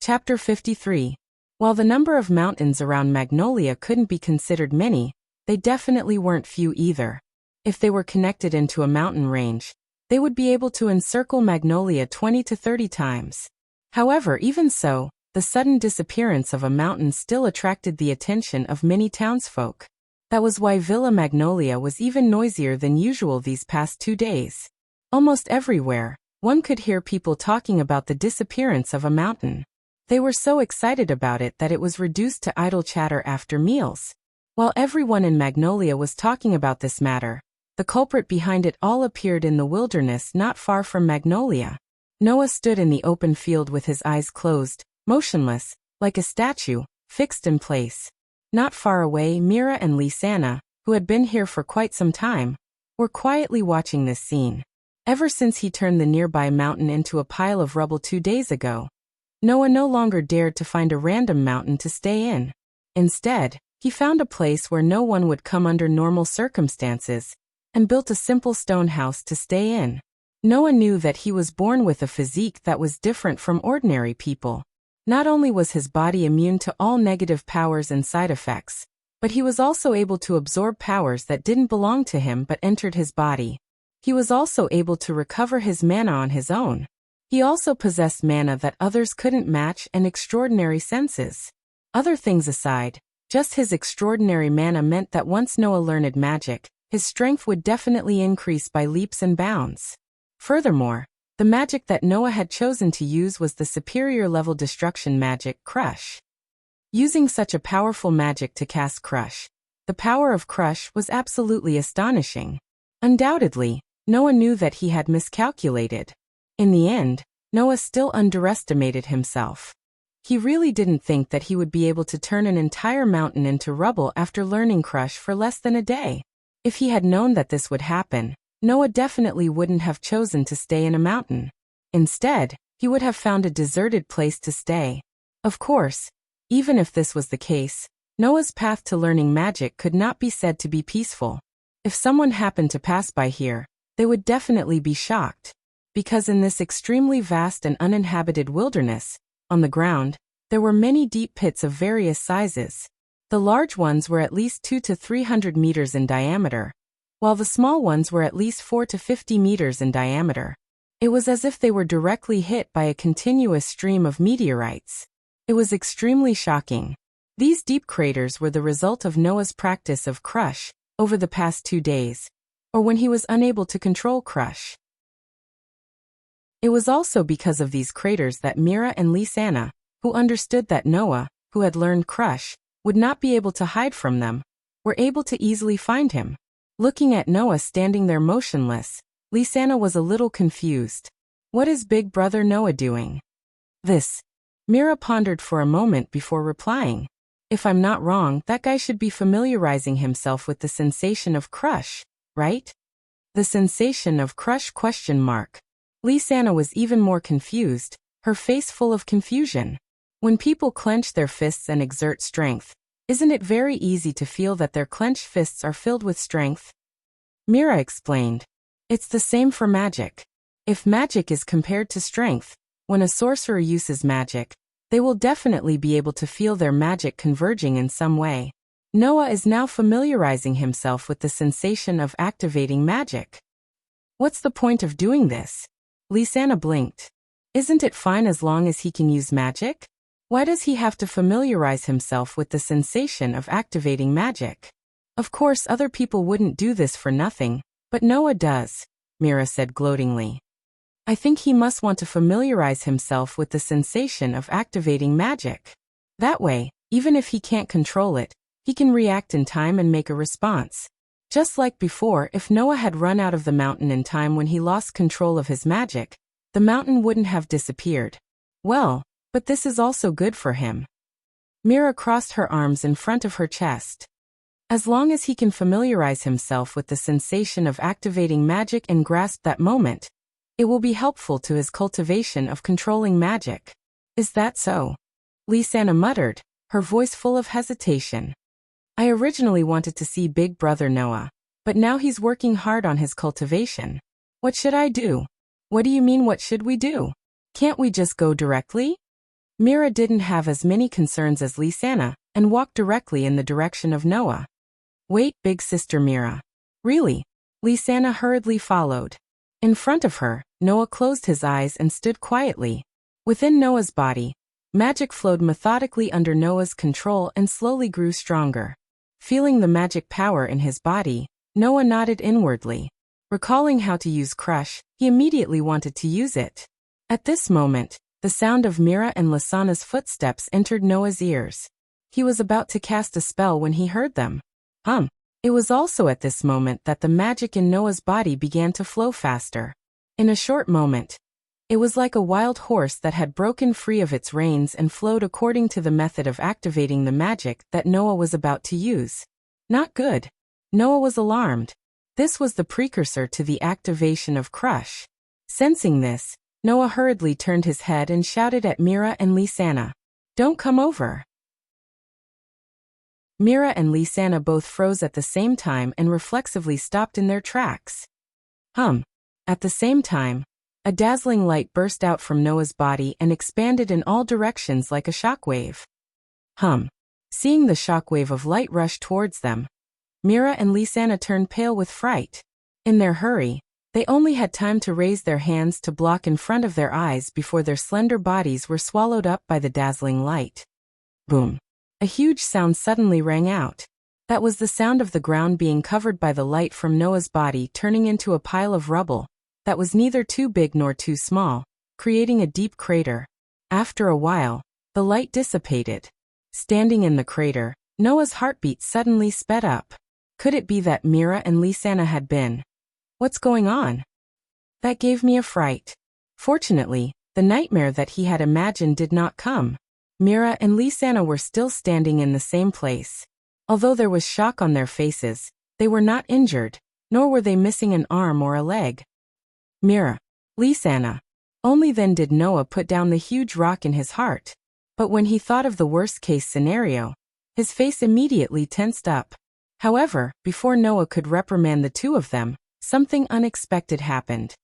Chapter 53. While the number of mountains around Magnolia couldn't be considered many, they definitely weren't few either. If they were connected into a mountain range, they would be able to encircle Magnolia 20 to 30 times. However, even so, the sudden disappearance of a mountain still attracted the attention of many townsfolk. That was why Villa Magnolia was even noisier than usual these past 2 days. Almost everywhere, one could hear people talking about the disappearance of a mountain. They were so excited about it that it was reduced to idle chatter after meals. While everyone in Magnolia was talking about this matter, the culprit behind it all appeared in the wilderness not far from Magnolia. Noah stood in the open field with his eyes closed, motionless, like a statue, fixed in place. Not far away, Mira and Lisanna, who had been here for quite some time, were quietly watching this scene. Ever since he turned the nearby mountain into a pile of rubble 2 days ago, Noah no longer dared to find a random mountain to stay in. Instead, he found a place where no one would come under normal circumstances, and built a simple stone house to stay in. Noah knew that he was born with a physique that was different from ordinary people. Not only was his body immune to all negative powers and side effects, but he was also able to absorb powers that didn't belong to him but entered his body. He was also able to recover his mana on his own. He also possessed mana that others couldn't match and extraordinary senses. Other things aside, just his extraordinary mana meant that once Noah learned magic, his strength would definitely increase by leaps and bounds. Furthermore, the magic that Noah had chosen to use was the superior level destruction magic, Crush. Using such a powerful magic to cast Crush, the power of Crush was absolutely astonishing. Undoubtedly, Noah knew that he had miscalculated. In the end, Noah still underestimated himself. He really didn't think that he would be able to turn an entire mountain into rubble after learning Crush for less than a day. If he had known that this would happen, Noah definitely wouldn't have chosen to stay in a mountain. Instead, he would have found a deserted place to stay. Of course, even if this was the case, Noah's path to learning magic could not be said to be peaceful. If someone happened to pass by here, they would definitely be shocked. Because in this extremely vast and uninhabited wilderness, on the ground, there were many deep pits of various sizes. The large ones were at least 200 to 300 meters in diameter, while the small ones were at least 40 to 50 meters in diameter. It was as if they were directly hit by a continuous stream of meteorites. It was extremely shocking. These deep craters were the result of Noah's practice of Crush over the past 2 days, or when he was unable to control Crush. It was also because of these craters that Mira and Lisanna, who understood that Noah, who had learned Crush, would not be able to hide from them, were able to easily find him. Looking at Noah standing there motionless, Lisanna was a little confused. What is Big Brother Noah doing? This. Mira pondered for a moment before replying. If I'm not wrong, that guy should be familiarizing himself with the sensation of Crush, right? The sensation of Crush ? Lisanna was even more confused, her face full of confusion. When people clench their fists and exert strength, isn't it very easy to feel that their clenched fists are filled with strength? Mira explained. It's the same for magic. If magic is compared to strength, when a sorcerer uses magic, they will definitely be able to feel their magic converging in some way. Noah is now familiarizing himself with the sensation of activating magic. What's the point of doing this? Lisanna blinked. Isn't it fine as long as he can use magic? Why does he have to familiarize himself with the sensation of activating magic? Of course, other people wouldn't do this for nothing, but Noah does, Mira said gloatingly. I think he must want to familiarize himself with the sensation of activating magic. That way, even if he can't control it, he can react in time and make a response. Just like before, if Noah had run out of the mountain in time when he lost control of his magic, the mountain wouldn't have disappeared. Well, but this is also good for him. Mira crossed her arms in front of her chest. As long as he can familiarize himself with the sensation of activating magic and grasp that moment, it will be helpful to his cultivation of controlling magic. Is that so? Lisanna muttered, her voice full of hesitation. I originally wanted to see Big Brother Noah, but now he's working hard on his cultivation. What should I do? What do you mean, what should we do? Can't we just go directly? Mira didn't have as many concerns as Lisanna and walked directly in the direction of Noah. Wait, big sister Mira. Really? Lisanna hurriedly followed. In front of her, Noah closed his eyes and stood quietly. Within Noah's body, magic flowed methodically under Noah's control and slowly grew stronger. Feeling the magic power in his body, Noah nodded inwardly. Recalling how to use Crush, he immediately wanted to use it. At this moment, the sound of Mira and Lisanna's footsteps entered Noah's ears. He was about to cast a spell when he heard them. It was also at this moment that the magic in Noah's body began to flow faster. In a short moment, it was like a wild horse that had broken free of its reins and flowed according to the method of activating the magic that Noah was about to use. Not good. Noah was alarmed. This was the precursor to the activation of Crush. Sensing this, Noah hurriedly turned his head and shouted at Mira and Lisanna, "Don't come over." Mira and Lisanna both froze at the same time and reflexively stopped in their tracks. At the same time, a dazzling light burst out from Noah's body and expanded in all directions like a shockwave. Seeing the shockwave of light rush towards them, Mira and Lisanna turned pale with fright. In their hurry, they only had time to raise their hands to block in front of their eyes before their slender bodies were swallowed up by the dazzling light. Boom! A huge sound suddenly rang out. That was the sound of the ground being covered by the light from Noah's body turning into a pile of rubble that was neither too big nor too small, creating a deep crater. After a while, the light dissipated. Standing in the crater, Noah's heartbeat suddenly sped up. Could it be that Mira and Lisanna had been? What's going on? That gave me a fright. Fortunately, the nightmare that he had imagined did not come. Mira and Lisanna were still standing in the same place. Although there was shock on their faces, they were not injured, nor were they missing an arm or a leg. Mira, Lisanna. Only then did Noah put down the huge rock in his heart. But when he thought of the worst-case scenario, his face immediately tensed up. However, before Noah could reprimand the two of them, something unexpected happened.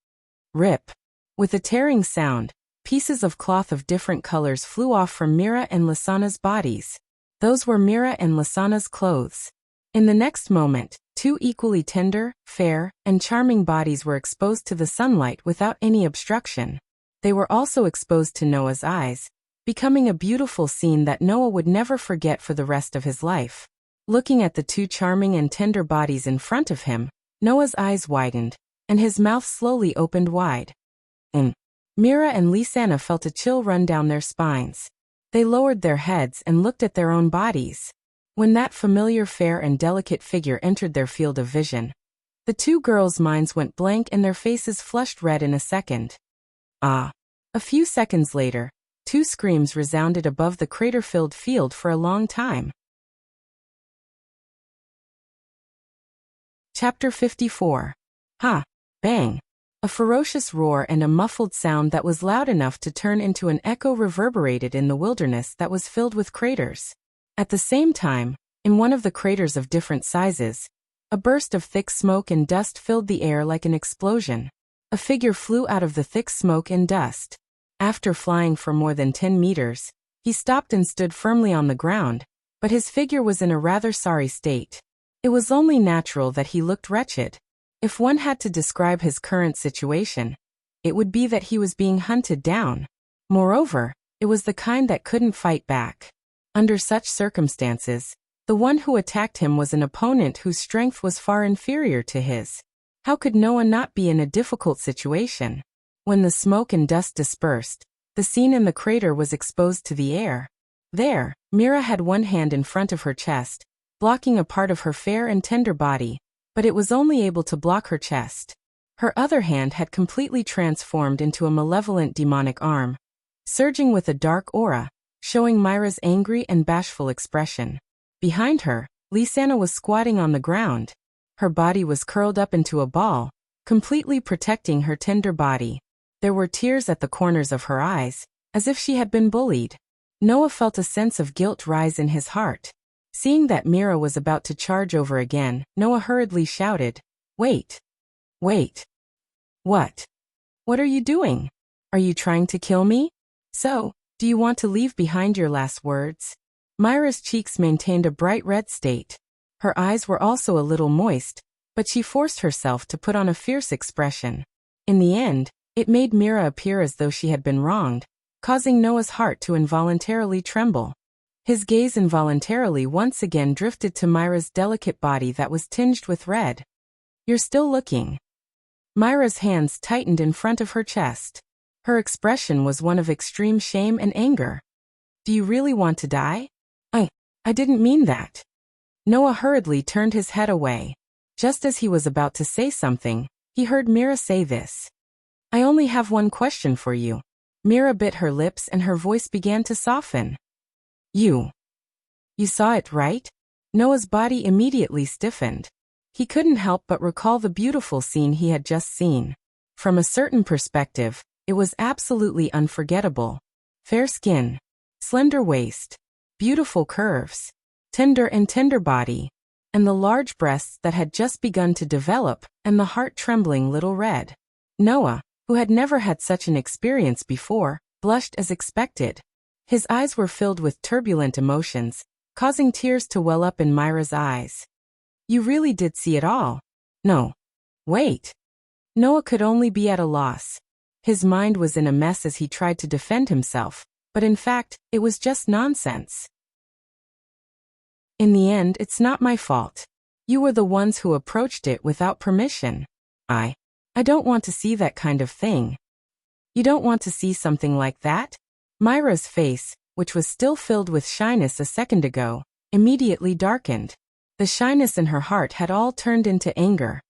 Rip! With a tearing sound, pieces of cloth of different colors flew off from Mira and Lisanna's bodies. Those were Mira and Lisanna's clothes. In the next moment, two equally tender, fair, and charming bodies were exposed to the sunlight without any obstruction. They were also exposed to Noah's eyes, becoming a beautiful scene that Noah would never forget for the rest of his life. Looking at the two charming and tender bodies in front of him, Noah's eyes widened, and his mouth slowly opened wide. Mira and Lisanna felt a chill run down their spines. They lowered their heads and looked at their own bodies. When that familiar fair and delicate figure entered their field of vision, the two girls' minds went blank and their faces flushed red in a second. A few seconds later, two screams resounded above the crater-filled field for a long time. Chapter 54. Bang! A ferocious roar and a muffled sound that was loud enough to turn into an echo reverberated in the wilderness that was filled with craters. At the same time, in one of the craters of different sizes, a burst of thick smoke and dust filled the air like an explosion. A figure flew out of the thick smoke and dust. After flying for more than 10 meters, he stopped and stood firmly on the ground, but his figure was in a rather sorry state. It was only natural that he looked wretched. If one had to describe his current situation, it would be that he was being hunted down. Moreover, it was the kind that couldn't fight back. Under such circumstances, the one who attacked him was an opponent whose strength was far inferior to his. How could Noah not be in a difficult situation? When the smoke and dust dispersed, the scene in the crater was exposed to the air. There, Mira had one hand in front of her chest, blocking a part of her fair and tender body, but it was only able to block her chest. Her other hand had completely transformed into a malevolent demonic arm, surging with a dark aura, showing Mira's angry and bashful expression. Behind her, Lisanna was squatting on the ground. Her body was curled up into a ball, completely protecting her tender body. There were tears at the corners of her eyes, as if she had been bullied. Noah felt a sense of guilt rise in his heart. Seeing that Mira was about to charge over again, Noah hurriedly shouted, "Wait! Wait! What? What are you doing? Are you trying to kill me? So, Do you want to leave behind your last words? Myra's cheeks maintained a bright red state. Her eyes were also a little moist, but she forced herself to put on a fierce expression. In the end, it made Mira appear as though she had been wronged, causing Noah's heart to involuntarily tremble. His gaze involuntarily once again drifted to Myra's delicate body that was tinged with red. You're still looking. Myra's hands tightened in front of her chest. Her expression was one of extreme shame and anger. Do you really want to die? I didn't mean that. Noah hurriedly turned his head away. Just as he was about to say something, he heard Mira say this. I only have one question for you. Mira bit her lips and her voice began to soften. You saw it, right? Noah's body immediately stiffened. He couldn't help but recall the beautiful scene he had just seen. From a certain perspective, it was absolutely unforgettable. Fair skin, slender waist, beautiful curves, tender body, and the large breasts that had just begun to develop, and the heart-trembling little red. Noah, who had never had such an experience before, blushed as expected. His eyes were filled with turbulent emotions, causing tears to well up in Myra's eyes. You really did see it all? No. Wait. Noah could only be at a loss. His mind was in a mess as he tried to defend himself, but in fact, it was just nonsense. In the end, it's not my fault. You were the ones who approached it without permission. I don't want to see that kind of thing. You don't want to see something like that? Myra's face, which was still filled with shyness a second ago, immediately darkened. The shyness in her heart had all turned into anger.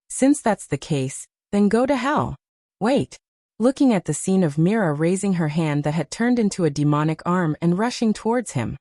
Since that's the case, then go to hell. Wait. Looking at the scene of Mira raising her hand that had turned into a demonic arm and rushing towards him,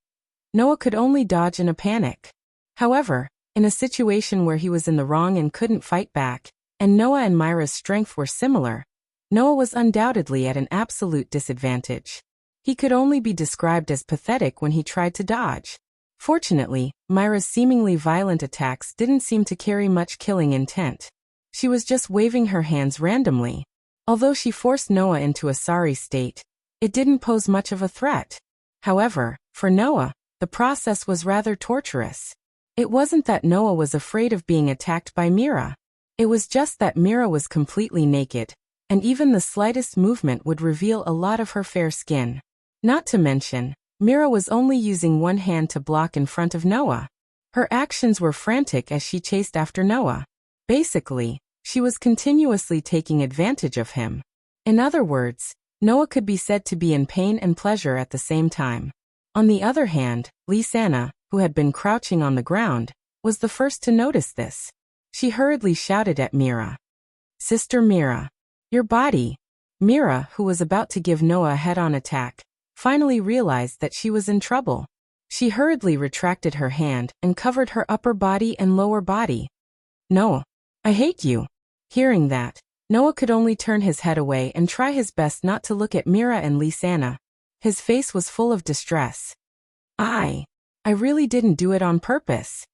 Noah could only dodge in a panic. However, in a situation where he was in the wrong and couldn't fight back, and Noah and Myra's strength were similar, Noah was undoubtedly at an absolute disadvantage. He could only be described as pathetic when he tried to dodge. Fortunately, Myra's seemingly violent attacks didn't seem to carry much killing intent. She was just waving her hands randomly. Although she forced Noah into a sorry state, it didn't pose much of a threat. However, for Noah, the process was rather torturous. It wasn't that Noah was afraid of being attacked by Mira. It was just that Mira was completely naked, and even the slightest movement would reveal a lot of her fair skin. Not to mention, Mira was only using one hand to block in front of Noah. Her actions were frantic as she chased after Noah. Basically, she was continuously taking advantage of him. In other words, Noah could be said to be in pain and pleasure at the same time. On the other hand, Lisanna, who had been crouching on the ground, was the first to notice this. She hurriedly shouted at Mira. Sister Mira. Your body. Mira, who was about to give Noah a head-on attack, finally realized that she was in trouble. She hurriedly retracted her hand and covered her upper body and lower body. No. I hate you. Hearing that, Noah could only turn his head away and try his best not to look at Mira and Lisanna. His face was full of distress. I really didn't do it on purpose.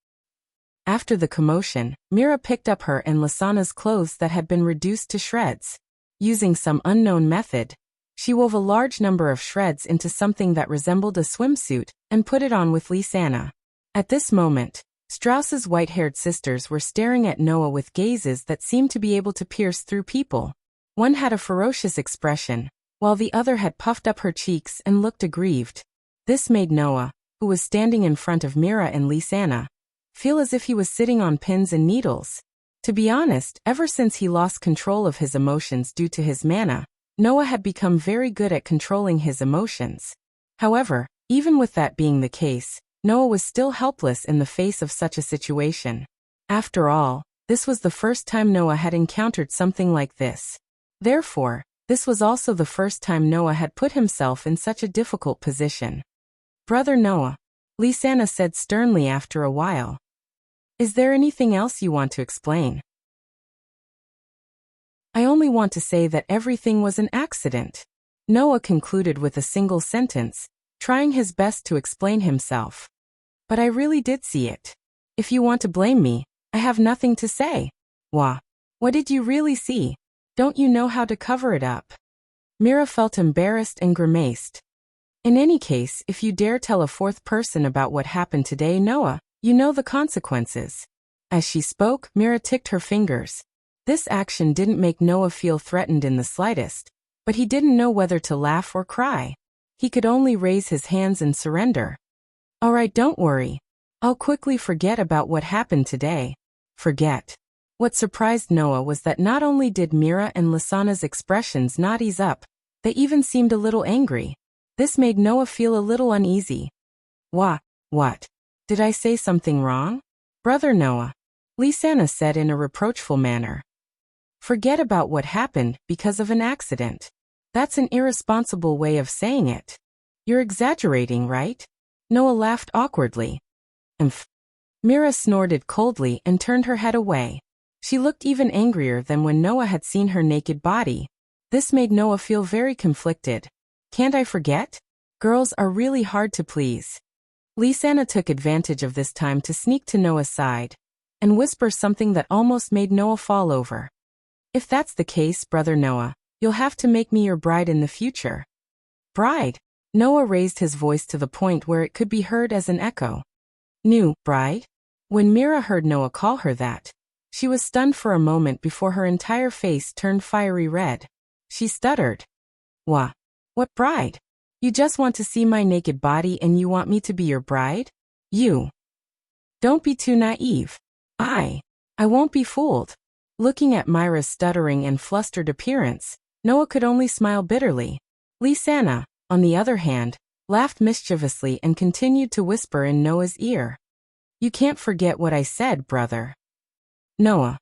After the commotion, Mira picked up her and Lisanna's clothes that had been reduced to shreds. Using some unknown method, she wove a large number of shreds into something that resembled a swimsuit and put it on with Lisanna. At this moment, Strauss's white-haired sisters were staring at Noah with gazes that seemed to be able to pierce through people. One had a ferocious expression, while the other had puffed up her cheeks and looked aggrieved. This made Noah, who was standing in front of Mira and Lisanna, feel as if he was sitting on pins and needles. To be honest, ever since he lost control of his emotions due to his mana, Noah had become very good at controlling his emotions. However, even with that being the case, Noah was still helpless in the face of such a situation. After all, this was the first time Noah had encountered something like this. Therefore, this was also the first time Noah had put himself in such a difficult position. Brother Noah, Lisanna said sternly after a while. Is there anything else you want to explain? I only want to say that everything was an accident. Noah concluded with a single sentence, trying his best to explain himself. But I really did see it. If you want to blame me, I have nothing to say. What did you really see? Don't you know how to cover it up? Mira felt embarrassed and grimaced. In any case, if you dare tell a fourth person about what happened today, Noah, you know the consequences. As she spoke, Mira ticked her fingers. This action didn't make Noah feel threatened in the slightest, but he didn't know whether to laugh or cry. He could only raise his hands and surrender. All right, don't worry. I'll quickly forget about what happened today. Forget. What surprised Noah was that not only did Mira and Lasana's expressions not ease up, they even seemed a little angry. This made Noah feel a little uneasy. What? Did I say something wrong? Brother Noah, Lisana said in a reproachful manner. Forget about what happened because of an accident. That's an irresponsible way of saying it. You're exaggerating, right? Noah laughed awkwardly. Umph. Mira snorted coldly and turned her head away. She looked even angrier than when Noah had seen her naked body. This made Noah feel very conflicted. Can't I forget? Girls are really hard to please. Lisana took advantage of this time to sneak to Noah's side and whisper something that almost made Noah fall over. If that's the case, brother Noah, you'll have to make me your bride in the future. Bride? Noah raised his voice to the point where it could be heard as an echo. New bride? When Mira heard Noah call her that, she was stunned for a moment before her entire face turned fiery red. She stuttered. What bride? You just want to see my naked body and you want me to be your bride? You. Don't be too naive. I won't be fooled. Looking at Myra's stuttering and flustered appearance, Noah could only smile bitterly. Lisana, on the other hand, laughed mischievously and continued to whisper in Noah's ear. You can't forget what I said, brother. Noah.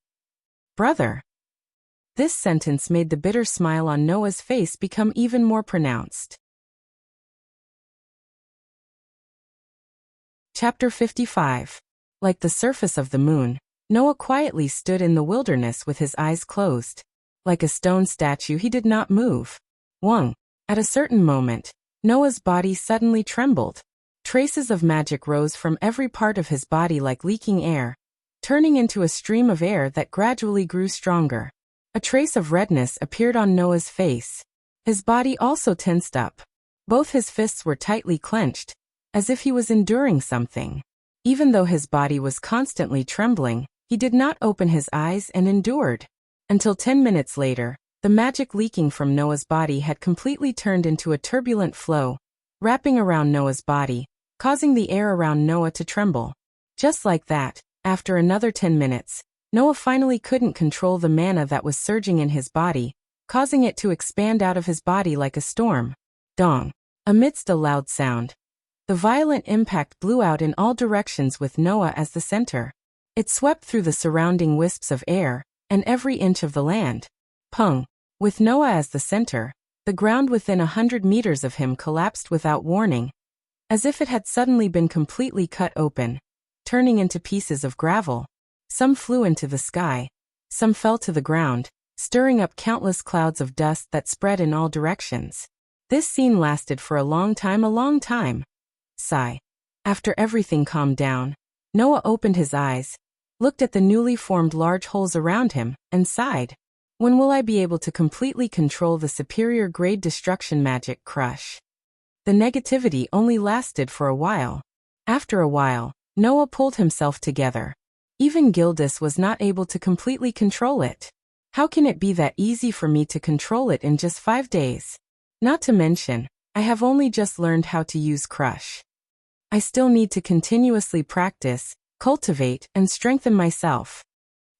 Brother. This sentence made the bitter smile on Noah's face become even more pronounced. Chapter 55. Like the surface of the moon, Noah quietly stood in the wilderness with his eyes closed. Like a stone statue, he did not move. At a certain moment, Noah's body suddenly trembled. Traces of magic rose from every part of his body like leaking air, turning into a stream of air that gradually grew stronger. A trace of redness appeared on Noah's face. His body also tensed up. Both his fists were tightly clenched, as if he was enduring something. Even though his body was constantly trembling, he did not open his eyes and endured. Until 10 minutes later, the magic leaking from Noah's body had completely turned into a turbulent flow, wrapping around Noah's body, causing the air around Noah to tremble. Just like that, after another 10 minutes, Noah finally couldn't control the mana that was surging in his body, causing it to expand out of his body like a storm. Dong. Amidst a loud sound, the violent impact blew out in all directions with Noah as the center. It swept through the surrounding wisps of air, and every inch of the land. Pung. With Noah as the center, the ground within 100 meters of him collapsed without warning, as if it had suddenly been completely cut open, turning into pieces of gravel. Some flew into the sky, some fell to the ground, stirring up countless clouds of dust that spread in all directions. This scene lasted for a long time. Sigh. After everything calmed down, Noah opened his eyes, looked at the newly formed large holes around him, and sighed. When will I be able to completely control the superior grade destruction magic crush? The negativity only lasted for a while. After a while, Noah pulled himself together. Even Gildas was not able to completely control it. How can it be that easy for me to control it in just 5 days? Not to mention, I have only just learned how to use crush. I still need to continuously practice, cultivate, and strengthen myself.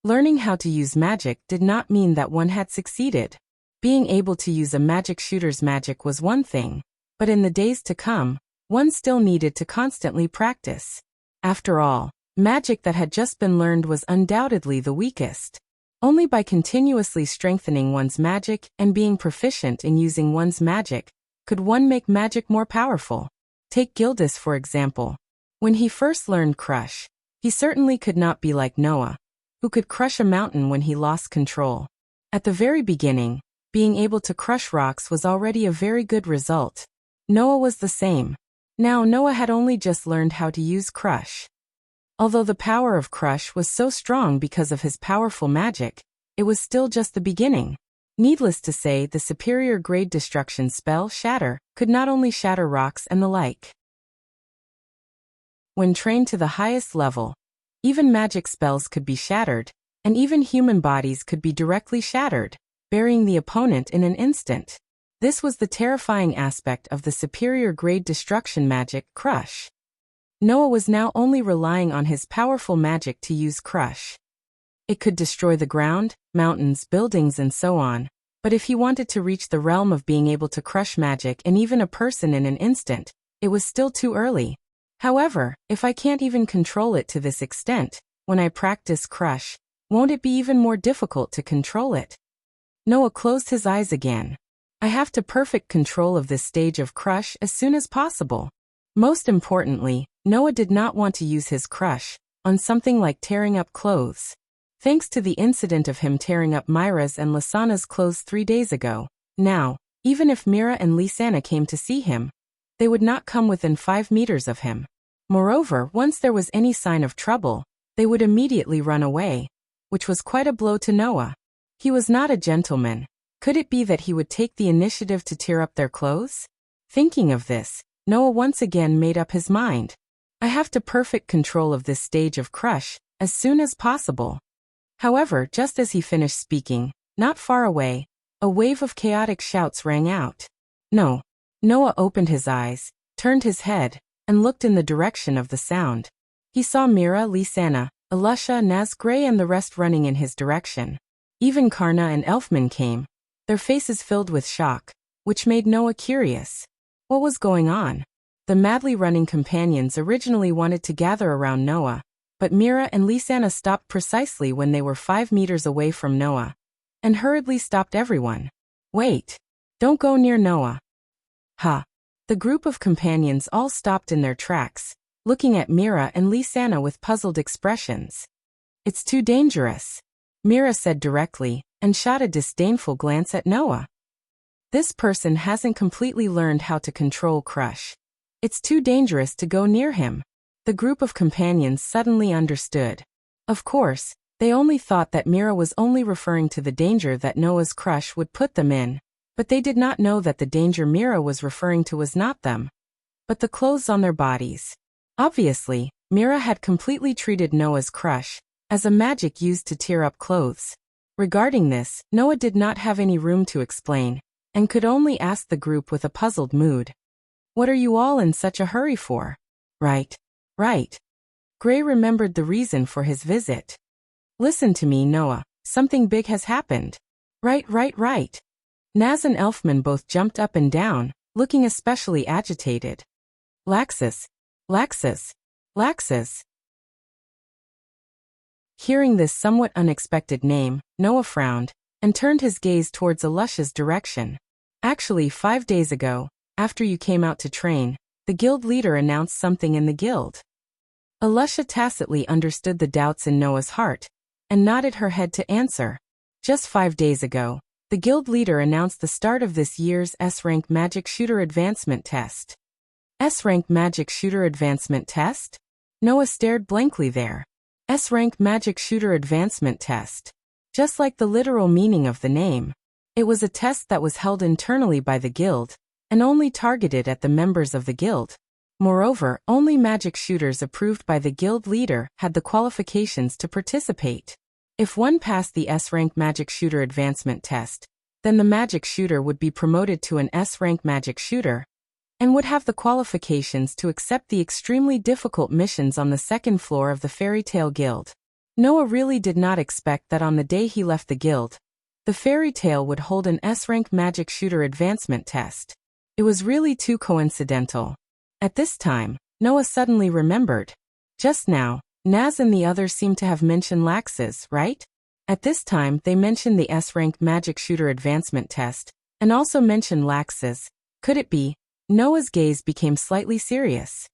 Learning how to use magic did not mean that one had succeeded. Being able to use a magic shooter's magic was one thing, but in the days to come, one still needed to constantly practice. After all, magic that had just been learned was undoubtedly the weakest. Only by continuously strengthening one's magic and being proficient in using one's magic could one make magic more powerful. Take Gildas for example. When he first learned crush, he certainly could not be like Noah, who could crush a mountain when he lost control. At the very beginning, being able to crush rocks was already a very good result. Noah was the same. Now Noah had only just learned how to use crush. Although the power of crush was so strong because of his powerful magic, it was still just the beginning. Needless to say, the superior grade destruction spell, Shatter, could not only shatter rocks and the like. When trained to the highest level, even magic spells could be shattered, and even human bodies could be directly shattered, burying the opponent in an instant. This was the terrifying aspect of the superior grade destruction magic, Crush. Noah was now only relying on his powerful magic to use Crush. It could destroy the ground, mountains, buildings, and so on, but if he wanted to reach the realm of being able to crush magic and even a person in an instant, it was still too early. However, if I can't even control it to this extent, when I practice Crush, won't it be even more difficult to control it? Noah closed his eyes again. I have to perfect control of this stage of Crush as soon as possible. Most importantly, Noah did not want to use his Crush on something like tearing up clothes. Thanks to the incident of him tearing up Myra's and Lysana's clothes 3 days ago, now, even if Mira and Lysana came to see him, they would not come within 5 meters of him. Moreover, once there was any sign of trouble, they would immediately run away, which was quite a blow to Noah. He was not a gentleman. Could it be that he would take the initiative to tear up their clothes? Thinking of this, Noah once again made up his mind. I have to perfect control of this stage of Crush as soon as possible. However, just as he finished speaking, not far away, a wave of chaotic shouts rang out. No. Noah opened his eyes, turned his head, and looked in the direction of the sound. He saw Mira, Lysana, Alusha, Naz, Gray, and the rest running in his direction. Even Karna and Elfman came, their faces filled with shock, which made Noah curious. What was going on? The madly running companions originally wanted to gather around Noah, but Mira and Lysana stopped precisely when they were 5 meters away from Noah, and hurriedly stopped everyone. Wait! Don't go near Noah. Ha! The group of companions all stopped in their tracks, looking at Mira and Lysana with puzzled expressions. It's too dangerous, Mira said directly, and shot a disdainful glance at Noah. This person hasn't completely learned how to control Crush. It's too dangerous to go near him. The group of companions suddenly understood. Of course, they only thought that Mira was only referring to the danger that Noah's Crush would put them in, but they did not know that the danger Mira was referring to was not them, but the clothes on their bodies. Obviously, Mira had completely treated Noah's Crush as a magic used to tear up clothes. Regarding this, Noah did not have any room to explain, and could only ask the group with a puzzled mood. What are you all in such a hurry for? Right. Gray remembered the reason for his visit. Listen to me, Noah. Something big has happened. Right. Naz and Elfman both jumped up and down, looking especially agitated. Laxus. Hearing this somewhat unexpected name, Noah frowned, and turned his gaze towards Alusha's direction. Actually, 5 days ago, after you came out to train, the guild leader announced something in the guild. Alusha tacitly understood the doubts in Noah's heart, and nodded her head to answer. Just 5 days ago, the guild leader announced the start of this year's S-Rank Magic Shooter Advancement Test. S-Rank Magic Shooter Advancement Test? Noah stared blankly there. S-Rank Magic Shooter Advancement Test. Just like the literal meaning of the name. It was a test that was held internally by the guild, and only targeted at the members of the guild. Moreover, only magic shooters approved by the guild leader had the qualifications to participate. If one passed the S-Rank Magic Shooter Advancement Test, then the magic shooter would be promoted to an S-Rank Magic Shooter, and would have the qualifications to accept the extremely difficult missions on the second floor of the Fairy Tale Guild. Noah really did not expect that on the day he left the guild, the Fairy Tale would hold an S-Rank Magic Shooter Advancement Test. It was really too coincidental. At this time, Noah suddenly remembered. Just now, Naz and the others seemed to have mentioned Laxus, right? At this time they mentioned the S-Rank Magic Shooter Advancement Test, and also mentioned Laxus. Could it be? Noah's gaze became slightly serious.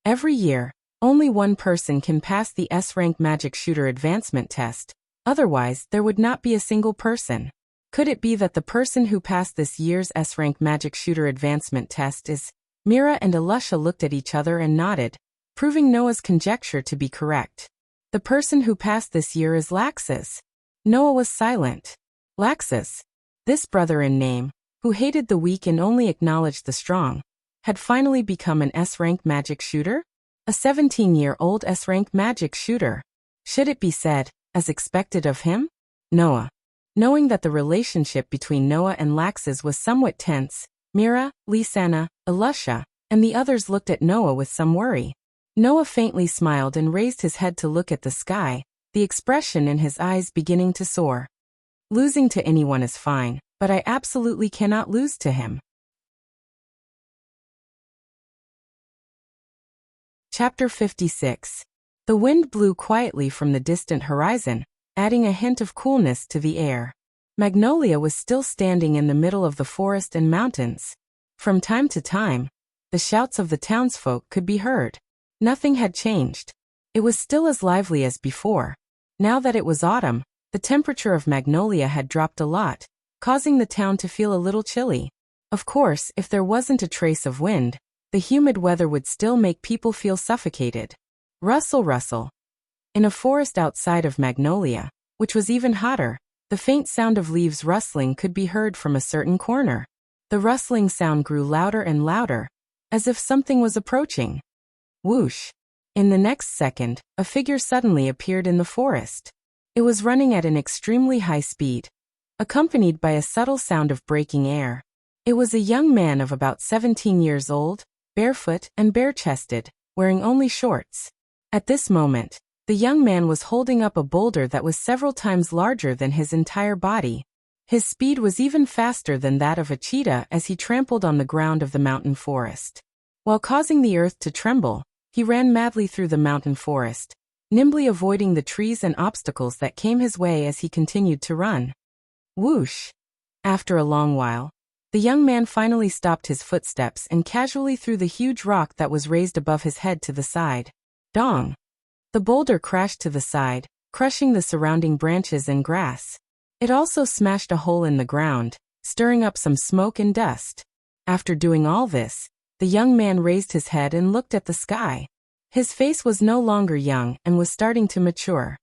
Every year, only one person can pass the S-Rank Magic Shooter Advancement Test, otherwise there would not be a single person. Could it be that the person who passed this year's S-Rank Magic Shooter Advancement Test is... Mira and Alusha looked at each other and nodded, proving Noah's conjecture to be correct. The person who passed this year is Laxus. Noah was silent. Laxus. This brother in name, who hated the weak and only acknowledged the strong, had finally become an S-rank magic shooter? A 17-year-old S-rank magic shooter. Should it be said, as expected of him? Noah. Knowing that the relationship between Noah and Laxus was somewhat tense, Mira, Lisanna, Elusha, and the others looked at Noah with some worry. Noah faintly smiled and raised his head to look at the sky, the expression in his eyes beginning to soar. Losing to anyone is fine, but I absolutely cannot lose to him. Chapter 56. The wind blew quietly from the distant horizon, adding a hint of coolness to the air. Magnolia was still standing in the middle of the forest and mountains. From time to time, the shouts of the townsfolk could be heard. Nothing had changed. It was still as lively as before. Now that it was autumn, the temperature of Magnolia had dropped a lot, causing the town to feel a little chilly. Of course, if there wasn't a trace of wind, the humid weather would still make people feel suffocated. Rustle, rustle. In a forest outside of Magnolia, which was even hotter, the faint sound of leaves rustling could be heard from a certain corner. The rustling sound grew louder and louder, as if something was approaching. Whoosh! In the next second, a figure suddenly appeared in the forest. It was running at an extremely high speed, accompanied by a subtle sound of breaking air. It was a young man of about 17 years old, barefoot and bare-chested, wearing only shorts. At this moment, the young man was holding up a boulder that was several times larger than his entire body. His speed was even faster than that of a cheetah as he trampled on the ground of the mountain forest. While causing the earth to tremble, he ran madly through the mountain forest, nimbly avoiding the trees and obstacles that came his way as he continued to run. Whoosh! After a long while, the young man finally stopped his footsteps and casually threw the huge rock that was raised above his head to the side. Dong! The boulder crashed to the side, crushing the surrounding branches and grass. It also smashed a hole in the ground, stirring up some smoke and dust. After doing all this, the young man raised his head and looked at the sky. His face was no longer young and was starting to mature.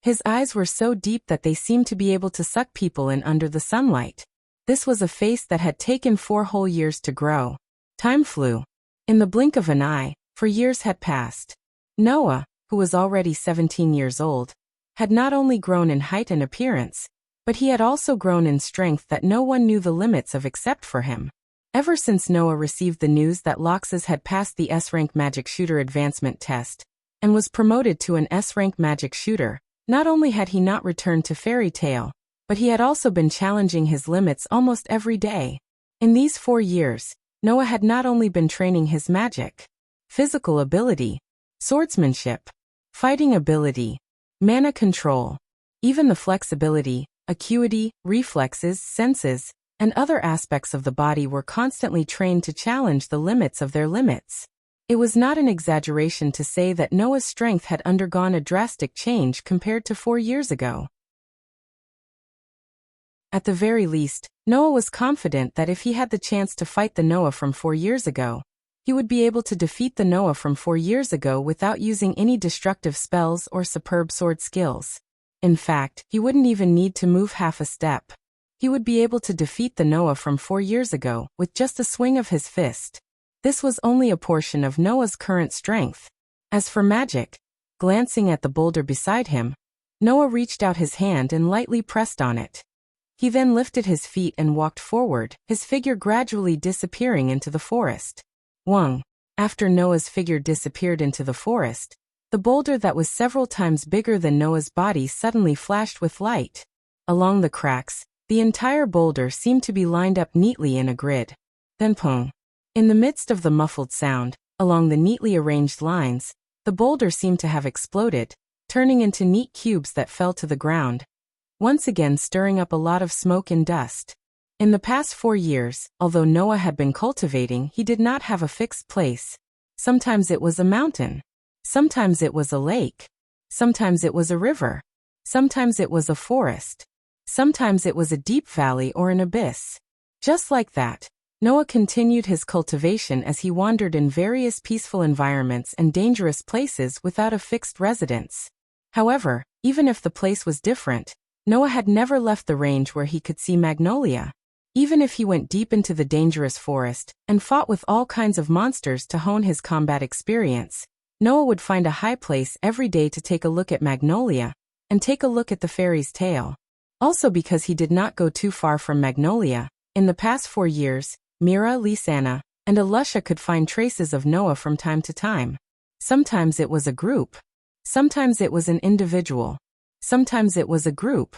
His eyes were so deep that they seemed to be able to suck people in under the sunlight. This was a face that had taken 4 whole years to grow. Time flew. In the blink of an eye, for years had passed. Noah, who was already 17 years old, had not only grown in height and appearance, but he had also grown in strength that no one knew the limits of except for him. Ever since Noah received the news that Laxus had passed the S-rank magic shooter advancement test and was promoted to an S-rank magic shooter, not only had he not returned to Fairy Tale, but he had also been challenging his limits almost every day. In these 4 years, Noah had not only been training his magic, physical ability, swordsmanship, fighting ability, mana control, even the flexibility, acuity, reflexes, senses, and other aspects of the body were constantly trained to challenge the limits of their limits. It was not an exaggeration to say that Noah's strength had undergone a drastic change compared to 4 years ago. At the very least, Noah was confident that if he had the chance to fight the Noah from 4 years ago, he would be able to defeat the Noah from 4 years ago without using any destructive spells or superb sword skills. In fact, he wouldn't even need to move half a step. He would be able to defeat the Noah from 4 years ago with just a swing of his fist. This was only a portion of Noah's current strength. As for magic, glancing at the boulder beside him, Noah reached out his hand and lightly pressed on it. He then lifted his feet and walked forward, his figure gradually disappearing into the forest. Wang. After Noah's figure disappeared into the forest, the boulder that was several times bigger than Noah's body suddenly flashed with light. Along the cracks, the entire boulder seemed to be lined up neatly in a grid. Then pong. In the midst of the muffled sound, along the neatly arranged lines, the boulder seemed to have exploded, turning into neat cubes that fell to the ground, once again stirring up a lot of smoke and dust. In the past 4 years, although Noah had been cultivating, he did not have a fixed place. Sometimes it was a mountain. Sometimes it was a lake. Sometimes it was a river. Sometimes it was a forest. Sometimes it was a deep valley or an abyss. Just like that, Noah continued his cultivation as he wandered in various peaceful environments and dangerous places without a fixed residence. However, even if the place was different, Noah had never left the range where he could see Magnolia. Even if he went deep into the dangerous forest and fought with all kinds of monsters to hone his combat experience, Noah would find a high place every day to take a look at Magnolia and take a look at the fairy's tale. Also, because he did not go too far from Magnolia, in the past 4 years, Mira, Lisanna, and Alusha could find traces of Noah from time to time. Sometimes it was a group. Sometimes it was an individual. Sometimes it was a group.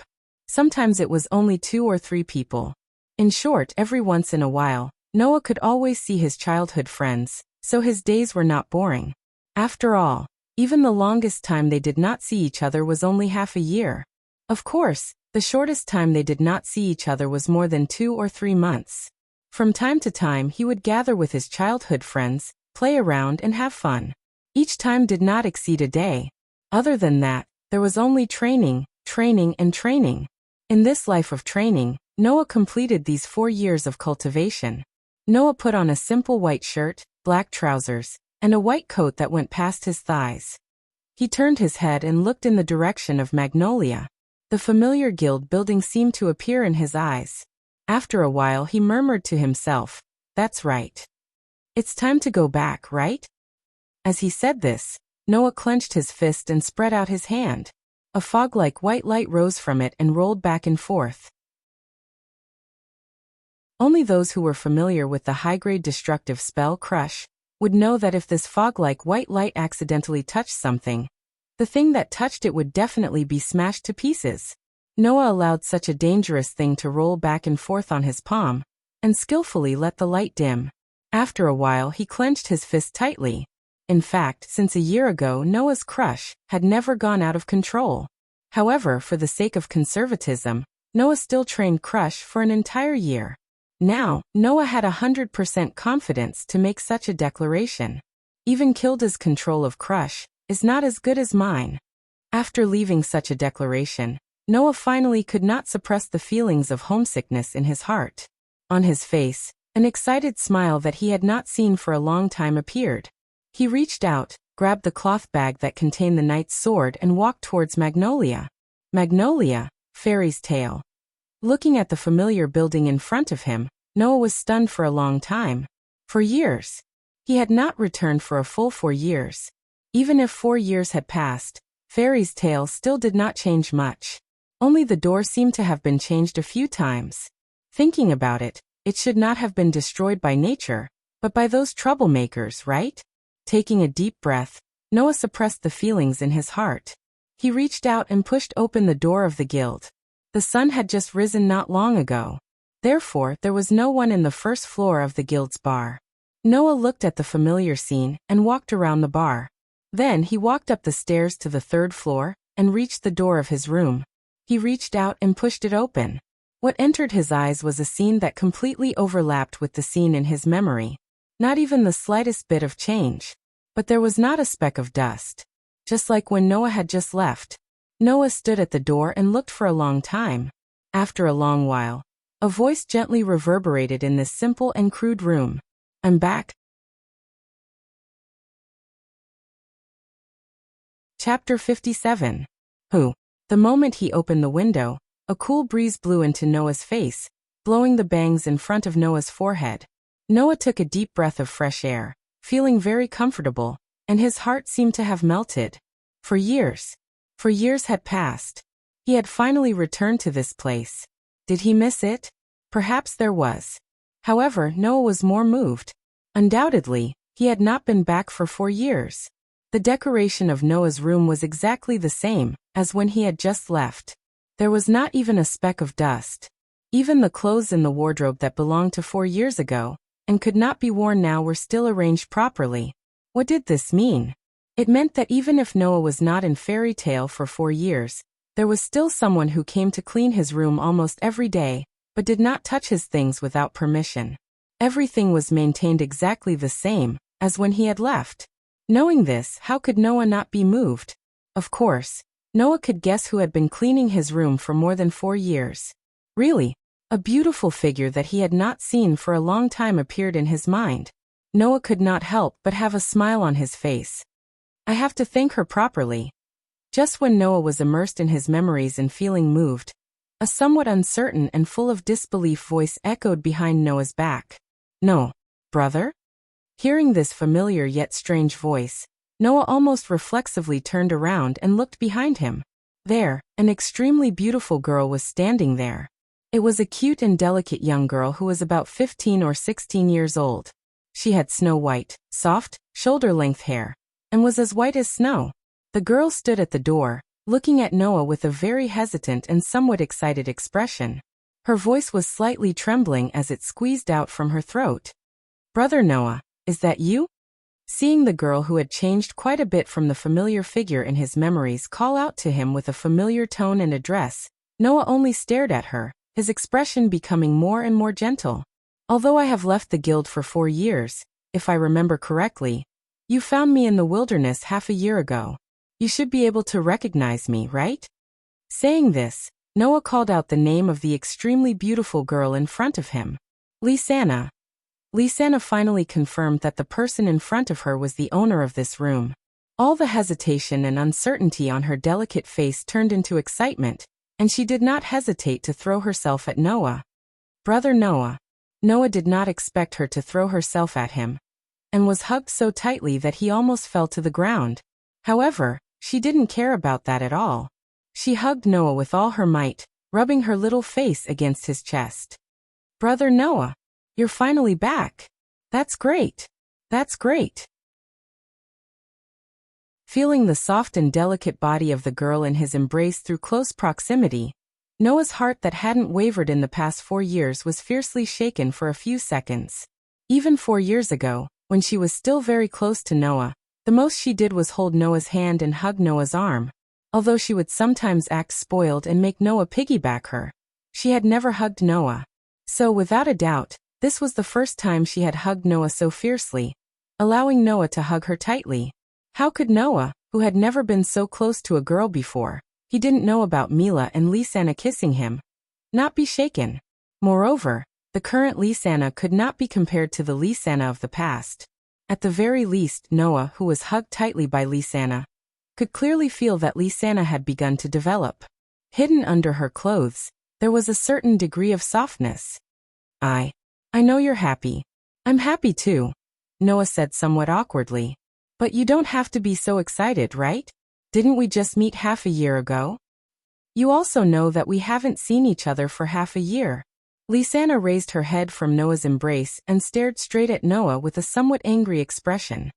Sometimes it was only 2 or 3 people. In short, every once in a while, Noah could always see his childhood friends, so his days were not boring. After all, even the longest time they did not see each other was only half a year. Of course, the shortest time they did not see each other was more than 2 or 3 months. From time to time he would gather with his childhood friends, play around and have fun. Each time did not exceed a day. Other than that, there was only training, training and training. In this life of training, Noah completed these 4 years of cultivation. Noah put on a simple white shirt, black trousers, and a white coat that went past his thighs. He turned his head and looked in the direction of Magnolia. The familiar guild building seemed to appear in his eyes. After a while he murmured to himself, "That's right. It's time to go back, right?" As he said this, Noah clenched his fist and spread out his hand. A fog-like white light rose from it and rolled back and forth. Only those who were familiar with the high-grade destructive spell Crush would know that if this fog-like white light accidentally touched something, the thing that touched it would definitely be smashed to pieces. Noah allowed such a dangerous thing to roll back and forth on his palm, and skillfully let the light dim. After a while he clenched his fist tightly. In fact, since a year ago Noah's Crush had never gone out of control. However, for the sake of conservatism, Noah still trained Crush for an entire year. Now, Noah had 100% confidence to make such a declaration. Even Kilda's control of Crush is not as good as mine. After leaving such a declaration, Noah finally could not suppress the feelings of homesickness in his heart. On his face, an excited smile that he had not seen for a long time appeared. He reached out, grabbed the cloth bag that contained the knight's sword and walked towards Magnolia. Magnolia, fairy's tale. Looking at the familiar building in front of him, Noah was stunned for a long time. For years. He had not returned for a full 4 years. Even if 4 years had passed, fairy's tale still did not change much. Only the door seemed to have been changed a few times. Thinking about it, it should not have been destroyed by nature, but by those troublemakers, right? Taking a deep breath, Noah suppressed the feelings in his heart. He reached out and pushed open the door of the guild. The sun had just risen not long ago. Therefore, there was no one in the first floor of the guild's bar. Noah looked at the familiar scene and walked around the bar. Then he walked up the stairs to the 3rd floor and reached the door of his room. He reached out and pushed it open. What entered his eyes was a scene that completely overlapped with the scene in his memory. Not even the slightest bit of change. But there was not a speck of dust. Just like when Noah had just left. Noah stood at the door and looked for a long time. After a long while, a voice gently reverberated in this simple and crude room. "I'm back." Chapter 57. Who? The moment he opened the window, a cool breeze blew into Noah's face, blowing the bangs in front of Noah's forehead. Noah took a deep breath of fresh air, feeling very comfortable, and his heart seemed to have melted. For years had passed. He had finally returned to this place. Did he miss it? Perhaps there was. However, Noah was more moved. Undoubtedly, he had not been back for 4 years. The decoration of Noah's room was exactly the same as when he had just left. There was not even a speck of dust. Even the clothes in the wardrobe that belonged to 4 years ago and could not be worn now were still arranged properly. What did this mean? It meant that even if Noah was not in fairy tale for 4 years, there was still someone who came to clean his room almost every day, but did not touch his things without permission. Everything was maintained exactly the same as when he had left. Knowing this, how could Noah not be moved? Of course, Noah could guess who had been cleaning his room for more than 4 years. Really, a beautiful figure that he had not seen for a long time appeared in his mind. Noah could not help but have a smile on his face. "I have to thank her properly." Just when Noah was immersed in his memories and feeling moved, a somewhat uncertain and full of disbelief voice echoed behind Noah's back. "No, brother?" Hearing this familiar yet strange voice, Noah almost reflexively turned around and looked behind him. There, an extremely beautiful girl was standing there. It was a cute and delicate young girl who was about 15 or 16 years old. She had snow-white, soft, shoulder-length hair, and was as white as snow. The girl stood at the door, looking at Noah with a very hesitant and somewhat excited expression. Her voice was slightly trembling as it squeezed out from her throat. "Brother Noah, is that you?" Seeing the girl who had changed quite a bit from the familiar figure in his memories call out to him with a familiar tone and address, Noah only stared at her, his expression becoming more and more gentle. "Although I have left the guild for 4 years, if I remember correctly, you found me in the wilderness half a year ago. You should be able to recognize me, right?" Saying this, Noah called out the name of the extremely beautiful girl in front of him. "Lisanna." Lisanna finally confirmed that the person in front of her was the owner of this room. All the hesitation and uncertainty on her delicate face turned into excitement, and she did not hesitate to throw herself at Noah. "Brother Noah." Noah did not expect her to throw herself at him, and was hugged so tightly that he almost fell to the ground. However, she didn't care about that at all. She hugged Noah with all her might, rubbing her little face against his chest. "Brother Noah, you're finally back. That's great. That's great." Feeling the soft and delicate body of the girl in his embrace through close proximity, Noah's heart that hadn't wavered in the past 4 years was fiercely shaken for a few seconds. Even 4 years ago, when she was still very close to Noah, the most she did was hold Noah's hand and hug Noah's arm. Although she would sometimes act spoiled and make Noah piggyback her, she had never hugged Noah. So without a doubt, this was the first time she had hugged Noah so fiercely, allowing Noah to hug her tightly. How could Noah, who had never been so close to a girl before, he didn't know about Mila and Lisanna kissing him, not be shaken? Moreover, the current Lisanna could not be compared to the Lisanna of the past. At the very least, Noah, who was hugged tightly by Lisanna, could clearly feel that Lisanna had begun to develop. Hidden under her clothes, there was a certain degree of softness. I know you're happy. I'm happy too," Noah said somewhat awkwardly. "But you don't have to be so excited, right? Didn't we just meet half a year ago? You also know that we haven't seen each other for half a year." Lisanna raised her head from Noah's embrace and stared straight at Noah with a somewhat angry expression.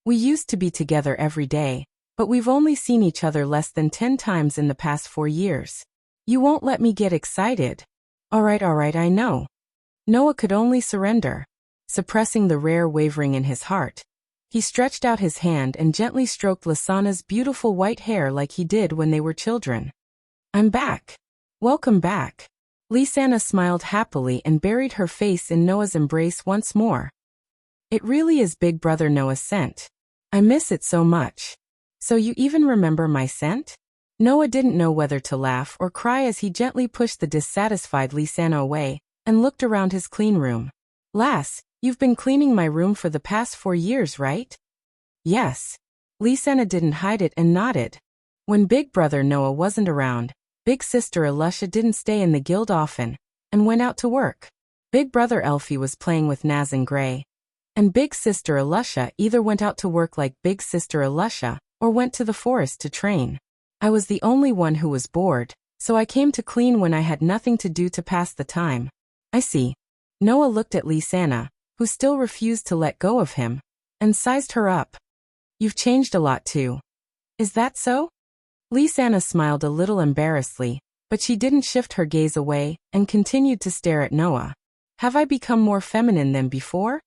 "We used to be together every day, but we've only seen each other less than 10 times in the past 4 years. You won't let me get excited." All right, I know." Noah could only surrender. Suppressing the rare wavering in his heart, he stretched out his hand and gently stroked Lisanna's beautiful white hair like he did when they were children. "I'm back. Welcome back." Lisanna smiled happily and buried her face in Noah's embrace once more. "It really is Big Brother Noah's scent. I miss it so much. So you even remember my scent?" Noah didn't know whether to laugh or cry as he gently pushed the dissatisfied Lisanna away and looked around his clean room. "Lass, you've been cleaning my room for the past 4 years, right?" "Yes." Lisanna didn't hide it and nodded. When Big Brother Noah wasn't around, Big Sister Alusha didn't stay in the guild often, and went out to work. Big Brother Elfie was playing with Naz and Gray, and Big Sister Alusha either went out to work like Big Sister Alusha, or went to the forest to train. I was the only one who was bored, so I came to clean when I had nothing to do to pass the time. "I see." Noah looked at Lisanna, who still refused to let go of him, and sized her up. "You've changed a lot too. Is that so?" Lisanna smiled a little embarrassedly, but she didn't shift her gaze away and continued to stare at Noah. "Have I become more feminine than before?"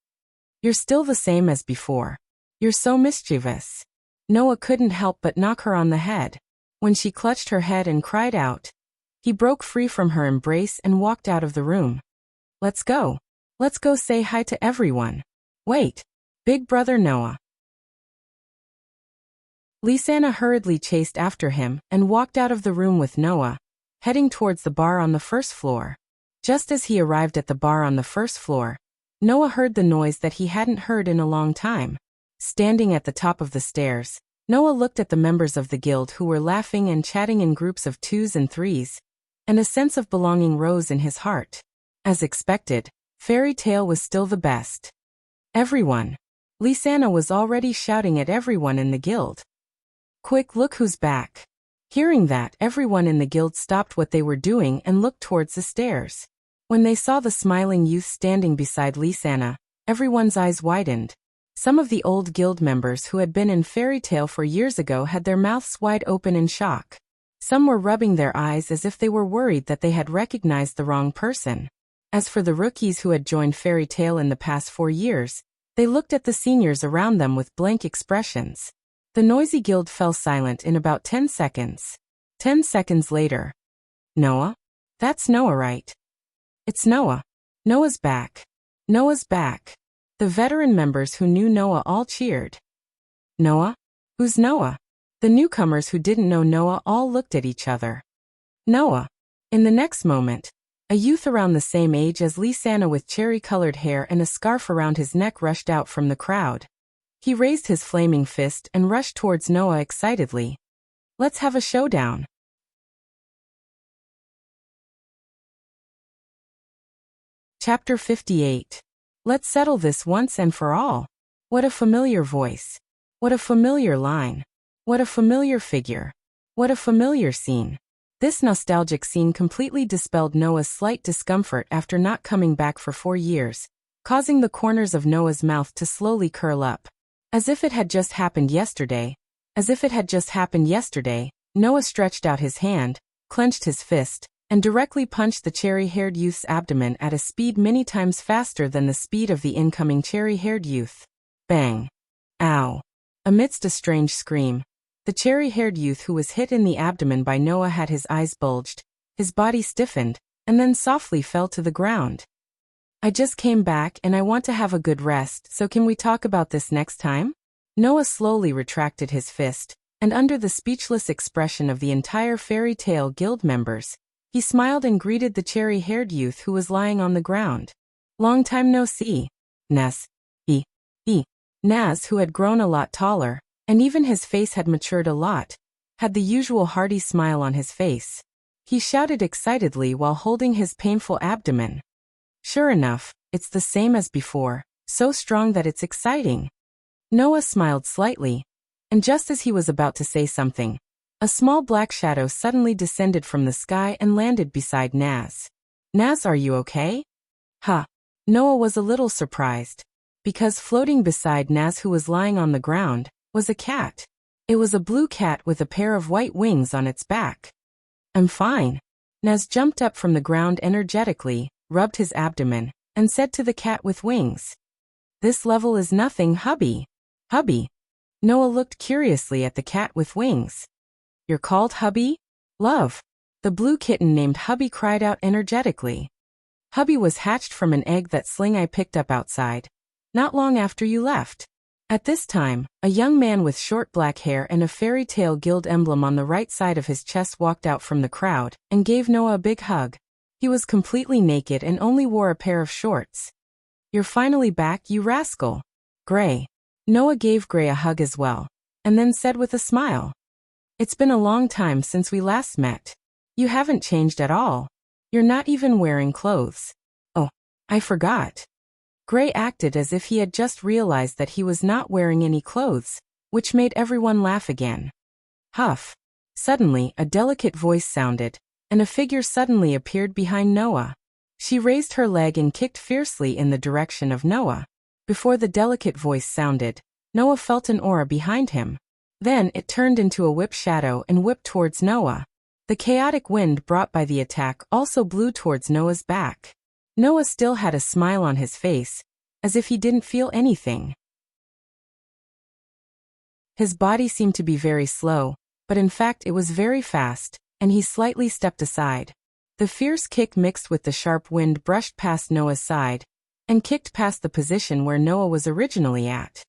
"You're still the same as before. You're so mischievous." Noah couldn't help but knock her on the head. When she clutched her head and cried out, he broke free from her embrace and walked out of the room. Let's go. Let's go say hi to everyone." "Wait, Big Brother Noah." Lisanna hurriedly chased after him and walked out of the room with Noah, heading towards the bar on the first floor. Just as he arrived at the bar on the first floor, Noah heard the noise that he hadn't heard in a long time. Standing at the top of the stairs, Noah looked at the members of the guild who were laughing and chatting in groups of twos and threes, and a sense of belonging rose in his heart. As expected, Fairy Tale was still the best. Everyone. Lysana was already shouting at everyone in the guild. Quick, look who's back. Hearing that, everyone in the guild stopped what they were doing and looked towards the stairs. When they saw the smiling youth standing beside Lysana, everyone's eyes widened. Some of the old guild members who had been in Fairy Tale for years ago had their mouths wide open in shock. Some were rubbing their eyes as if they were worried that they had recognized the wrong person. As for the rookies who had joined Fairy Tale in the past 4 years, they looked at the seniors around them with blank expressions. The noisy guild fell silent in about 10 seconds. 10 seconds later. Noah? That's Noah, right? It's Noah. Noah's back. Noah's back. The veteran members who knew Noah all cheered. Noah? Who's Noah? The newcomers who didn't know Noah all looked at each other. Noah. In the next moment, a youth around the same age as Lysana with cherry-colored hair and a scarf around his neck rushed out from the crowd. He raised his flaming fist and rushed towards Noah excitedly. Let's have a showdown. Chapter 58. Let's settle this once and for all. What a familiar voice. What a familiar line. What a familiar figure. What a familiar scene. This nostalgic scene completely dispelled Noah's slight discomfort after not coming back for 4 years, causing the corners of Noah's mouth to slowly curl up. As if it had just happened yesterday. As if it had just happened yesterday, Noah stretched out his hand, clenched his fist, and directly punched the cherry-haired youth's abdomen at a speed many times faster than the speed of the incoming cherry-haired youth. Bang! Ow! Amidst a strange scream, the cherry-haired youth who was hit in the abdomen by Noah had his eyes bulged, his body stiffened, and then softly fell to the ground. I just came back and I want to have a good rest, so can we talk about this next time? Noah slowly retracted his fist, and under the speechless expression of the entire Fairy Tale Guild members, he smiled and greeted the cherry-haired youth who was lying on the ground. Long time no see. Naz. Naz, who had grown a lot taller, and even his face had matured a lot, had the usual hearty smile on his face. He shouted excitedly while holding his painful abdomen. Sure enough, it's the same as before, so strong that it's exciting. Noah smiled slightly, and just as he was about to say something, a small black shadow suddenly descended from the sky and landed beside Naz. Naz, are you okay? Huh. Noah was a little surprised, because floating beside Naz, who was lying on the ground, was a cat. It was a blue cat with a pair of white wings on its back. I'm fine. Naz jumped up from the ground energetically, rubbed his abdomen, and said to the cat with wings, This level is nothing, hubby. Hubby. Noah looked curiously at the cat with wings. You're called Hubby? Love. The blue kitten named Hubby cried out energetically. Hubby was hatched from an egg that Sling I picked up outside, not long after you left. At this time, a young man with short black hair and a Fairy Tale Guild emblem on the right side of his chest walked out from the crowd and gave Noah a big hug. He was completely naked and only wore a pair of shorts. You're finally back, you rascal. Gray. Noah gave Gray a hug as well, and then said with a smile, It's been a long time since we last met. You haven't changed at all. You're not even wearing clothes. Oh, I forgot. Gray acted as if he had just realized that he was not wearing any clothes, which made everyone laugh again. Huff. Suddenly, a delicate voice sounded, and a figure suddenly appeared behind Noah. She raised her leg and kicked fiercely in the direction of Noah. Before the delicate voice sounded, Noah felt an aura behind him. Then it turned into a whip shadow and whipped towards Noah. The chaotic wind brought by the attack also blew towards Noah's back. Noah still had a smile on his face, as if he didn't feel anything. His body seemed to be very slow, but in fact it was very fast, and he slightly stepped aside. The fierce kick mixed with the sharp wind brushed past Noah's side, and kicked past the position where Noah was originally at.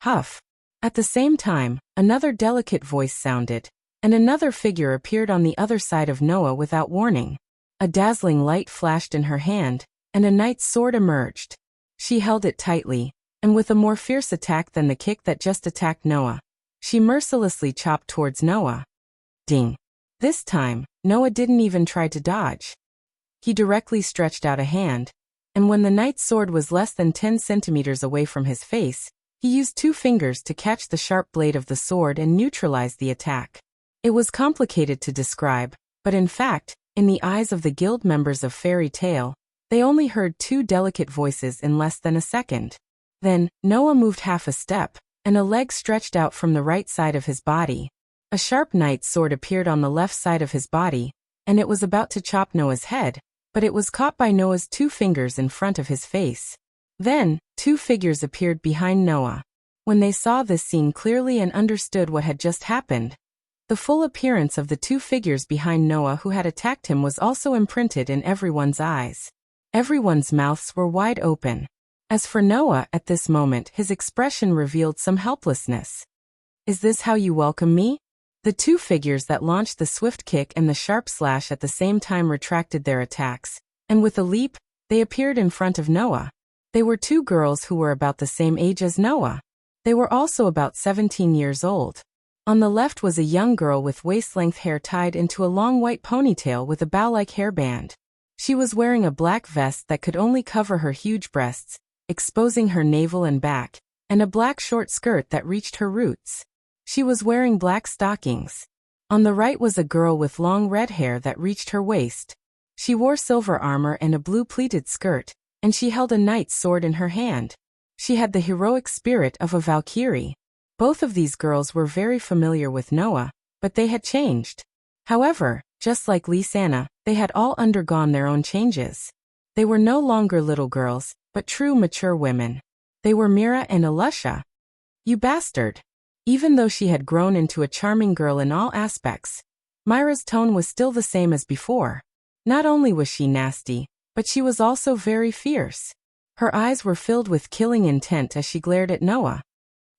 Huff. At the same time, another delicate voice sounded, and another figure appeared on the other side of Noah without warning. A dazzling light flashed in her hand, and a knight's sword emerged. She held it tightly, and with a more fierce attack than the kick that just attacked Noah, She mercilessly chopped towards Noah. Ding! This time, Noah didn't even try to dodge. He directly stretched out a hand, and when the knight's sword was less than 10 centimeters away from his face, he used 2 fingers to catch the sharp blade of the sword and neutralize the attack. It was complicated to describe, but in fact, in the eyes of the guild members of Fairy Tale, they only heard 2 delicate voices in less than a second. Then, Noah moved half a step, and a leg stretched out from the right side of his body. A sharp knight's sword appeared on the left side of his body, and it was about to chop Noah's head, but it was caught by Noah's 2 fingers in front of his face. Then, 2 figures appeared behind Noah. When they saw this scene clearly and understood what had just happened, the full appearance of the 2 figures behind Noah who had attacked him was also imprinted in everyone's eyes. Everyone's mouths were wide open. As for Noah, at this moment his expression revealed some helplessness. Is this how you welcome me? The 2 figures that launched the swift kick and the sharp slash at the same time retracted their attacks, and with a leap, they appeared in front of Noah. They were 2 girls who were about the same age as Noah. They were also about 17 years old. On the left was a young girl with waist-length hair tied into a long white ponytail with a bow-like hairband. She was wearing a black vest that could only cover her huge breasts, exposing her navel and back, and a black short skirt that reached her roots. She was wearing black stockings. On the right was a girl with long red hair that reached her waist. She wore silver armor and a blue pleated skirt, and she held a knight's sword in her hand. She had the heroic spirit of a Valkyrie. Both of these girls were very familiar with Noah, but they had changed. However, just like Lisanna, they had all undergone their own changes. They were no longer little girls, but true mature women. They were Mira and Alusha. You bastard! Even though she had grown into a charming girl in all aspects, Myra's tone was still the same as before. Not only was she nasty, but she was also very fierce. Her eyes were filled with killing intent as she glared at Noah.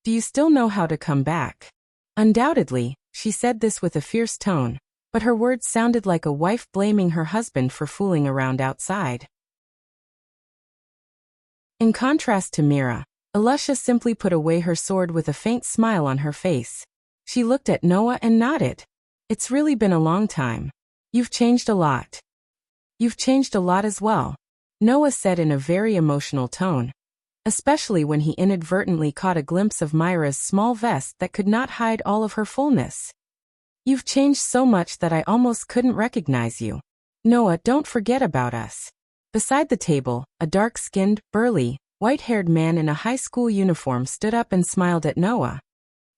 Do you still know how to come back? Undoubtedly, she said this with a fierce tone, but her words sounded like a wife blaming her husband for fooling around outside. In contrast to Mira, Alusha simply put away her sword with a faint smile on her face. She looked at Noah and nodded. It's really been a long time. You've changed a lot. You've changed a lot as well, Noah said in a very emotional tone, especially when he inadvertently caught a glimpse of Myra's small vest that could not hide all of her fullness. You've changed so much that I almost couldn't recognize you. Noah, don't forget about us. Beside the table, a dark-skinned, burly, white-haired man in a high school uniform stood up and smiled at Noah.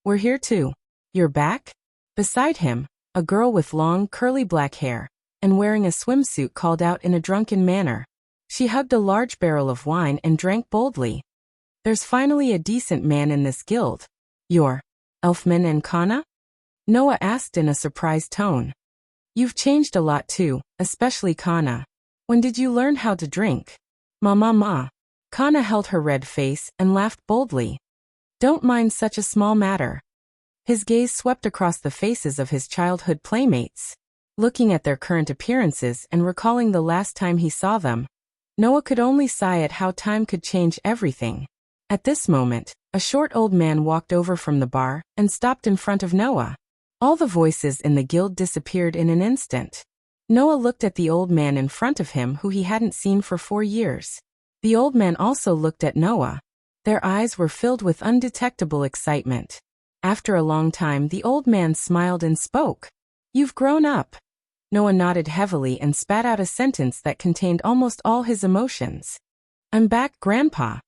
We're here too. You're back? Beside him, a girl with long, curly black hair, and wearing a swimsuit called out in a drunken manner. She hugged a large barrel of wine and drank boldly. There's finally a decent man in this guild. You're Elfman and Kana? Noah asked in a surprised tone. You've changed a lot too, especially Kana. When did you learn how to drink? Ma. Kana held her red face and laughed boldly. Don't mind such a small matter. His gaze swept across the faces of his childhood playmates. Looking at their current appearances and recalling the last time he saw them, Noah could only sigh at how time could change everything. At this moment, a short old man walked over from the bar and stopped in front of Noah. All the voices in the guild disappeared in an instant. Noah looked at the old man in front of him who he hadn't seen for 4 years. The old man also looked at Noah. Their eyes were filled with undetectable excitement. After a long time, the old man smiled and spoke. You've grown up. Noah nodded heavily and spat out a sentence that contained almost all his emotions. I'm back, Grandpa.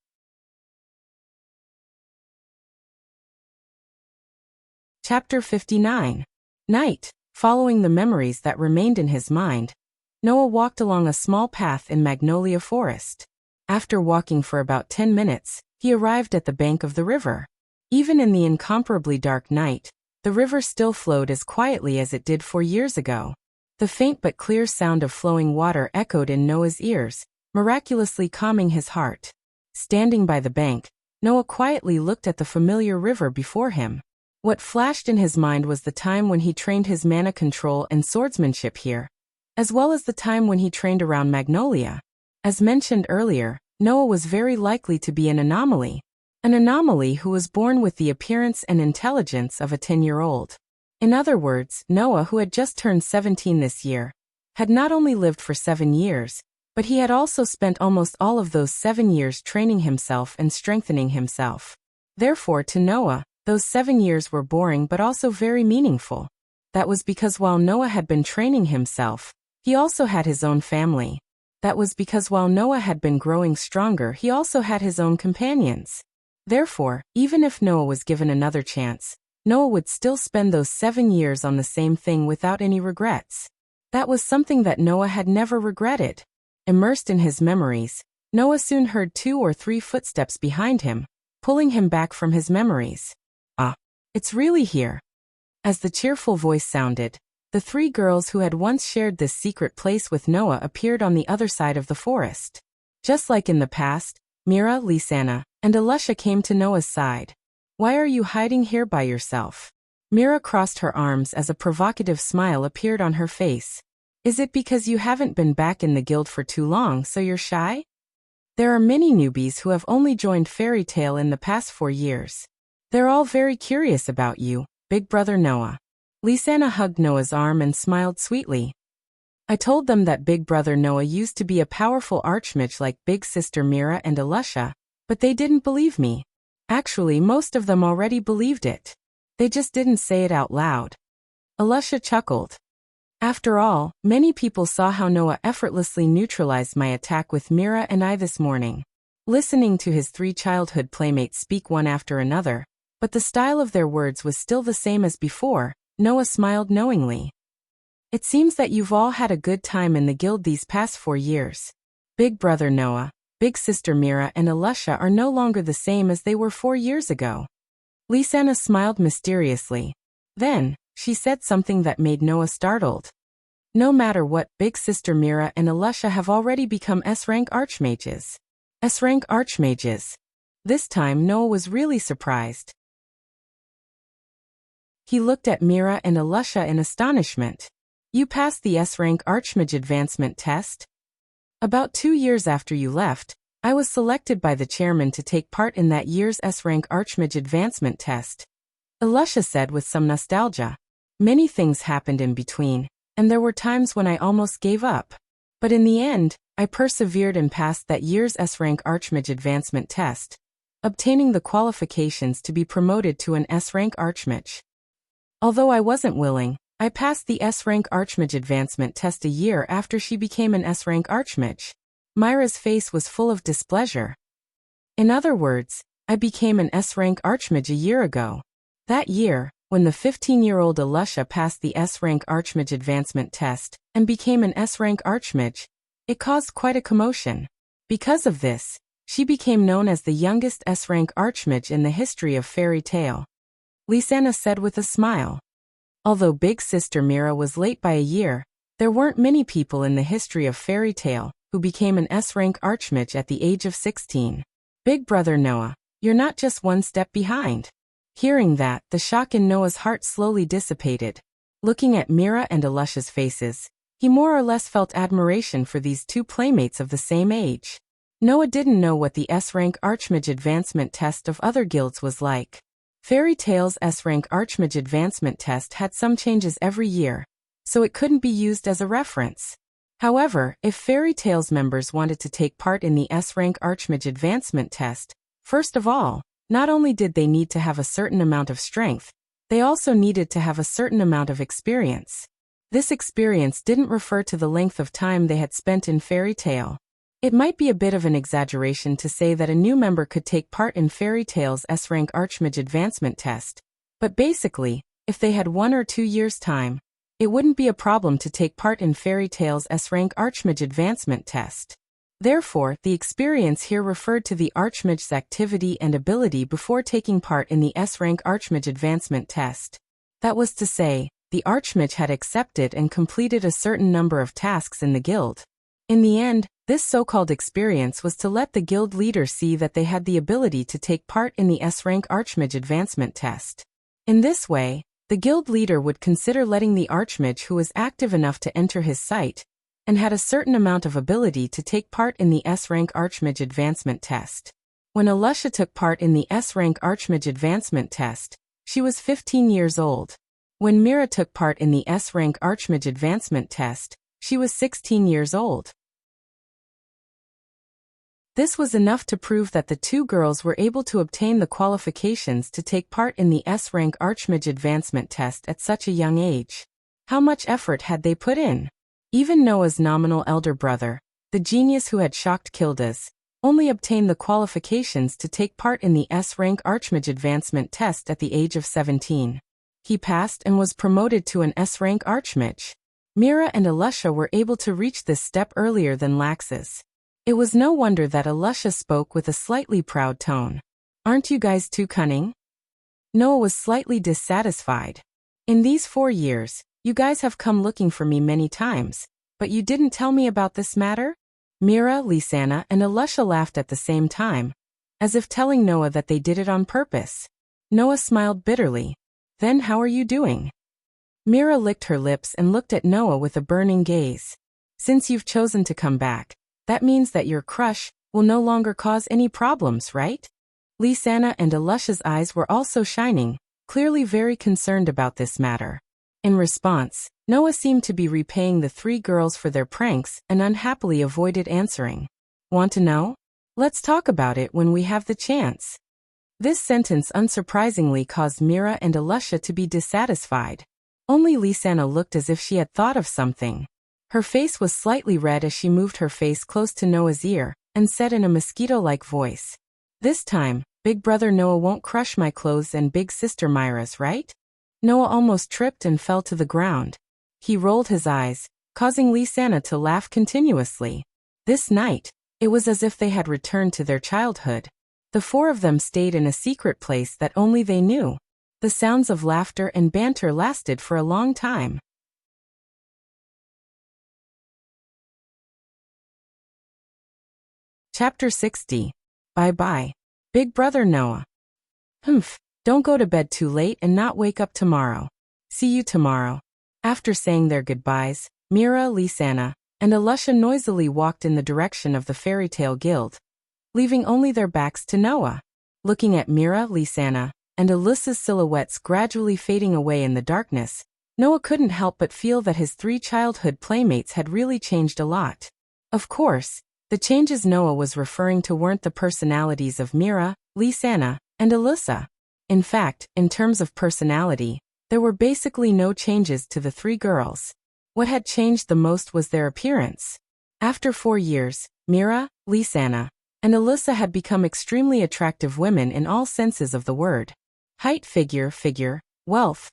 Chapter 59. Night. Following the memories that remained in his mind, Noah walked along a small path in Magnolia Forest. After walking for about 10 minutes, he arrived at the bank of the river. Even in the incomparably dark night, the river still flowed as quietly as it did 4 years ago. The faint but clear sound of flowing water echoed in Noah's ears, miraculously calming his heart. Standing by the bank, Noah quietly looked at the familiar river before him. What flashed in his mind was the time when he trained his mana control and swordsmanship here, as well as the time when he trained around Magnolia. As mentioned earlier, Noah was very likely to be an anomaly. An anomaly who was born with the appearance and intelligence of a 10-year-old. In other words, Noah, who had just turned 17 this year, had not only lived for 7 years, but he had also spent almost all of those 7 years training himself and strengthening himself. Therefore, to Noah, those 7 years were boring but also very meaningful. That was because while Noah had been training himself, he also had his own family. That was because while Noah had been growing stronger, he also had his own companions. Therefore, even if Noah was given another chance, Noah would still spend those 7 years on the same thing without any regrets. That was something that Noah had never regretted. Immersed in his memories, Noah soon heard 2 or 3 footsteps behind him, pulling him back from his memories. "Ah, it's really here." As the cheerful voice sounded, the 3 girls who had once shared this secret place with Noah appeared on the other side of the forest. Just like in the past, Mira, Lisanna, and Alusha came to Noah's side. "Why are you hiding here by yourself?" Mira crossed her arms as a provocative smile appeared on her face. "Is it because you haven't been back in the guild for too long, so you're shy? There are many newbies who have only joined Fairy Tale in the past 4 years. They're all very curious about you, Big Brother Noah." Lisanna hugged Noah's arm and smiled sweetly. "I told them that Big Brother Noah used to be a powerful archmage like Big Sister Mira and Alusha, but they didn't believe me. Actually, most of them already believed it. They just didn't say it out loud." Alusha chuckled. "After all, many people saw how Noah effortlessly neutralized my attack with Mira and I this morning." Listening to his 3 childhood playmates speak one after another, but the style of their words was still the same as before, Noah smiled knowingly. "It seems that you've all had a good time in the guild these past 4 years. Big Brother Noah, Big Sister Mira and Alusha are no longer the same as they were 4 years ago." Lisanna smiled mysteriously. Then, she said something that made Noah startled. "No matter what, Big Sister Mira and Alusha have already become S-rank archmages." S-rank archmages. This time Noah was really surprised. He looked at Mira and Alusha in astonishment. "You passed the S-rank archmage advancement test?" "About 2 years after you left, I was selected by the chairman to take part in that year's S-rank archmage advancement test," Alusha said with some nostalgia. "Many things happened in between, and there were times when I almost gave up. But in the end, I persevered and passed that year's S-rank archmage advancement test, obtaining the qualifications to be promoted to an S-rank archmage. Although I wasn't willing, I passed the S-rank archmage advancement test a year after she became an S-rank archmage." Myra's face was full of displeasure. "In other words, I became an S-rank archmage a year ago. That year, when the 15-year-old Alusha passed the S-rank archmage advancement test and became an S-rank archmage, it caused quite a commotion. Because of this, she became known as the youngest S-rank archmage in the history of Fairy Tale," Lisanna said with a smile. Although Big Sister Mira was late by a year, there weren't many people in the history of Fairy Tale who became an S-rank archmage at the age of 16. "Big Brother Noah, you're not just one step behind." Hearing that, the shock in Noah's heart slowly dissipated. Looking at Mira and Alusha's faces, he more or less felt admiration for these 2 playmates of the same age. Noah didn't know what the S-rank archmage advancement test of other guilds was like. Fairy Tale's S-rank archmage advancement test had some changes every year, so it couldn't be used as a reference. However, if Fairy Tale's members wanted to take part in the S-rank archmage advancement test, first of all, not only did they need to have a certain amount of strength, they also needed to have a certain amount of experience. This experience didn't refer to the length of time they had spent in Fairy Tale. It might be a bit of an exaggeration to say that a new member could take part in Fairy Tale's S-rank archmage advancement test, but basically, if they had 1 or 2 years' time, it wouldn't be a problem to take part in Fairy Tale's S-rank archmage advancement test. Therefore, the experience here referred to the archmage's activity and ability before taking part in the S-rank archmage advancement test. That was to say, the archmage had accepted and completed a certain number of tasks in the guild. In the end, this so-called experience was to let the guild leader see that they had the ability to take part in the S-rank archmage advancement test. In this way, the guild leader would consider letting the archmage who was active enough to enter his site and had a certain amount of ability to take part in the S-rank archmage advancement test. When Alusha took part in the S-rank Archmage advancement test, she was 15 years old. When Mira took part in the S-rank Archmage advancement test, she was 16 years old. This was enough to prove that the two girls were able to obtain the qualifications to take part in the S-rank Archmage advancement test at such a young age. How much effort had they put in? Even Noah's nominal elder brother, the genius who had shocked Kildas, only obtained the qualifications to take part in the S-rank Archmage advancement test at the age of 17. He passed and was promoted to an S-rank Archmage. Mira and Alusha were able to reach this step earlier than Lax's. It was no wonder that Alusha spoke with a slightly proud tone. "Aren't you guys too cunning?" Noah was slightly dissatisfied. "In these 4 years, you guys have come looking for me many times, but you didn't tell me about this matter?" Mira, Lisanna, and Alusha laughed at the same time, as if telling Noah that they did it on purpose. Noah smiled bitterly. "Then how are you doing?" Mira licked her lips and looked at Noah with a burning gaze. "Since you've chosen to come back, that means that your crush will no longer cause any problems, right?" Lisanna and Alusha's eyes were also shining, clearly very concerned about this matter. In response, Noah seemed to be repaying the 3 girls for their pranks and unhappily avoided answering. "Want to know? Let's talk about it when we have the chance." This sentence unsurprisingly caused Mira and Alusha to be dissatisfied. Only Lisanna looked as if she had thought of something. Her face was slightly red as she moved her face close to Noah's ear and said in a mosquito-like voice, "This time, Big Brother Noah won't crush my clothes and Big Sister Myra's, right?" Noah almost tripped and fell to the ground. He rolled his eyes, causing Lisanna to laugh continuously. This night, it was as if they had returned to their childhood. The 4 of them stayed in a secret place that only they knew. The sounds of laughter and banter lasted for a long time. Chapter 60. Bye-bye. Big Brother Noah. Don't go to bed too late and not wake up tomorrow. See you tomorrow. After saying their goodbyes, Mira, Lisanna, and Alusha noisily walked in the direction of the Fairy Tale Guild, leaving only their backs to Noah. Looking at Mira, Lisanna, and Alusha's silhouettes gradually fading away in the darkness, Noah couldn't help but feel that his 3 childhood playmates had really changed a lot. Of course, the changes Noah was referring to weren't the personalities of Mira, Lisanna, and Alusha. In fact, in terms of personality, there were basically no changes to the 3 girls. What had changed the most was their appearance. After 4 years, Mira, Lisanna, and Alusha had become extremely attractive women in all senses of the word. Height, figure, wealth.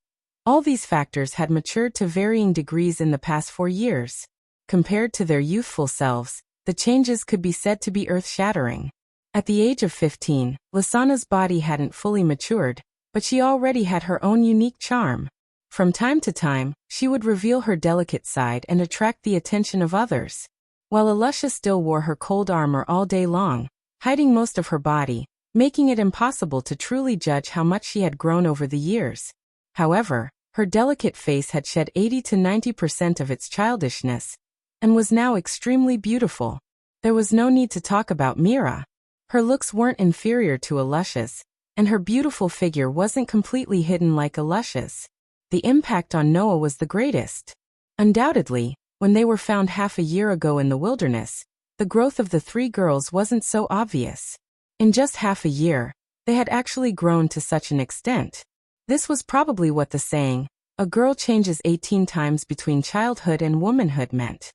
All these factors had matured to varying degrees in the past 4 years. Compared to their youthful selves, the changes could be said to be earth-shattering. At the age of 15, Lisanna's body hadn't fully matured, but she already had her own unique charm. From time to time, she would reveal her delicate side and attract the attention of others. While Alusha still wore her cold armor all day long, hiding most of her body, making it impossible to truly judge how much she had grown over the years. However, her delicate face had shed 80 to 90% of its childishness, and was now extremely beautiful. There was no need to talk about Mira. Her looks weren't inferior to Alusha's, and her beautiful figure wasn't completely hidden like Alusha's. The impact on Noah was the greatest. Undoubtedly, when they were found half a year ago in the wilderness, the growth of the 3 girls wasn't so obvious. In just half a year, they had actually grown to such an extent. This was probably what the saying, "A girl changes 18 times between childhood and womanhood" meant.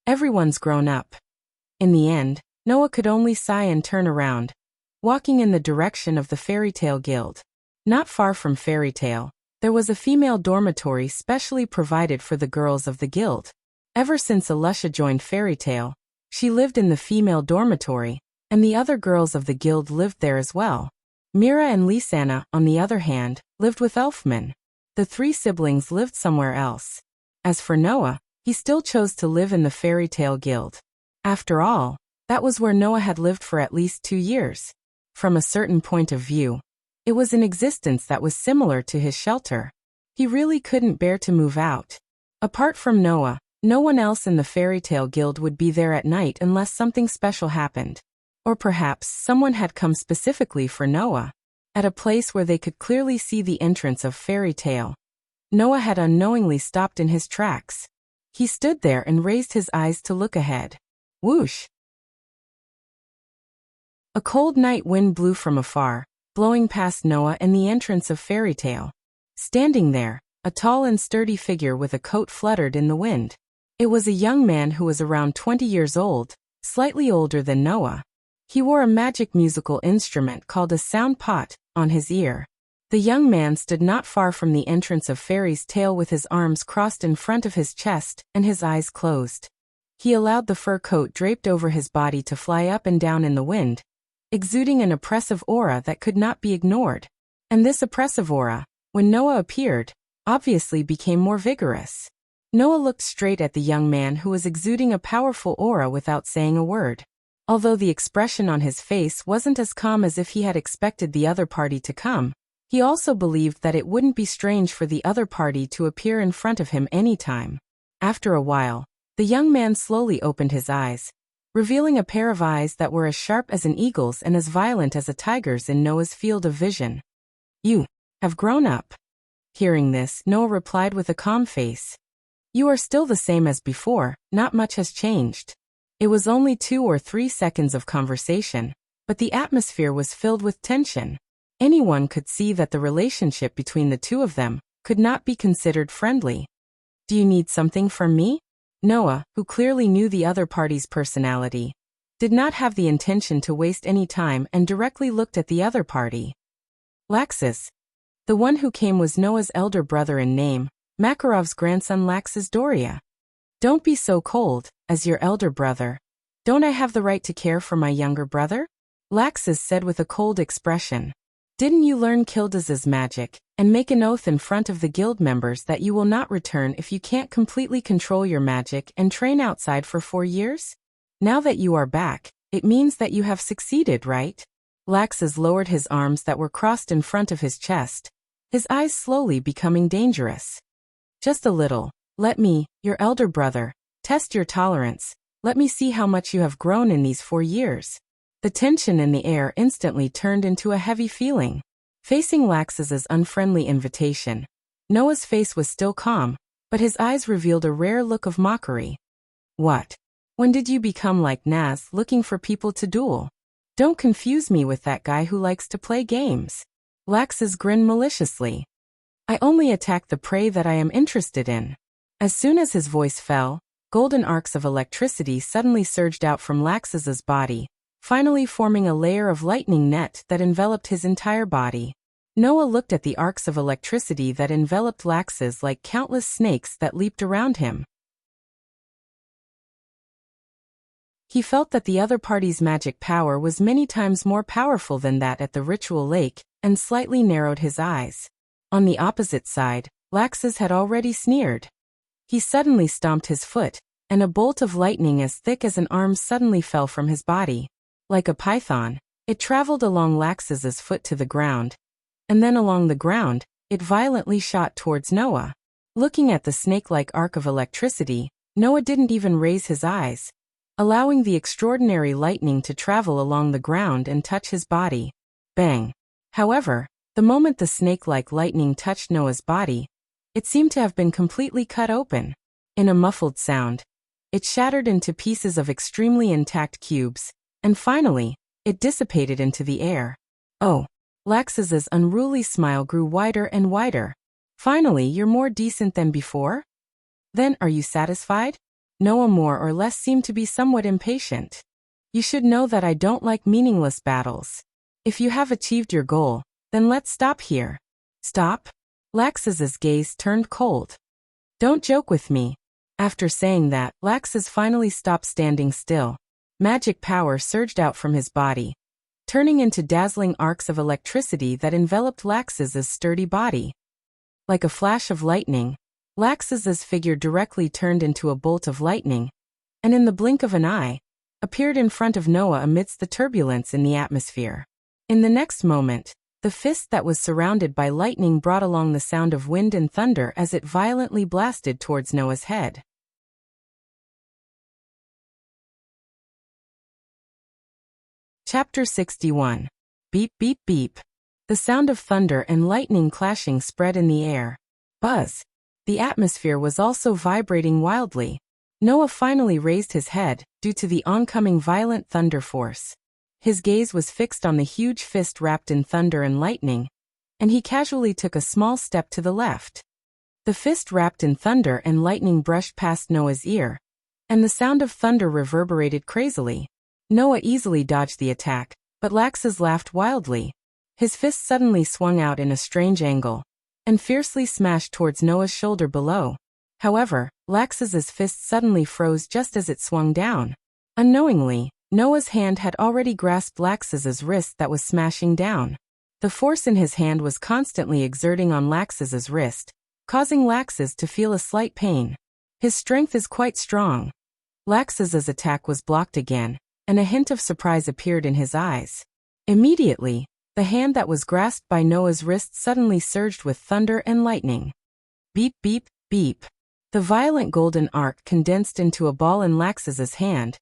Everyone's grown up. In the end, Noah could only sigh and turn around, walking in the direction of the Fairy Tale Guild. Not far from Fairy Tale, there was a female dormitory specially provided for the girls of the guild. Ever since Alusha joined Fairy Tale, she lived in the female dormitory, and the other girls of the guild lived there as well. Mira and Lisanna, on the other hand, lived with Elfman. The 3 siblings lived somewhere else. As for Noah, he still chose to live in the Fairy Tale Guild. After all, that was where Noah had lived for at least 2 years. From a certain point of view, it was an existence that was similar to his shelter. He really couldn't bear to move out. Apart from Noah, no one else in the Fairy Tale Guild would be there at night unless something special happened. Or perhaps someone had come specifically for Noah. At a place where they could clearly see the entrance of fairy tale, Noah had unknowingly stopped in his tracks. He stood there and raised his eyes to look ahead. Whoosh! A cold night wind blew from afar, blowing past Noah and the entrance of fairy tale. Standing there, a tall and sturdy figure with a coat fluttered in the wind. It was a young man who was around 20 years old, slightly older than Noah. He wore a magic musical instrument called a sound pot on his ear. The young man stood not far from the entrance of Fairy's Tale with his arms crossed in front of his chest and his eyes closed. He allowed the fur coat draped over his body to fly up and down in the wind, exuding an oppressive aura that could not be ignored. And this oppressive aura, when Noah appeared, obviously became more vigorous. Noah looked straight at the young man who was exuding a powerful aura without saying a word. Although the expression on his face wasn't as calm as if he had expected the other party to come, he also believed that it wouldn't be strange for the other party to appear in front of him anytime. After a while, the young man slowly opened his eyes, revealing a pair of eyes that were as sharp as an eagle's and as violent as a tiger's in Noah's field of vision. "You have grown up." Hearing this, Noah replied with a calm face. "You are still the same as before, not much has changed." It was only 2 or 3 seconds of conversation, but the atmosphere was filled with tension. Anyone could see that the relationship between the two of them could not be considered friendly. "Do you need something from me?" Noah, who clearly knew the other party's personality, did not have the intention to waste any time and directly looked at the other party. Laxus. The one who came was Noah's elder brother in name, Makarov's grandson Laxus Doria. "Don't be so cold, as your elder brother. Don't I have the right to care for my younger brother?" Laxus said with a cold expression. "Didn't you learn Kildas's magic, and make an oath in front of the guild members that you will not return if you can't completely control your magic and train outside for 4 years? Now that you are back, it means that you have succeeded, right?" Laxus lowered his arms that were crossed in front of his chest, his eyes slowly becoming dangerous. "Just a little. Let me, your elder brother, test your tolerance. Let me see how much you have grown in these 4 years." The tension in the air instantly turned into a heavy feeling. Facing Laxus's unfriendly invitation, Noah's face was still calm, but his eyes revealed a rare look of mockery. "What? When did you become like Naz, looking for people to duel? Don't confuse me with that guy who likes to play games." Laxus grinned maliciously. "I only attack the prey that I am interested in." As soon as his voice fell, golden arcs of electricity suddenly surged out from Laxus's body, finally forming a layer of lightning net that enveloped his entire body. Noah looked at the arcs of electricity that enveloped Laxus like countless snakes that leaped around him. He felt that the other party's magic power was many times more powerful than that at the ritual lake, and slightly narrowed his eyes. On the opposite side, Laxus had already sneered. He suddenly stomped his foot, and a bolt of lightning as thick as an arm suddenly fell from his body. Like a python, it traveled along Laxus's foot to the ground, and then along the ground, it violently shot towards Noah. Looking at the snake-like arc of electricity, Noah didn't even raise his eyes, allowing the extraordinary lightning to travel along the ground and touch his body. Bang! However, the moment the snake-like lightning touched Noah's body, it seemed to have been completely cut open. In a muffled sound, it shattered into pieces of extremely intact cubes, and finally, it dissipated into the air. "Oh." Laxus's unruly smile grew wider and wider. "Finally, you're more decent than before? Then, are you satisfied?" Noah more or less seemed to be somewhat impatient. "You should know that I don't like meaningless battles. If you have achieved your goal, then let's stop here." "Stop?" Laxus's gaze turned cold. "Don't joke with me." After saying that, Laxus finally stopped standing still. Magic power surged out from his body, turning into dazzling arcs of electricity that enveloped Laxus's sturdy body. Like a flash of lightning, Laxus's figure directly turned into a bolt of lightning, and in the blink of an eye, appeared in front of Noah amidst the turbulence in the atmosphere. In the next moment, the fist that was surrounded by lightning brought along the sound of wind and thunder as it violently blasted towards Noah's head. Chapter 61. Beep, beep, beep. The sound of thunder and lightning clashing spread in the air. Buzz. The atmosphere was also vibrating wildly. Noah finally raised his head, due to the oncoming violent thunder force. His gaze was fixed on the huge fist wrapped in thunder and lightning, and he casually took a small step to the left. The fist wrapped in thunder and lightning brushed past Noah's ear, and the sound of thunder reverberated crazily. Noah easily dodged the attack, but Laxus laughed wildly. His fist suddenly swung out in a strange angle, and fiercely smashed towards Noah's shoulder below. However, Laxus's fist suddenly froze just as it swung down. Unknowingly, Noah's hand had already grasped Laxus's wrist that was smashing down. The force in his hand was constantly exerting on Laxus's wrist, causing Laxus to feel a slight pain. His strength is quite strong. Laxus's attack was blocked again, and a hint of surprise appeared in his eyes. Immediately, the hand that was grasped by Noah's wrist suddenly surged with thunder and lightning. Beep, beep, beep. The violent golden arc condensed into a ball in Laxus's hand,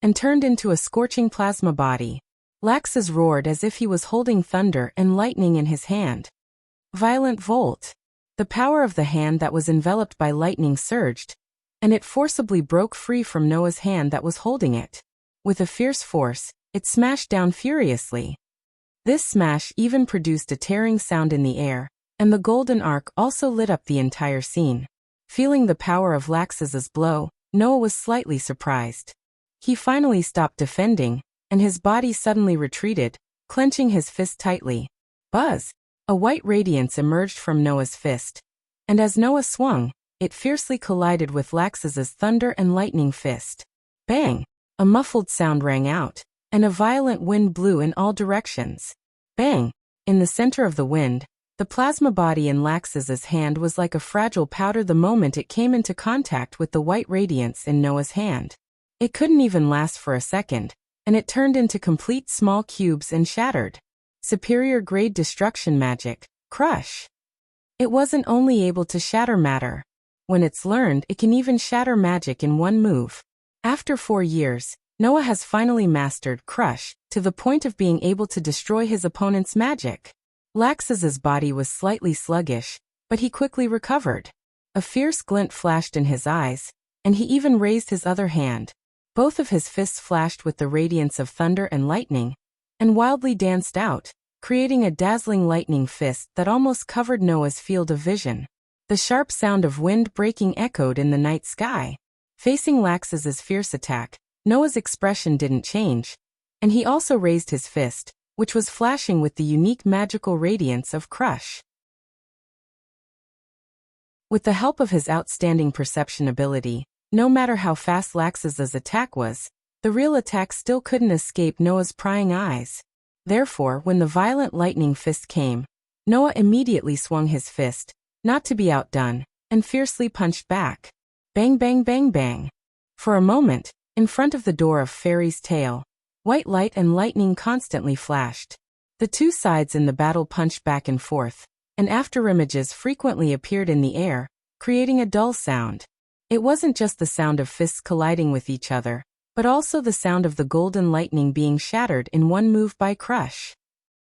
and turned into a scorching plasma body. Laxus roared as if he was holding thunder and lightning in his hand. Violent volt. The power of the hand that was enveloped by lightning surged, and it forcibly broke free from Noah's hand that was holding it. With a fierce force, it smashed down furiously. This smash even produced a tearing sound in the air, and the golden arc also lit up the entire scene. Feeling the power of Laxus's blow, Noah was slightly surprised. He finally stopped defending, and his body suddenly retreated, clenching his fist tightly. Buzz! A white radiance emerged from Noah's fist, and as Noah swung, it fiercely collided with Laxus's thunder and lightning fist. Bang! A muffled sound rang out, and a violent wind blew in all directions. Bang! In the center of the wind, the plasma body in Laxus's hand was like a fragile powder the moment it came into contact with the white radiance in Noah's hand. It couldn't even last for a second, and it turned into complete small cubes and shattered. Superior grade destruction magic, crush. It wasn't only able to shatter matter. When it's learned, it can even shatter magic in one move. After 4 years, Noah has finally mastered Crush, to the point of being able to destroy his opponent's magic. Laxus's body was slightly sluggish, but he quickly recovered. A fierce glint flashed in his eyes, and he even raised his other hand. Both of his fists flashed with the radiance of thunder and lightning, and wildly danced out, creating a dazzling lightning fist that almost covered Noah's field of vision. The sharp sound of wind breaking echoed in the night sky. Facing Laxus's fierce attack, Noah's expression didn't change, and he also raised his fist, which was flashing with the unique magical radiance of Crush. With the help of his outstanding perception ability, no matter how fast Laxus's attack was, the real attack still couldn't escape Noah's prying eyes. Therefore, when the violent lightning fist came, Noah immediately swung his fist, not to be outdone, and fiercely punched back. Bang, bang, bang, bang. For a moment, in front of the door of Fairy's Tale, white light and lightning constantly flashed. The two sides in the battle punched back and forth, and afterimages frequently appeared in the air, creating a dull sound. It wasn't just the sound of fists colliding with each other, but also the sound of the golden lightning being shattered in one move by Crush.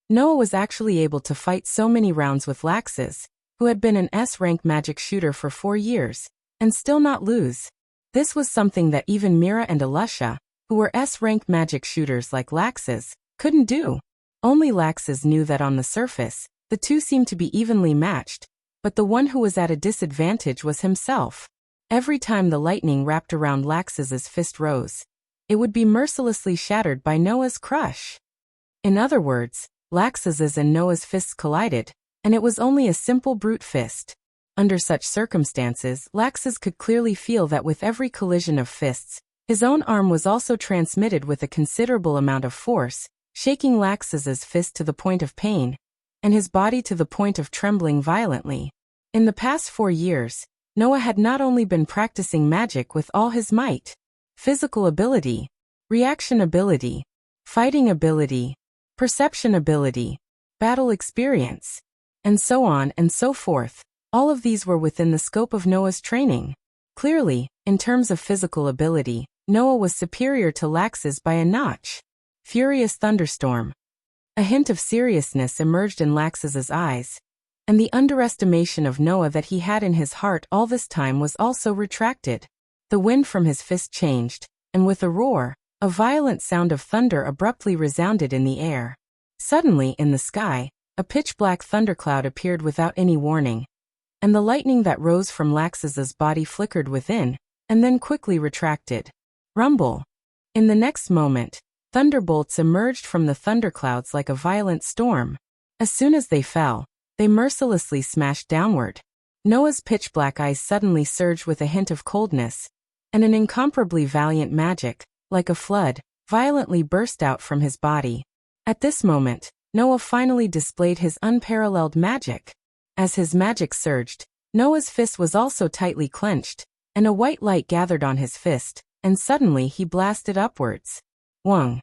Noah was actually able to fight so many rounds with Laxus, who had been an S-rank magic shooter for 4 years, and still not lose. This was something that even Mira and Alusha, who were S-rank magic shooters like Laxus, couldn't do. Only Laxus knew that on the surface, the two seemed to be evenly matched, but the one who was at a disadvantage was himself. Every time the lightning wrapped around Laxus's fist rose, it would be mercilessly shattered by Noah's Crush. In other words, Laxus's and Noah's fists collided, and it was only a simple brute fist. Under such circumstances, Laxus could clearly feel that with every collision of fists, his own arm was also transmitted with a considerable amount of force, shaking Laxus's fist to the point of pain, and his body to the point of trembling violently. In the past 4 years, Noah had not only been practicing magic with all his might, physical ability, reaction ability, fighting ability, perception ability, battle experience, and so on and so forth. All of these were within the scope of Noah's training. Clearly, in terms of physical ability, Noah was superior to Laxus by a notch. Furious thunderstorm. A hint of seriousness emerged in Laxus's eyes, and the underestimation of Noah that he had in his heart all this time was also retracted. The wind from his fist changed, and with a roar, a violent sound of thunder abruptly resounded in the air. Suddenly, in the sky, a pitch-black thundercloud appeared without any warning, and the lightning that rose from Laxus's body flickered within, and then quickly retracted. Rumble. In the next moment, thunderbolts emerged from the thunderclouds like a violent storm. As soon as they fell, they mercilessly smashed downward. Noah's pitch-black eyes suddenly surged with a hint of coldness, and an incomparably valiant magic, like a flood, violently burst out from his body. At this moment, Noah finally displayed his unparalleled magic. As his magic surged, Noah's fist was also tightly clenched, and a white light gathered on his fist, and suddenly he blasted upwards. Wong.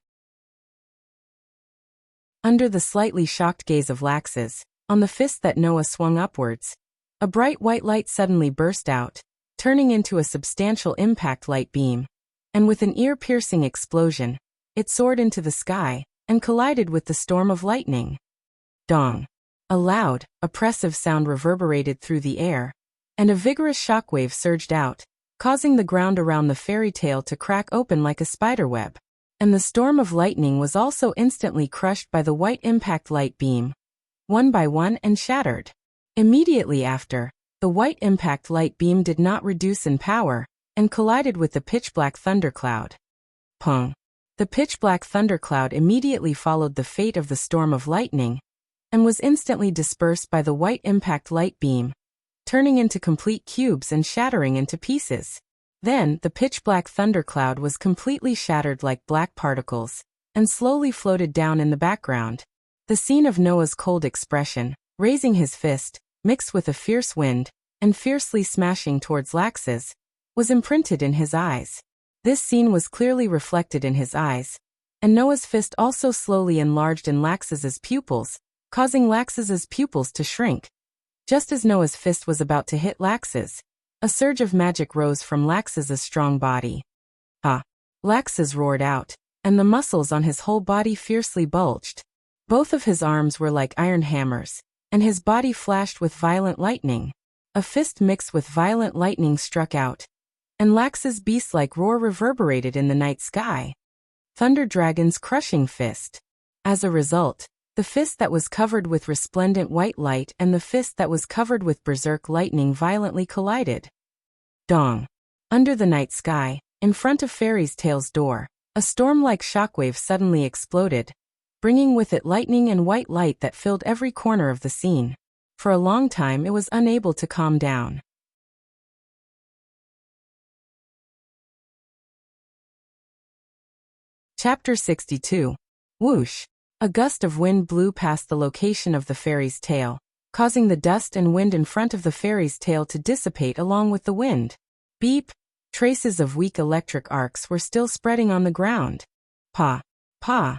Under the slightly shocked gaze of Laxus, on the fist that Noah swung upwards, a bright white light suddenly burst out, turning into a substantial impact light beam, and with an ear-piercing explosion, it soared into the sky and collided with the storm of lightning. Dong. A loud, oppressive sound reverberated through the air, and a vigorous shockwave surged out, causing the ground around the fairy tale to crack open like a spiderweb. And the storm of lightning was also instantly crushed by the white impact light beam, one by one, and shattered. Immediately after, the white impact light beam did not reduce in power, and collided with the pitch-black thundercloud. Pong. The pitch-black thundercloud immediately followed the fate of the storm of lightning, and was instantly dispersed by the white impact light beam, turning into complete cubes and shattering into pieces. Then, the pitch-black thundercloud was completely shattered like black particles, and slowly floated down in the background. The scene of Noah's cold expression, raising his fist, mixed with a fierce wind, and fiercely smashing towards Laxus, was imprinted in his eyes. This scene was clearly reflected in his eyes, and Noah's fist also slowly enlarged in Laxus's pupils, causing Laxus's pupils to shrink. Just as Noah's fist was about to hit Laxus, a surge of magic rose from Laxus's strong body. Ah! Laxus roared out, and the muscles on his whole body fiercely bulged. Both of his arms were like iron hammers, and his body flashed with violent lightning. A fist mixed with violent lightning struck out, and Laxus' beast-like roar reverberated in the night sky. Thunder Dragon's crushing fist. As a result, the fist that was covered with resplendent white light and the fist that was covered with berserk lightning violently collided. Dong. Under the night sky, in front of Fairy's Tale's door, a storm-like shockwave suddenly exploded, bringing with it lightning and white light that filled every corner of the scene. For a long time it was unable to calm down. Chapter 62. Whoosh. A gust of wind blew past the location of the fairy's tail, causing the dust and wind in front of the fairy's tail to dissipate along with the wind. Beep! Traces of weak electric arcs were still spreading on the ground. Pa! Pa!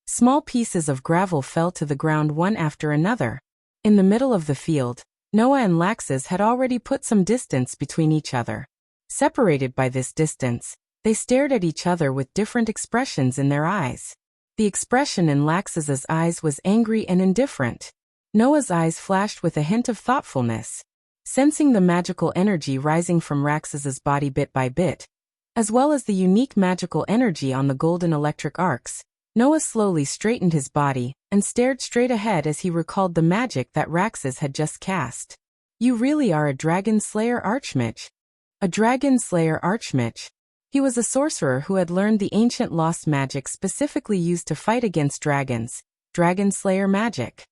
Small pieces of gravel fell to the ground one after another. In the middle of the field, Noah and Laxus had already put some distance between each other. Separated by this distance, they stared at each other with different expressions in their eyes. The expression in Laxus's eyes was angry and indifferent. Noah's eyes flashed with a hint of thoughtfulness. Sensing the magical energy rising from Laxus's body bit by bit, as well as the unique magical energy on the golden electric arcs, Noah slowly straightened his body and stared straight ahead as he recalled the magic that Laxus had just cast. You really are a Dragon Slayer Archmage. A Dragon Slayer Archmage. He was a sorcerer who had learned the ancient lost magic specifically used to fight against dragons, Dragon Slayer magic.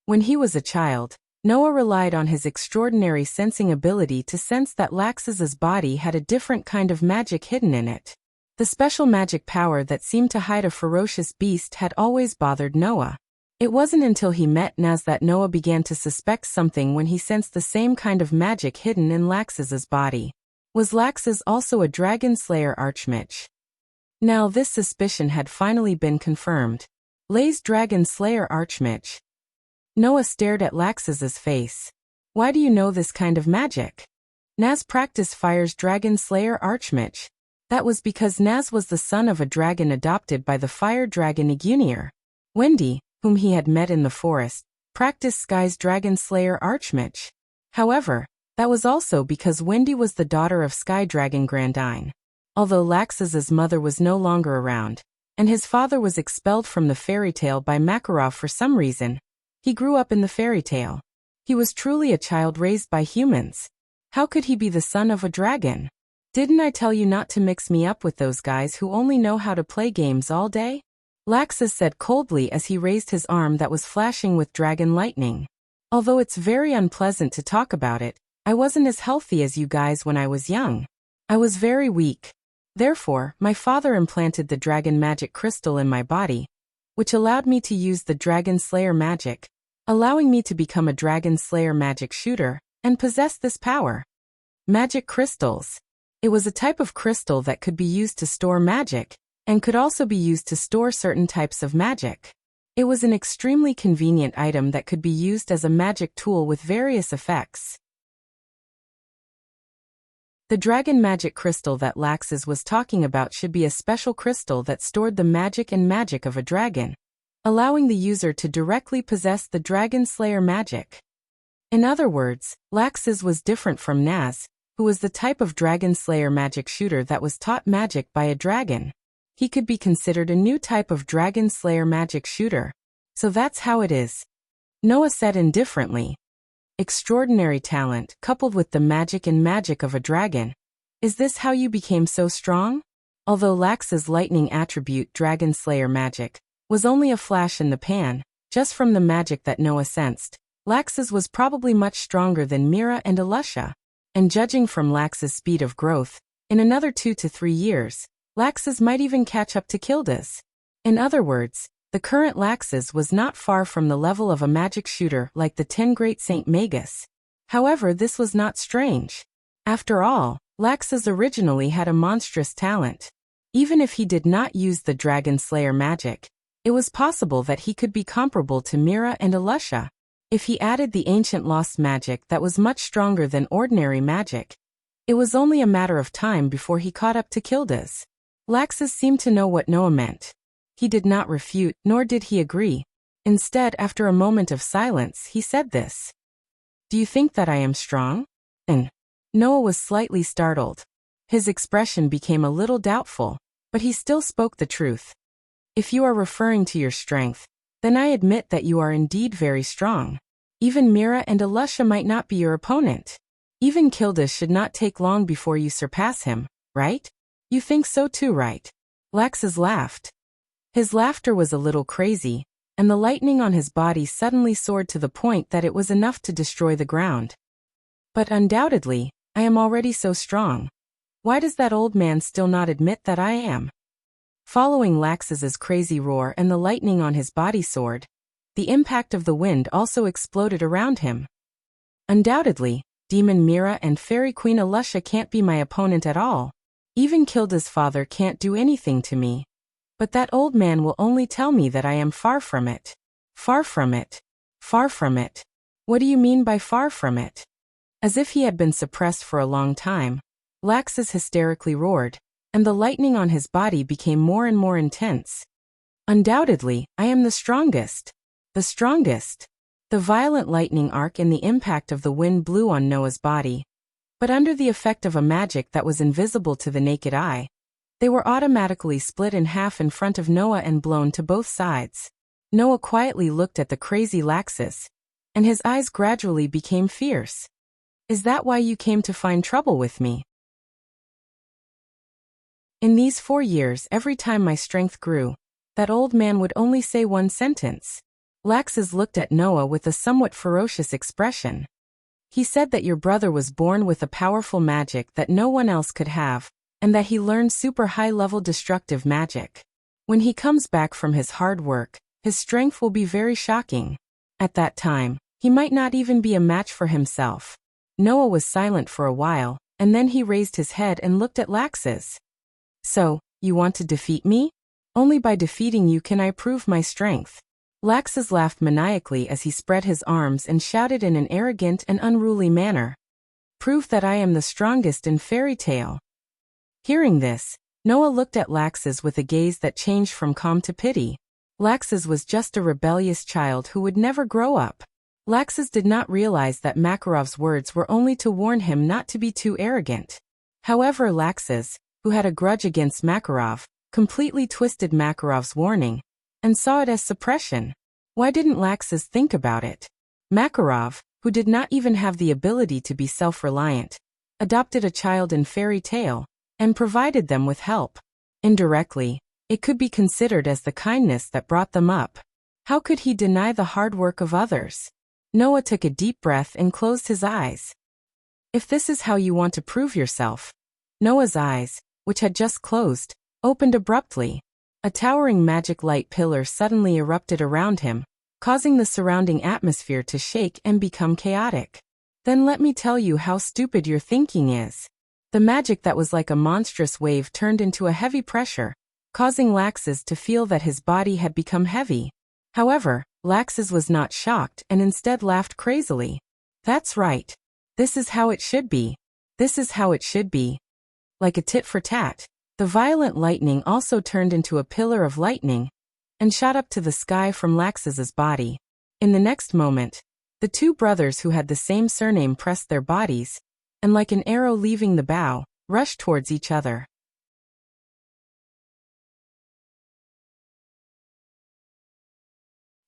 When he was a child, Noah relied on his extraordinary sensing ability to sense that Laxus's body had a different kind of magic hidden in it. The special magic power that seemed to hide a ferocious beast had always bothered Noah. It wasn't until he met Naz that Noah began to suspect something when he sensed the same kind of magic hidden in Laxus's body. Was Laxus also a Dragon Slayer Archmage? Now this suspicion had finally been confirmed. Lay's Dragon Slayer Archmage. Noah stared at Laxus's face. Why do you know this kind of magic? Naz practiced Fire's Dragon Slayer Archmage. That was because Naz was the son of a dragon adopted by the fire dragon Igunir. Wendy, whom he had met in the forest, practiced Sky's dragon slayer Archmage. However, that was also because Wendy was the daughter of Sky Dragon Grandine. Although Laxus's mother was no longer around, and his father was expelled from the fairy tale by Makarov for some reason, he grew up in the fairy tale. He was truly a child raised by humans. How could he be the son of a dragon? Didn't I tell you not to mix me up with those guys who only know how to play games all day? Laxus said coldly as he raised his arm that was flashing with dragon lightning. Although it's very unpleasant to talk about it, I wasn't as healthy as you guys when I was young. I was very weak. Therefore, my father implanted the dragon magic crystal in my body, which allowed me to use the dragon slayer magic, allowing me to become a dragon slayer magic shooter, and possess this power. Magic crystals. It was a type of crystal that could be used to store magic, and could also be used to store certain types of magic. It was an extremely convenient item that could be used as a magic tool with various effects. The dragon magic crystal that Laxus was talking about should be a special crystal that stored the magic and magic of a dragon, allowing the user to directly possess the dragon slayer magic. In other words, Laxus was different from Naz, who was the type of dragon slayer magic shooter that was taught magic by a dragon. He could be considered a new type of dragon slayer magic shooter. So that's how it is. Noah said indifferently. Extraordinary talent coupled with the magic and magic of a dragon. Is this how you became so strong? Although Lax's lightning attribute dragon slayer magic was only a flash in the pan, just from the magic that Noah sensed, Lax's was probably much stronger than Mira and Alusha. And judging from Lax's speed of growth, in another 2 to 3 years, Lax's might even catch up to Kilda's. In other words, the current Lax's was not far from the level of a magic shooter like the 10 Great Saint Magus. However, this was not strange. After all, Lax's originally had a monstrous talent. Even if he did not use the Dragon Slayer magic, it was possible that he could be comparable to Mira and Alusha. If he added the ancient lost magic that was much stronger than ordinary magic, it was only a matter of time before he caught up to Kilda's. Laxus seemed to know what Noah meant. He did not refute, nor did he agree. Instead, after a moment of silence, he said this. Do you think that I am strong? And Noah was slightly startled. His expression became a little doubtful, but he still spoke the truth. If you are referring to your strength, then I admit that you are indeed very strong. Even Mira and Alusha might not be your opponent. Even Kilda should not take long before you surpass him, right? You think so too, right? Laxus laughed. His laughter was a little crazy, and the lightning on his body suddenly soared to the point that it was enough to destroy the ground. But undoubtedly, I am already so strong. Why does that old man still not admit that I am? Following Laxus's crazy roar and the lightning on his body soared, the impact of the wind also exploded around him. Undoubtedly, Demon Mira and Fairy Queen Alusha can't be my opponent at all. Even Kilda's father can't do anything to me. But that old man will only tell me that I am far from it. Far from it. Far from it. What do you mean by far from it? As if he had been suppressed for a long time, Laxus hysterically roared, and the lightning on his body became more and more intense. Undoubtedly, I am the strongest. The strongest. The violent lightning arc and the impact of the wind blew on Noah's body. But under the effect of a magic that was invisible to the naked eye, they were automatically split in half in front of Noah and blown to both sides. Noah quietly looked at the crazy Laxus, and his eyes gradually became fierce. Is that why you came to find trouble with me? In these 4 years, every time my strength grew, that old man would only say one sentence. Laxus looked at Noah with a somewhat ferocious expression. He said that your brother was born with a powerful magic that no one else could have, and that he learned super high-level destructive magic. When he comes back from his hard work, his strength will be very shocking. At that time, he might not even be a match for himself. Noah was silent for a while, and then he raised his head and looked at Laxus. So, you want to defeat me? Only by defeating you can I prove my strength. Laxus laughed maniacally as he spread his arms and shouted in an arrogant and unruly manner. Prove that I am the strongest in fairy tale. Hearing this, Noah looked at Laxus with a gaze that changed from calm to pity. Laxus was just a rebellious child who would never grow up. Laxus did not realize that Makarov's words were only to warn him not to be too arrogant. However, Laxus, who had a grudge against Makarov, completely twisted Makarov's warning and saw it as suppression. Why didn't Laxus think about it? Makarov, who did not even have the ability to be self-reliant, adopted a child in fairy tale and provided them with help. Indirectly, it could be considered as the kindness that brought them up. How could he deny the hard work of others? Noah took a deep breath and closed his eyes. If this is how you want to prove yourself. Noah's eyes, which had just closed, opened abruptly. A towering magic light pillar suddenly erupted around him, causing the surrounding atmosphere to shake and become chaotic. Then let me tell you how stupid your thinking is. The magic that was like a monstrous wave turned into a heavy pressure, causing Laxus to feel that his body had become heavy. However, Laxus was not shocked and instead laughed crazily. That's right. This is how it should be. This is how it should be. Like a tit for tat, the violent lightning also turned into a pillar of lightning and shot up to the sky from Laxus's body. In the next moment, the two brothers who had the same surname pressed their bodies, and like an arrow leaving the bow, rushed towards each other.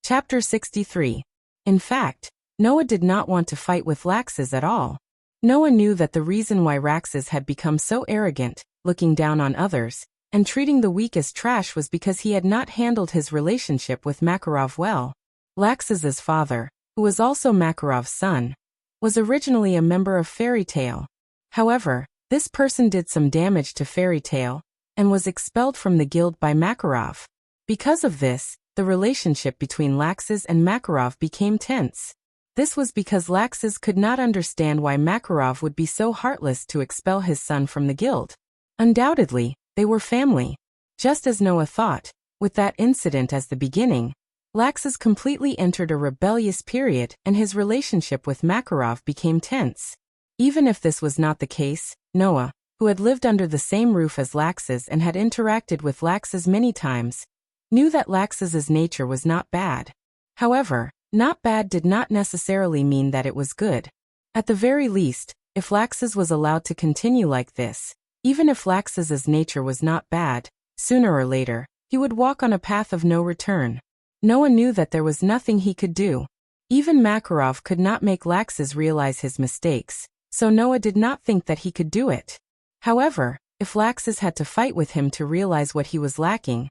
Chapter 63. In fact, Noah did not want to fight with Laxus at all. Noah knew that the reason why Laxus had become so arrogant, looking down on others, and treating the weak as trash was because he had not handled his relationship with Makarov well. Laxus's father, who was also Makarov's son, was originally a member of Fairy Tail. However, this person did some damage to Fairy Tail and was expelled from the guild by Makarov. Because of this, the relationship between Laxus and Makarov became tense. This was because Laxus could not understand why Makarov would be so heartless to expel his son from the guild. Undoubtedly, they were family. Just as Noah thought, with that incident as the beginning, Laxus completely entered a rebellious period and his relationship with Makarov became tense. Even if this was not the case, Noah, who had lived under the same roof as Laxus and had interacted with Laxus many times, knew that Laxus's nature was not bad. However, not bad did not necessarily mean that it was good. At the very least, if Laxus was allowed to continue like this, even if Laxus's nature was not bad, sooner or later, he would walk on a path of no return. Noah knew that there was nothing he could do. Even Makarov could not make Laxus realize his mistakes, so Noah did not think that he could do it. However, if Laxus had to fight with him to realize what he was lacking,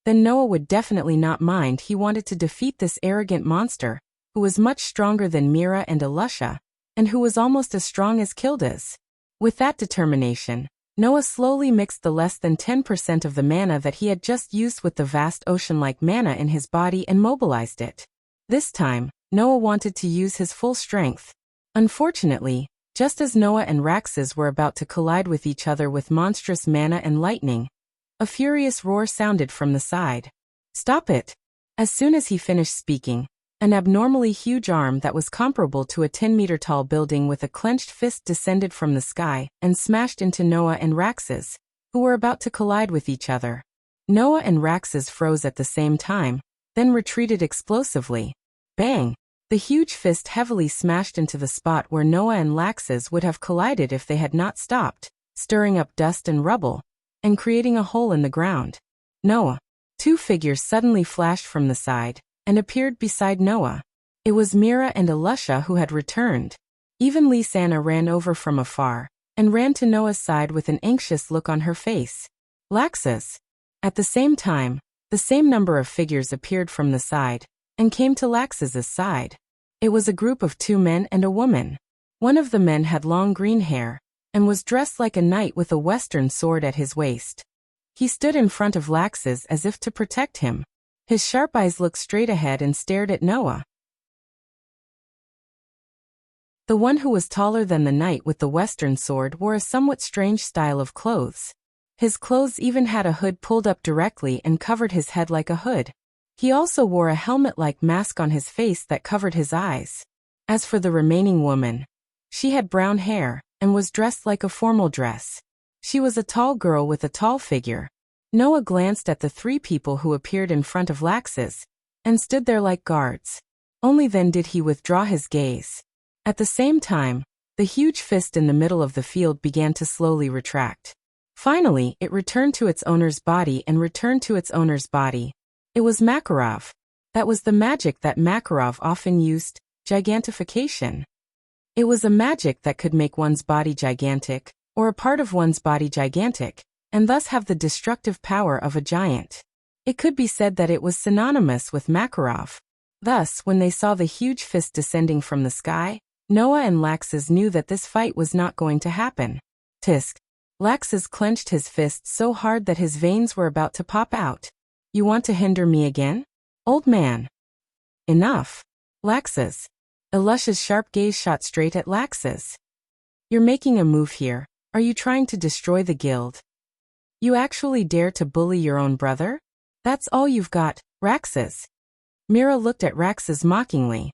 then Noah would definitely not mind. He wanted to defeat this arrogant monster, who was much stronger than Mira and Alusha, and who was almost as strong as Kildas. With that determination, Noah slowly mixed the less than 10% of the mana that he had just used with the vast ocean-like mana in his body and mobilized it. This time, Noah wanted to use his full strength. Unfortunately, just as Noah and Laxus were about to collide with each other with monstrous mana and lightning, a furious roar sounded from the side. Stop it! As soon as he finished speaking, an abnormally huge arm that was comparable to a 10-meter-tall building with a clenched fist descended from the sky and smashed into Noah and Laxus, who were about to collide with each other. Noah and Laxus froze at the same time, then retreated explosively. Bang! The huge fist heavily smashed into the spot where Noah and Laxus would have collided if they had not stopped, stirring up dust and rubble, and creating a hole in the ground. Noah. Two figures suddenly flashed from the side and appeared beside Noah. It was Mira and Alusha who had returned. Even Lisanna ran over from afar and ran to Noah's side with an anxious look on her face. Laxus. At the same time, the same number of figures appeared from the side and came to Laxus's side. It was a group of two men and a woman. One of the men had long green hair and was dressed like a knight with a western sword at his waist. He stood in front of Laxus as if to protect him. His sharp eyes looked straight ahead and stared at Noah. The one who was taller than the knight with the western sword wore a somewhat strange style of clothes. His clothes even had a hood pulled up directly and covered his head like a hood. He also wore a helmet-like mask on his face that covered his eyes. As for the remaining woman, she had brown hair and was dressed like a formal dress. She was a tall girl with a tall figure. Noah glanced at the three people who appeared in front of Laxus, and stood there like guards. Only then did he withdraw his gaze. At the same time, the huge fist in the middle of the field began to slowly retract. Finally, it returned to its owner's body and returned to its owner's body. It was Makarov. That was the magic that Makarov often used, gigantification. It was a magic that could make one's body gigantic, or a part of one's body gigantic, and thus have the destructive power of a giant. It could be said that it was synonymous with Makarov. Thus, when they saw the huge fist descending from the sky, Noah and Laxus knew that this fight was not going to happen. Tisk. Laxus clenched his fist so hard that his veins were about to pop out. You want to hinder me again? Old man. Enough. Laxus. Elusha's sharp gaze shot straight at Laxus. You're making a move here. Are you trying to destroy the guild? You actually dare to bully your own brother? That's all you've got, Raxus. Mira looked at Raxus mockingly.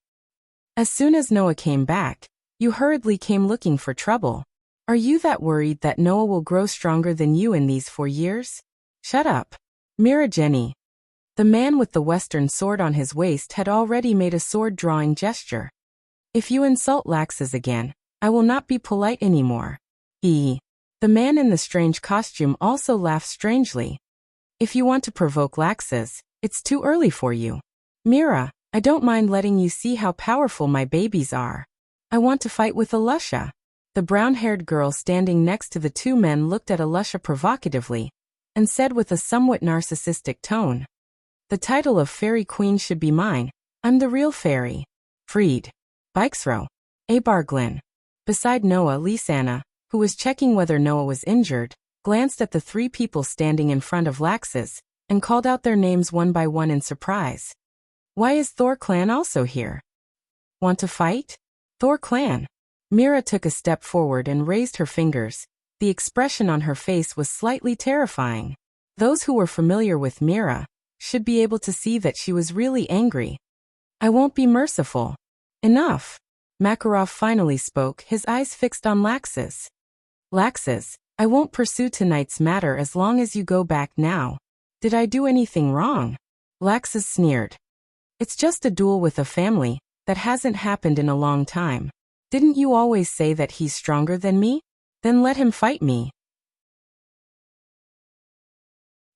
As soon as Noah came back, you hurriedly came looking for trouble. Are you that worried that Noah will grow stronger than you in these 4 years? Shut up. Mira Jenny. The man with the western sword on his waist had already made a sword-drawing gesture. If you insult Laxus again, I will not be polite anymore. The man in the strange costume also laughed strangely. If you want to provoke Laxus, it's too early for you. Mira, I don't mind letting you see how powerful my babies are. I want to fight with Elusha. The brown-haired girl standing next to the two men looked at Elusha provocatively, and said with a somewhat narcissistic tone, the title of Fairy Queen should be mine. I'm the real fairy. Freed. Bikesrow. Abarglin. Beside Noah, Lisanna, who was checking whether Noah was injured, glanced at the three people standing in front of Laxus, and called out their names one by one in surprise. Why is Thor Clan also here? Want to fight? Thor Clan. Mira took a step forward and raised her fingers. The expression on her face was slightly terrifying. Those who were familiar with Mira should be able to see that she was really angry. I won't be merciful. Enough. Makarov finally spoke, his eyes fixed on Laxus. Laxus, I won't pursue tonight's matter as long as you go back now. Did I do anything wrong? Laxus sneered. It's just a duel with a family. That hasn't happened in a long time. Didn't you always say that he's stronger than me? Then let him fight me.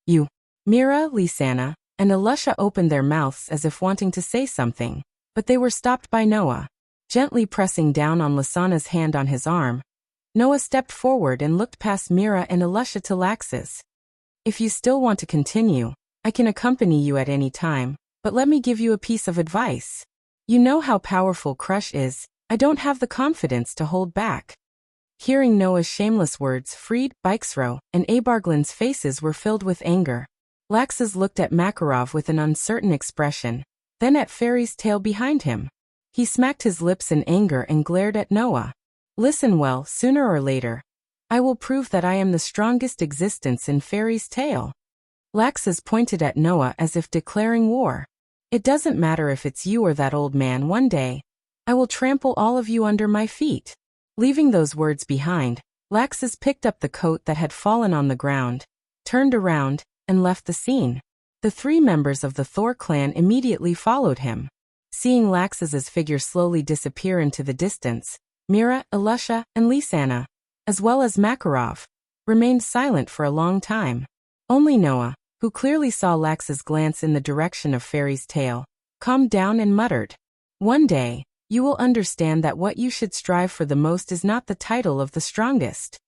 You. Mira, Lisanna, and Elusha opened their mouths as if wanting to say something, but they were stopped by Noah. Gently pressing down on Lisanna's hand on his arm, Noah stepped forward and looked past Mira and Elusha to Laxus. If you still want to continue, I can accompany you at any time, but let me give you a piece of advice. You know how powerful Crush is. I don't have the confidence to hold back. Hearing Noah's shameless words, Freed, Bikesrow, and Abarglin's faces were filled with anger. Laxus looked at Makarov with an uncertain expression, then at Fairy's tail behind him. He smacked his lips in anger and glared at Noah. Listen well, sooner or later, I will prove that I am the strongest existence in Fairy's tail. Laxus pointed at Noah as if declaring war. It doesn't matter if it's you or that old man. One day, I will trample all of you under my feet. Leaving those words behind, Laxus picked up the coat that had fallen on the ground, turned around, and left the scene. The three members of the Thor clan immediately followed him. Seeing Laxus's figure slowly disappear into the distance, Mira, Elusha, and Lisanna, as well as Makarov, remained silent for a long time. Only Noah, who clearly saw Laxus glance in the direction of Fairy's tail, calmed down and muttered, One day, you will understand that what you should strive for the most is not the title of the strongest.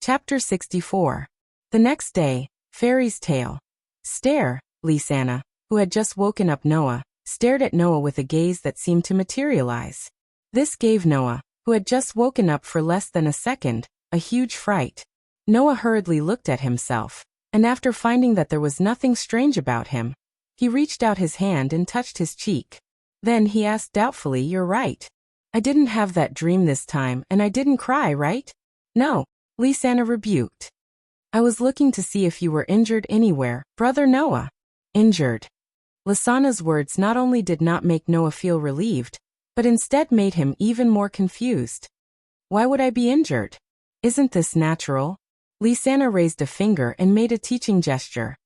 Chapter 64. The next day, Fairy's tail. Stare, Lisanna, who had just woken up Noah, stared at Noah with a gaze that seemed to materialize. This gave Noah, who had just woken up for less than a second, a huge fright. Noah hurriedly looked at himself, and after finding that there was nothing strange about him, he reached out his hand and touched his cheek. Then he asked doubtfully, You're right. I didn't have that dream this time, and I didn't cry, right? No, Lisanna rebuked. I was looking to see if you were injured anywhere, brother Noah. Injured. Lisanna's words not only did not make Noah feel relieved, but instead made him even more confused. Why would I be injured? Isn't this natural? Lysana raised a finger and made a teaching gesture.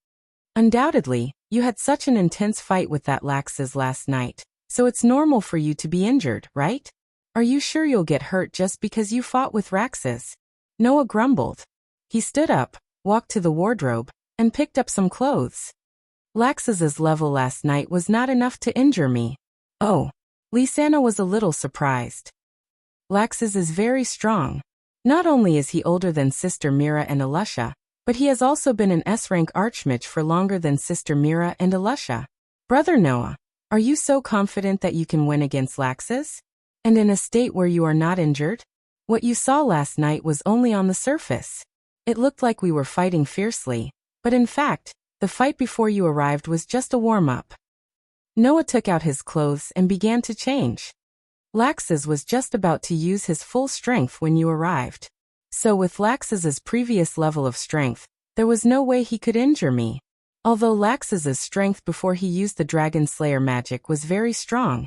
Undoubtedly, you had such an intense fight with that Laxus last night, so it's normal for you to be injured, right? Are you sure you'll get hurt just because you fought with Raxus? Noah grumbled. He stood up, walked to the wardrobe, and picked up some clothes. Laxus's level last night was not enough to injure me. Oh. Lysana was a little surprised. Laxus is very strong. Not only is he older than Sister Mira and Alusha, but he has also been an S-rank archmage for longer than Sister Mira and Alusha. Brother Noah, are you so confident that you can win against Laxus? And in a state where you are not injured? What you saw last night was only on the surface. It looked like we were fighting fiercely, but in fact, the fight before you arrived was just a warm-up. Noah took out his clothes and began to change. Laxus was just about to use his full strength when you arrived. So with Laxus's previous level of strength, there was no way he could injure me. Although Laxus's strength before he used the Dragon Slayer magic was very strong,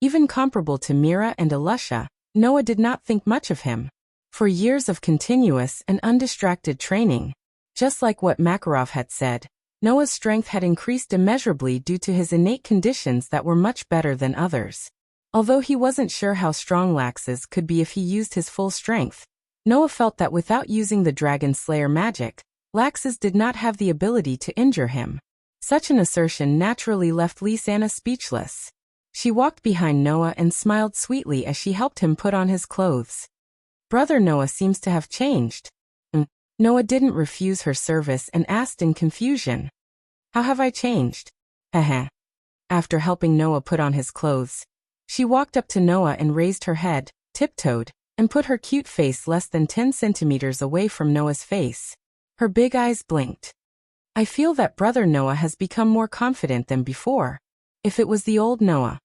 even comparable to Mira and Alusha, Noah did not think much of him. For years of continuous and undistracted training, just like what Makarov had said, Noah's strength had increased immeasurably due to his innate conditions that were much better than others. Although he wasn't sure how strong Laxus could be if he used his full strength, Noah felt that without using the Dragon Slayer magic, Laxus did not have the ability to injure him. Such an assertion naturally left Lysana speechless. She walked behind Noah and smiled sweetly as she helped him put on his clothes. Brother Noah seems to have changed. Noah didn't refuse her service and asked in confusion. How have I changed? Heh. After helping Noah put on his clothes, she walked up to Noah and raised her head, tiptoed, and put her cute face less than 10 centimeters away from Noah's face. Her big eyes blinked. I feel that Brother Noah has become more confident than before. If it was the old Noah,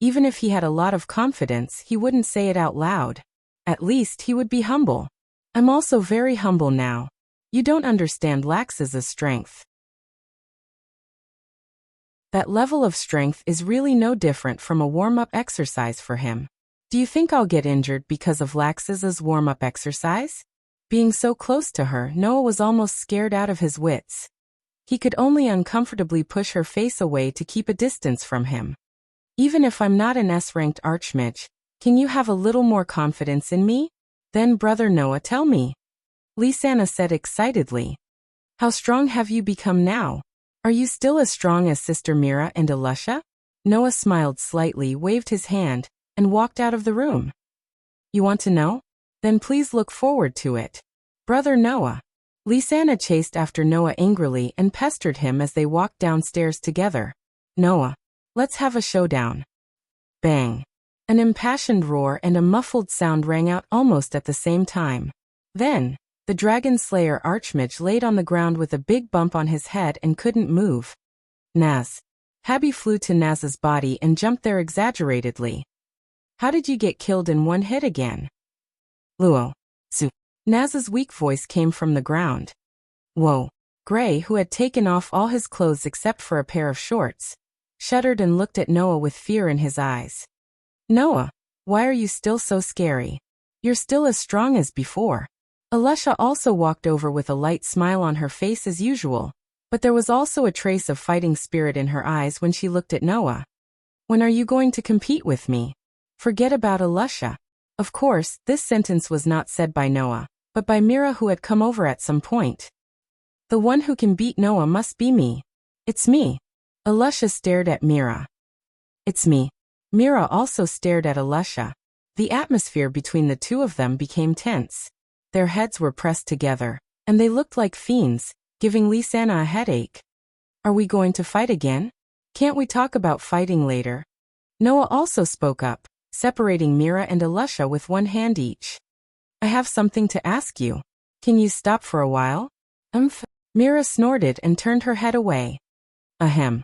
even if he had a lot of confidence, he wouldn't say it out loud. At least he would be humble. I'm also very humble now. You don't understand Laxus's strength. That level of strength is really no different from a warm-up exercise for him. Do you think I'll get injured because of Laxus's warm-up exercise? Being so close to her, Noah was almost scared out of his wits. He could only uncomfortably push her face away to keep a distance from him. Even if I'm not an S-ranked archmage, can you have a little more confidence in me? Then Brother Noah, tell me. Lysana said excitedly. How strong have you become now? Are you still as strong as Sister Mira and Alusha? Noah smiled slightly, waved his hand, and walked out of the room. You want to know? Then please look forward to it. Brother Noah. Lysana chased after Noah angrily and pestered him as they walked downstairs together. Noah, let's have a showdown. Bang. An impassioned roar and a muffled sound rang out almost at the same time. Then, the Dragon Slayer Archmage laid on the ground with a big bump on his head and couldn't move. Naz. Habby flew to Naz's body and jumped there exaggeratedly. How did you get killed in one hit again? Luo. Su. Naz's weak voice came from the ground. Whoa. Gray, who had taken off all his clothes except for a pair of shorts, shuddered and looked at Noah with fear in his eyes. Noah, why are you still so scary? You're still as strong as before. Alusha also walked over with a light smile on her face as usual, but there was also a trace of fighting spirit in her eyes when she looked at Noah. When are you going to compete with me? Forget about Alusha. Of course, this sentence was not said by Noah, but by Mira, who had come over at some point. The one who can beat Noah must be me. It's me. Alusha stared at Mira. It's me. Mira also stared at Alusha. The atmosphere between the two of them became tense. Their heads were pressed together, and they looked like fiends, giving Lysana a headache. Are we going to fight again? Can't we talk about fighting later? Noah also spoke up, separating Mira and Alusha with one hand each. I have something to ask you. Can you stop for a while? Mira snorted and turned her head away. Ahem.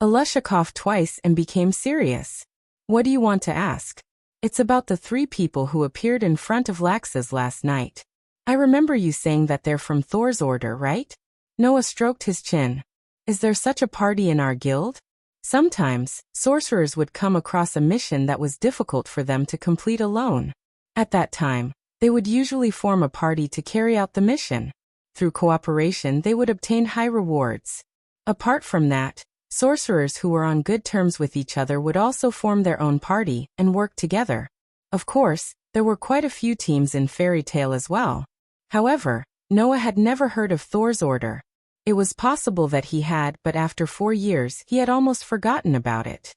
Alusha coughed twice and became serious. What do you want to ask? It's about the 3 people who appeared in front of Laxus last night. I remember you saying that they're from Thor's order, right? Noah stroked his chin. Is there such a party in our guild? Sometimes, sorcerers would come across a mission that was difficult for them to complete alone. At that time, they would usually form a party to carry out the mission. Through cooperation, they would obtain high rewards. Apart from that, sorcerers who were on good terms with each other would also form their own party and work together. Of course, there were quite a few teams in fairy tale as well. However, Noah had never heard of Thor's order. It was possible that he had, but after 4 years, he had almost forgotten about it.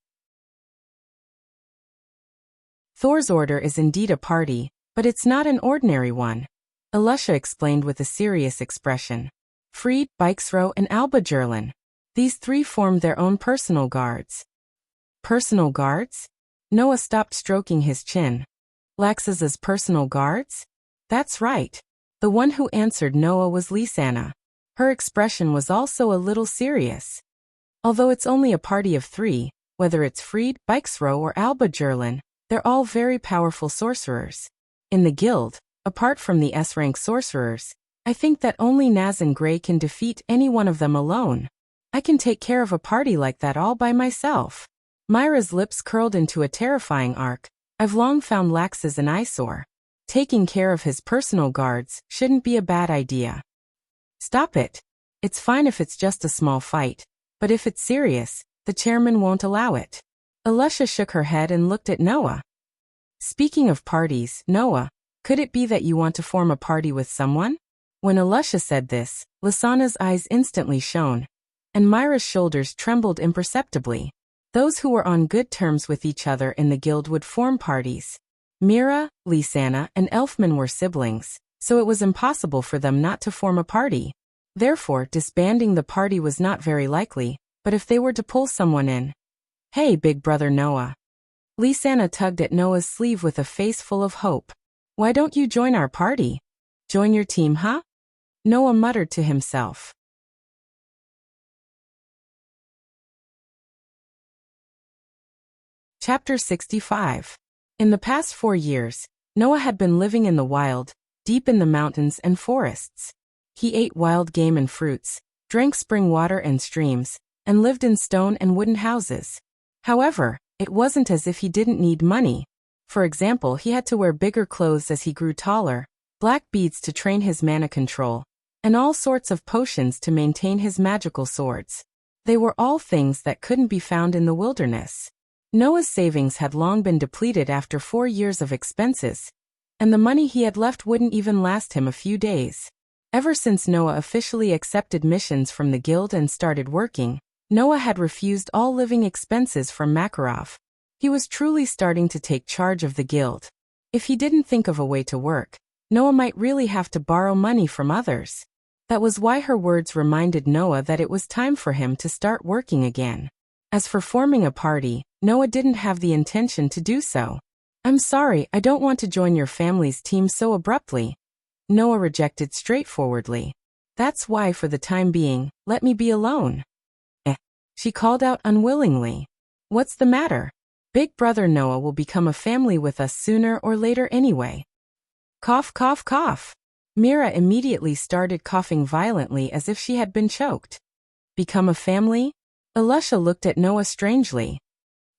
Thor's order is indeed a party, but it's not an ordinary one, Alusha explained with a serious expression. Fried, Bixro, and Albajurlin. These 3 formed their own personal guards. Personal guards? Noah stopped stroking his chin. Laxa's personal guards? That's right. The one who answered Noah was Lisanna. Her expression was also a little serious. Although it's only a party of 3, whether it's Fried, Bixro, or Albajurlin, they're all very powerful sorcerers. In the guild, apart from the S-rank sorcerers, I think that only Naz and Gray can defeat any one of them alone. I can take care of a party like that all by myself. Myra's lips curled into a terrifying arc. I've long found Laxus an eyesore. Taking care of his personal guards shouldn't be a bad idea. Stop it. It's fine if it's just a small fight, but if it's serious, the chairman won't allow it. Alusha shook her head and looked at Noah. Speaking of parties, Noah, could it be that you want to form a party with someone? When Alusha said this, Lisanna's eyes instantly shone, and Myra's shoulders trembled imperceptibly. Those who were on good terms with each other in the guild would form parties. Mira, Lisanna, and Elfman were siblings, so it was impossible for them not to form a party. Therefore, disbanding the party was not very likely, but if they were to pull someone in... Hey, big brother Noah. Lisanna tugged at Noah's sleeve with a face full of hope. Why don't you join our party? Join your team, huh? Noah muttered to himself. Chapter 65. In the past 4 years, Noah had been living in the wild, deep in the mountains and forests. He ate wild game and fruits, drank spring water and streams, and lived in stone and wooden houses. However, it wasn't as if he didn't need money. For example, he had to wear bigger clothes as he grew taller, black beads to train his mana control, and all sorts of potions to maintain his magical swords. They were all things that couldn't be found in the wilderness. Noah's savings had long been depleted after 4 years of expenses, and the money he had left wouldn't even last him a few days. Ever since Noah officially accepted missions from the guild and started working, Noah had refused all living expenses from Makarov. He was truly starting to take charge of the guild. If he didn't think of a way to work, Noah might really have to borrow money from others. That was why her words reminded Noah that it was time for him to start working again. As for forming a party, Noah didn't have the intention to do so. I'm sorry, I don't want to join your family's team so abruptly. Noah rejected straightforwardly. That's why for the time being, let me be alone. She called out unwillingly. What's the matter? Big brother Noah will become a family with us sooner or later anyway. Cough, cough, cough. Mira immediately started coughing violently as if she had been choked. Become a family? Alusha looked at Noah strangely.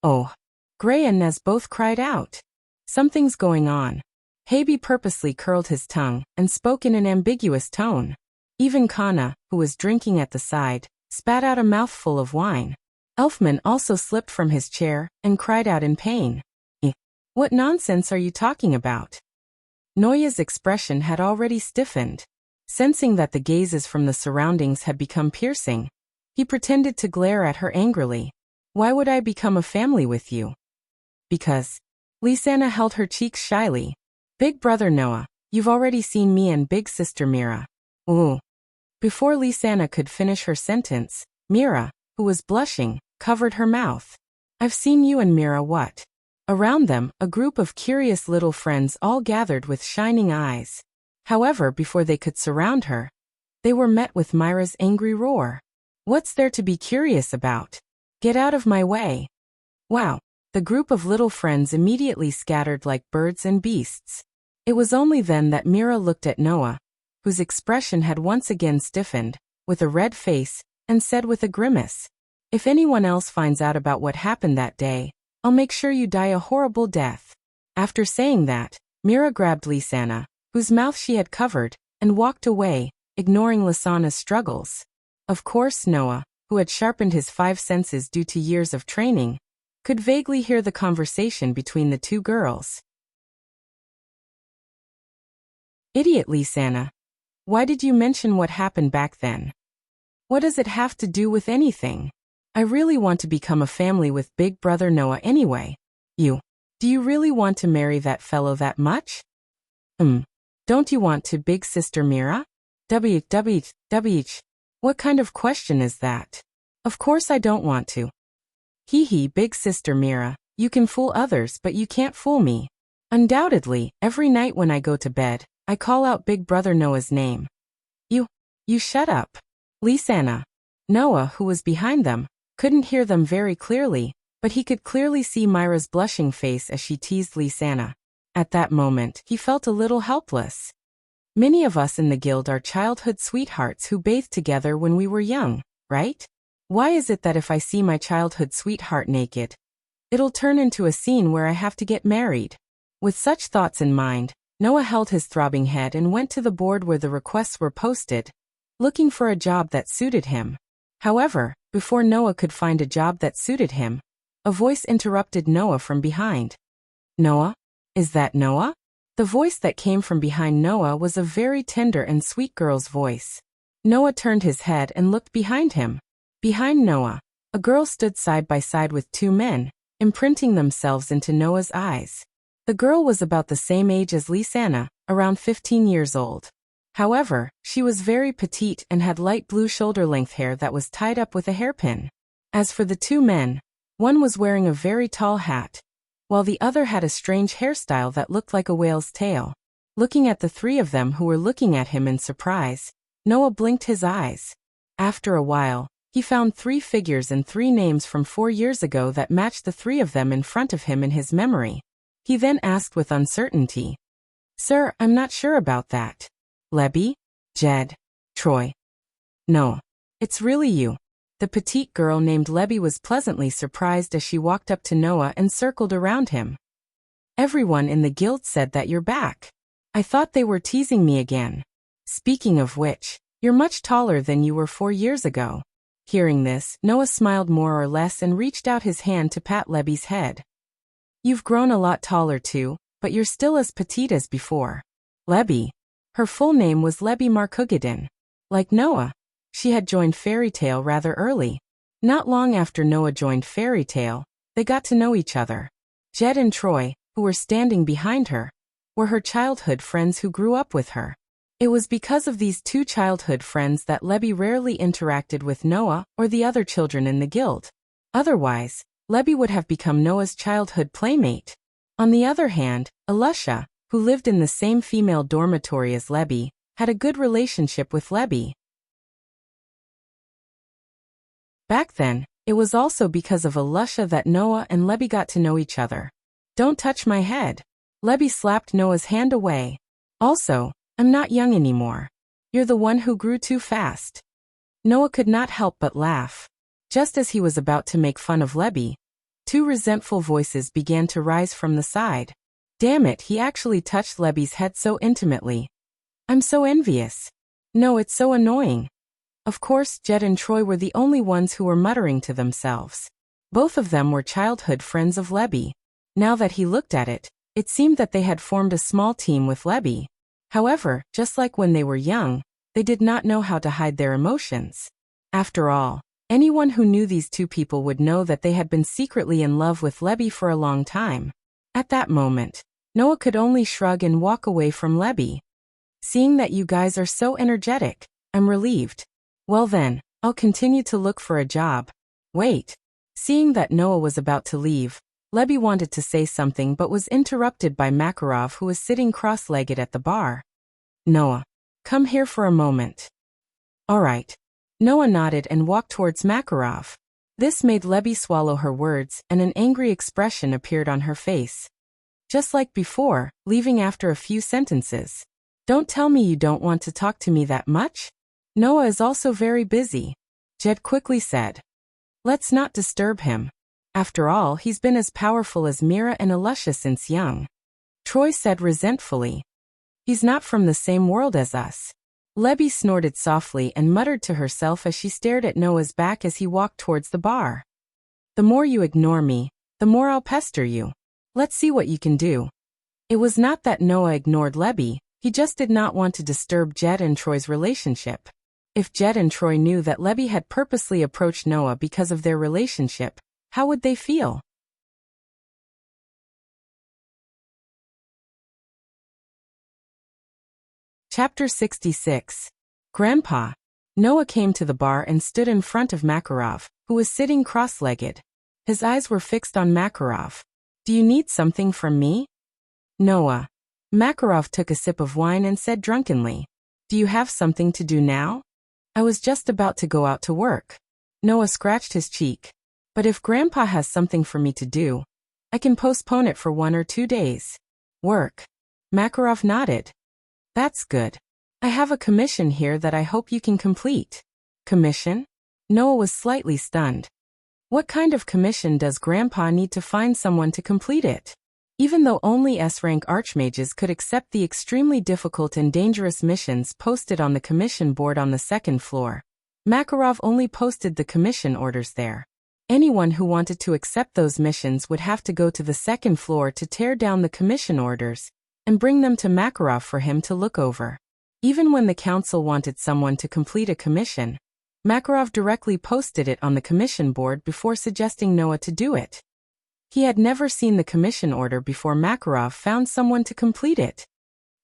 Oh. Gray and Nez both cried out. Something's going on. Habi purposely curled his tongue and spoke in an ambiguous tone. Even Kana, who was drinking at the side, spat out a mouthful of wine. Elfman also slipped from his chair and cried out in pain. What nonsense are you talking about? Noya's expression had already stiffened. Sensing that the gazes from the surroundings had become piercing, he pretended to glare at her angrily. Why would I become a family with you? Because. Lisanna held her cheeks shyly. Big brother Noah, you've already seen me and big sister Mira. Ooh. Before Lisanna could finish her sentence, Mira, who was blushing, covered her mouth. I've seen you and Mira what? Around them, a group of curious little friends all gathered with shining eyes. However, before they could surround her, they were met with Myra's angry roar. What's there to be curious about? Get out of my way. Wow. The group of little friends immediately scattered like birds and beasts. It was only then that Mira looked at Noah, whose expression had once again stiffened, with a red face, and said with a grimace, If anyone else finds out about what happened that day, I'll make sure you die a horrible death." After saying that, Mira grabbed Lisanna, whose mouth she had covered, and walked away, ignoring Lisanna's struggles. Of course Noah, who had sharpened his 5 senses due to years of training, could vaguely hear the conversation between the two girls. "Idiot Lisanna. Why did you mention what happened back then? What does it have to do with anything? I really want to become a family with Big Brother Noah anyway. Do you really want to marry that fellow that much? Don't you want to, Big Sister Mira? What kind of question is that? Of course I don't want to. Hee, Big Sister Mira, you can fool others but you can't fool me. Undoubtedly, every night when I go to bed, I call out Big Brother Noah's name." You shut up. Lisanna. Noah, who was behind them, couldn't hear them very clearly, but he could clearly see Myra's blushing face as she teased Lisanna. At that moment, he felt a little helpless. Many of us in the guild are childhood sweethearts who bathed together when we were young, right? Why is it that if I see my childhood sweetheart naked, it'll turn into a scene where I have to get married? With such thoughts in mind, Noah held his throbbing head and went to the board where the requests were posted, looking for a job that suited him. However, before Noah could find a job that suited him, a voice interrupted Noah from behind. "Noah? Is that Noah?" The voice that came from behind Noah was a very tender and sweet girl's voice. Noah turned his head and looked behind him. Behind Noah, a girl stood side by side with 2 men, imprinting themselves into Noah's eyes. The girl was about the same age as Lisanna, around 15 years old. However, she was very petite and had light blue shoulder-length hair that was tied up with a hairpin. As for the 2 men, one was wearing a very tall hat, while the other had a strange hairstyle that looked like a whale's tail. Looking at the 3 of them who were looking at him in surprise, Noah blinked his eyes. After a while, he found 3 figures and 3 names from 4 years ago that matched the 3 of them in front of him in his memory. He then asked with uncertainty, "Sir, I'm not sure about that. Lebby? Jed? Troy? No. It's really you." The petite girl named Lebby was pleasantly surprised as she walked up to Noah and circled around him. "Everyone in the guild said that you're back. I thought they were teasing me again. Speaking of which, you're much taller than you were 4 years ago." Hearing this, Noah smiled more or less and reached out his hand to pat Lebby's head. "You've grown a lot taller too, but you're still as petite as before." Lebby. Her full name was Lebby Markugidin. Like Noah, she had joined Fairy Tale rather early. Not long after Noah joined Fairy Tale, they got to know each other. Jed and Troy, who were standing behind her, were her childhood friends who grew up with her. It was because of these 2 childhood friends that Lebby rarely interacted with Noah or the other children in the guild. Otherwise, Lebby would have become Noah's childhood playmate. On the other hand, Alusha, who lived in the same female dormitory as Lebby, had a good relationship with Lebby. Back then, it was also because of Alusha that Noah and Lebby got to know each other. "Don't touch my head." Lebby slapped Noah's hand away. "Also, I'm not young anymore. You're the one who grew too fast." Noah could not help but laugh. Just as he was about to make fun of Lebby, 2 resentful voices began to rise from the side. Damn it, he actually touched Lebby's head so intimately. "I'm so envious. No, it's so annoying." Of course, Jed and Troy were the only ones who were muttering to themselves. Both of them were childhood friends of Lebby. Now that he looked at it, it seemed that they had formed a small team with Lebby. However, just like when they were young, they did not know how to hide their emotions. After all, anyone who knew these 2 people would know that they had been secretly in love with Lebby for a long time. At that moment, Noah could only shrug and walk away from Lebby. "Seeing that you guys are so energetic, I'm relieved. Well then, I'll continue to look for a job." Wait. Seeing that Noah was about to leave, Lebby wanted to say something but was interrupted by Makarov, who was sitting cross-legged at the bar. "Noah, come here for a moment." "All right." Noah nodded and walked towards Makarov. This made Lebby swallow her words, and an angry expression appeared on her face. Just like before, leaving after a few sentences. "Don't tell me you don't want to talk to me that much? Noah is also very busy," Jed quickly said. Let's not disturb him. After all, he's been as powerful as Mira and Elusha since young. Troy said resentfully. He's not from the same world as us. Lebby snorted softly and muttered to herself as she stared at Noah's back as he walked towards the bar. The more you ignore me, the more I'll pester you. Let's see what you can do. It was not that Noah ignored Lebby, he just did not want to disturb Jed and Troy's relationship. If Jed and Troy knew that Lebby had purposely approached Noah because of their relationship, how would they feel? Chapter 66. Grandpa. Noah came to the bar and stood in front of Makarov, who was sitting cross-legged. His eyes were fixed on Makarov. Do you need something from me? Noah. Makarov took a sip of wine and said drunkenly. Do you have something to do now? I was just about to go out to work. Noah scratched his cheek. But if Grandpa has something for me to do, I can postpone it for 1 or 2 days. Work. Makarov nodded. That's good. I have a commission here that I hope you can complete. Commission? Noah was slightly stunned. What kind of commission does Grandpa need to find someone to complete it? Even though only S-rank archmages could accept the extremely difficult and dangerous missions posted on the commission board on the 2nd floor, Makarov only posted the commission orders there. Anyone who wanted to accept those missions would have to go to the 2nd floor to tear down the commission orders and bring them to Makarov for him to look over. Even when the council wanted someone to complete a commission, Makarov directly posted it on the commission board before suggesting Noah to do it. He had never seen the commission order before Makarov found someone to complete it.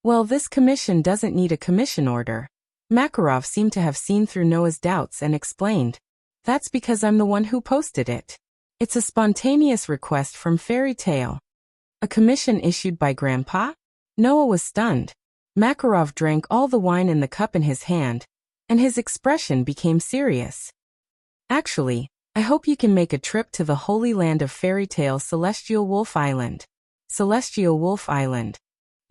Well, this commission doesn't need a commission order. Makarov seemed to have seen through Noah's doubts and explained. That's because I'm the one who posted it. It's a spontaneous request from Fairy Tale. A commission issued by Grandpa? Noah was stunned. Makarov drank all the wine in the cup in his hand, and his expression became serious. Actually, I hope you can make a trip to the holy land of Fairy Tale, Celestial Wolf Island. Celestial Wolf Island.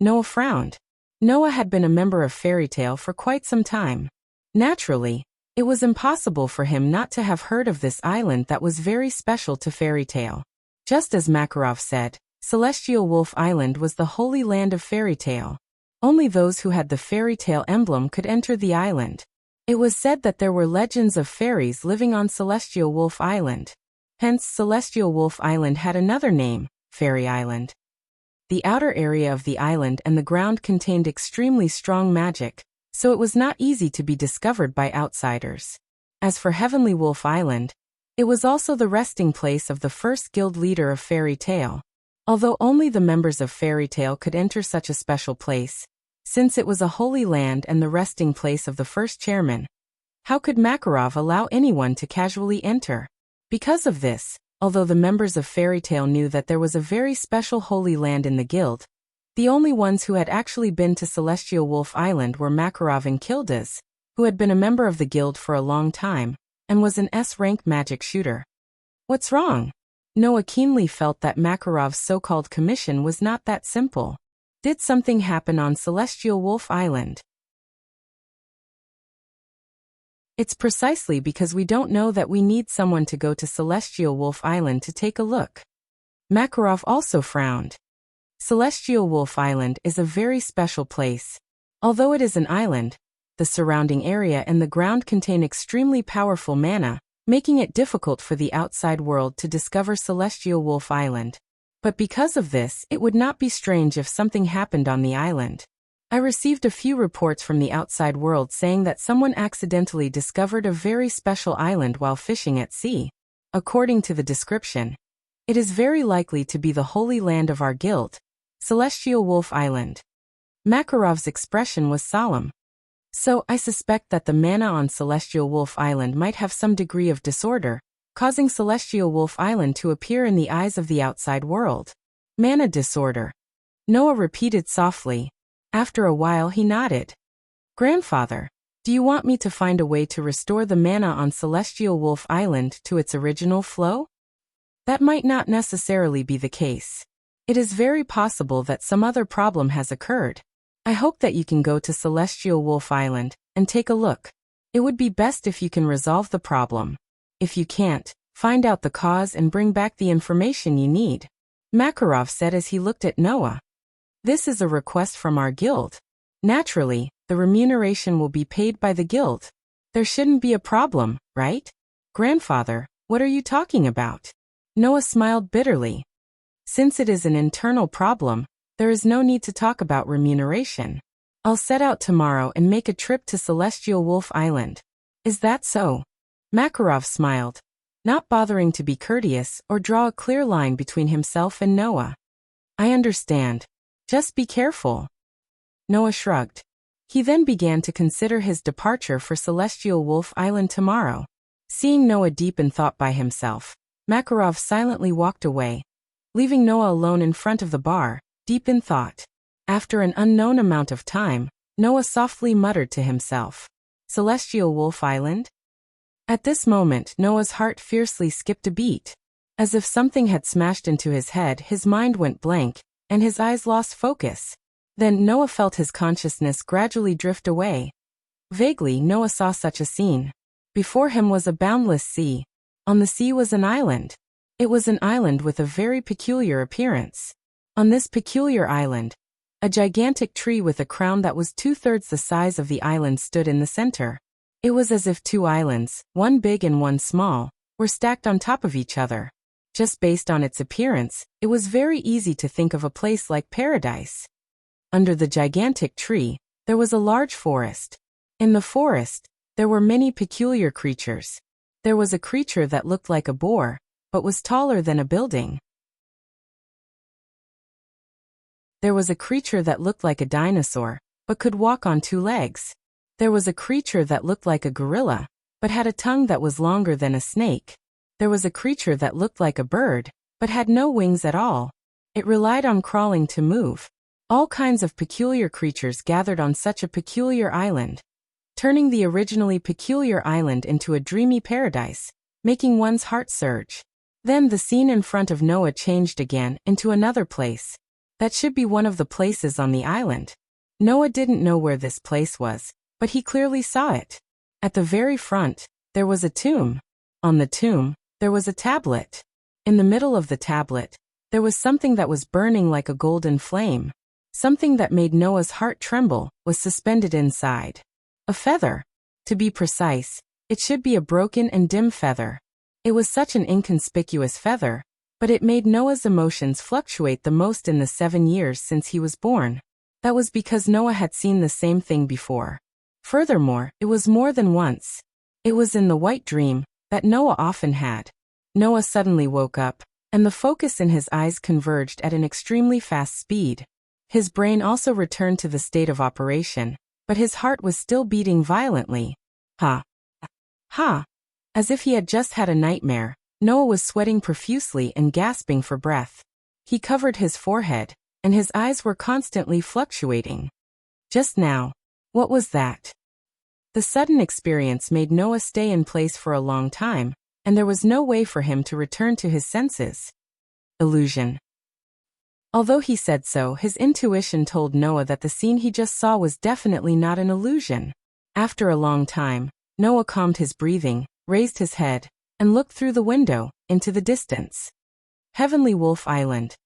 Noah frowned. Noah had been a member of Fairy Tale for quite some time. Naturally, it was impossible for him not to have heard of this island that was very special to Fairy Tale. Just as Makarov said, Celestial Wolf Island was the holy land of Fairy Tale. Only those who had the Fairy Tale emblem could enter the island. It was said that there were legends of fairies living on Celestial Wolf Island. Hence, Celestial Wolf Island had another name, Fairy Island. The outer area of the island and the ground contained extremely strong magic, so it was not easy to be discovered by outsiders. As for Heavenly Wolf Island, it was also the resting place of the first guild leader of Fairy Tale. Although only the members of Fairy Tale could enter such a special place, since it was a holy land and the resting place of the first chairman, how could Makarov allow anyone to casually enter? Because of this, although the members of Fairy Tale knew that there was a very special holy land in the guild, the only ones who had actually been to Celestial Wolf Island were Makarov and Kildas, who had been a member of the guild for a long time, and was an S-rank magic shooter. What's wrong? Noah keenly felt that Makarov's so-called commission was not that simple. Did something happen on Celestial Wolf Island? It's precisely because we don't know that we need someone to go to Celestial Wolf Island to take a look. Makarov also frowned. Celestial Wolf Island is a very special place. Although it is an island, the surrounding area and the ground contain extremely powerful mana, making it difficult for the outside world to discover Celestial Wolf Island. But because of this, it would not be strange if something happened on the island. I received a few reports from the outside world saying that someone accidentally discovered a very special island while fishing at sea. According to the description, it is very likely to be the holy land of our guild, Celestial Wolf Island. Makarov's expression was solemn. So, I suspect that the mana on Celestial Wolf Island might have some degree of disorder, causing Celestial Wolf Island to appear in the eyes of the outside world. Mana disorder. Noah repeated softly. After a while he nodded. Grandfather, do you want me to find a way to restore the mana on Celestial Wolf Island to its original flow? That might not necessarily be the case. It is very possible that some other problem has occurred. I hope that you can go to Celestial Wolf Island and take a look. It would be best if you can resolve the problem. If you can't, Find out the cause and bring back the information you need, Makarov said as he looked at Noah. This is a request from our guild. Naturally, the remuneration will be paid by the guild. There shouldn't be a problem, right? Grandfather, what are you talking about? Noah smiled bitterly. Since it is an internal problem, there is no need to talk about remuneration. I'll set out tomorrow and make a trip to Celestial Wolf Island. Is that so? Makarov smiled, not bothering to be courteous or draw a clear line between himself and Noah. I understand. Just be careful. Noah shrugged. He then began to consider his departure for Celestial Wolf Island tomorrow. Seeing Noah deep in thought by himself, Makarov silently walked away, leaving Noah alone in front of the bar, deep in thought. After an unknown amount of time, Noah softly muttered to himself, Celestial Wolf Island? At this moment, Noah's heart fiercely skipped a beat. As if something had smashed into his head, his mind went blank, and his eyes lost focus. Then Noah felt his consciousness gradually drift away. Vaguely, Noah saw such a scene. Before him was a boundless sea. On the sea was an island. It was an island with a very peculiar appearance. On this peculiar island, a gigantic tree with a crown that was 2/3 the size of the island stood in the center. It was as if two islands, one big and one small, were stacked on top of each other. Just based on its appearance, it was very easy to think of a place like paradise. Under the gigantic tree, there was a large forest. In the forest, there were many peculiar creatures. There was a creature that looked like a boar, but was taller than a building. There was a creature that looked like a dinosaur, but could walk on two legs. There was a creature that looked like a gorilla, but had a tongue that was longer than a snake. There was a creature that looked like a bird, but had no wings at all. It relied on crawling to move. All kinds of peculiar creatures gathered on such a peculiar island, turning the originally peculiar island into a dreamy paradise, making one's heart surge. Then the scene in front of Noah changed again into another place. That should be one of the places on the island. Noah didn't know where this place was, but he clearly saw it. At the very front, there was a tomb. On the tomb, there was a tablet. In the middle of the tablet, there was something that was burning like a golden flame. Something that made Noah's heart tremble was suspended inside. A feather. To be precise, it should be a broken and dim feather. It was such an inconspicuous feather, but it made Noah's emotions fluctuate the most in the 7 years since he was born. That was because Noah had seen the same thing before. Furthermore, it was more than once. It was in the white dream that Noah often had. Noah suddenly woke up, and the focus in his eyes converged at an extremely fast speed. His brain also returned to the state of operation, but his heart was still beating violently. Ha! Ha! As if he had just had a nightmare, Noah was sweating profusely and gasping for breath. He covered his forehead, and his eyes were constantly fluctuating. Just now. What was that? The sudden experience made Noah stay in place for a long time, and there was no way for him to return to his senses. Illusion. Although he said so, his intuition told Noah that the scene he just saw was definitely not an illusion. After a long time, Noah calmed his breathing, raised his head, and looked through the window, into the distance. Heavenly Wolf Island.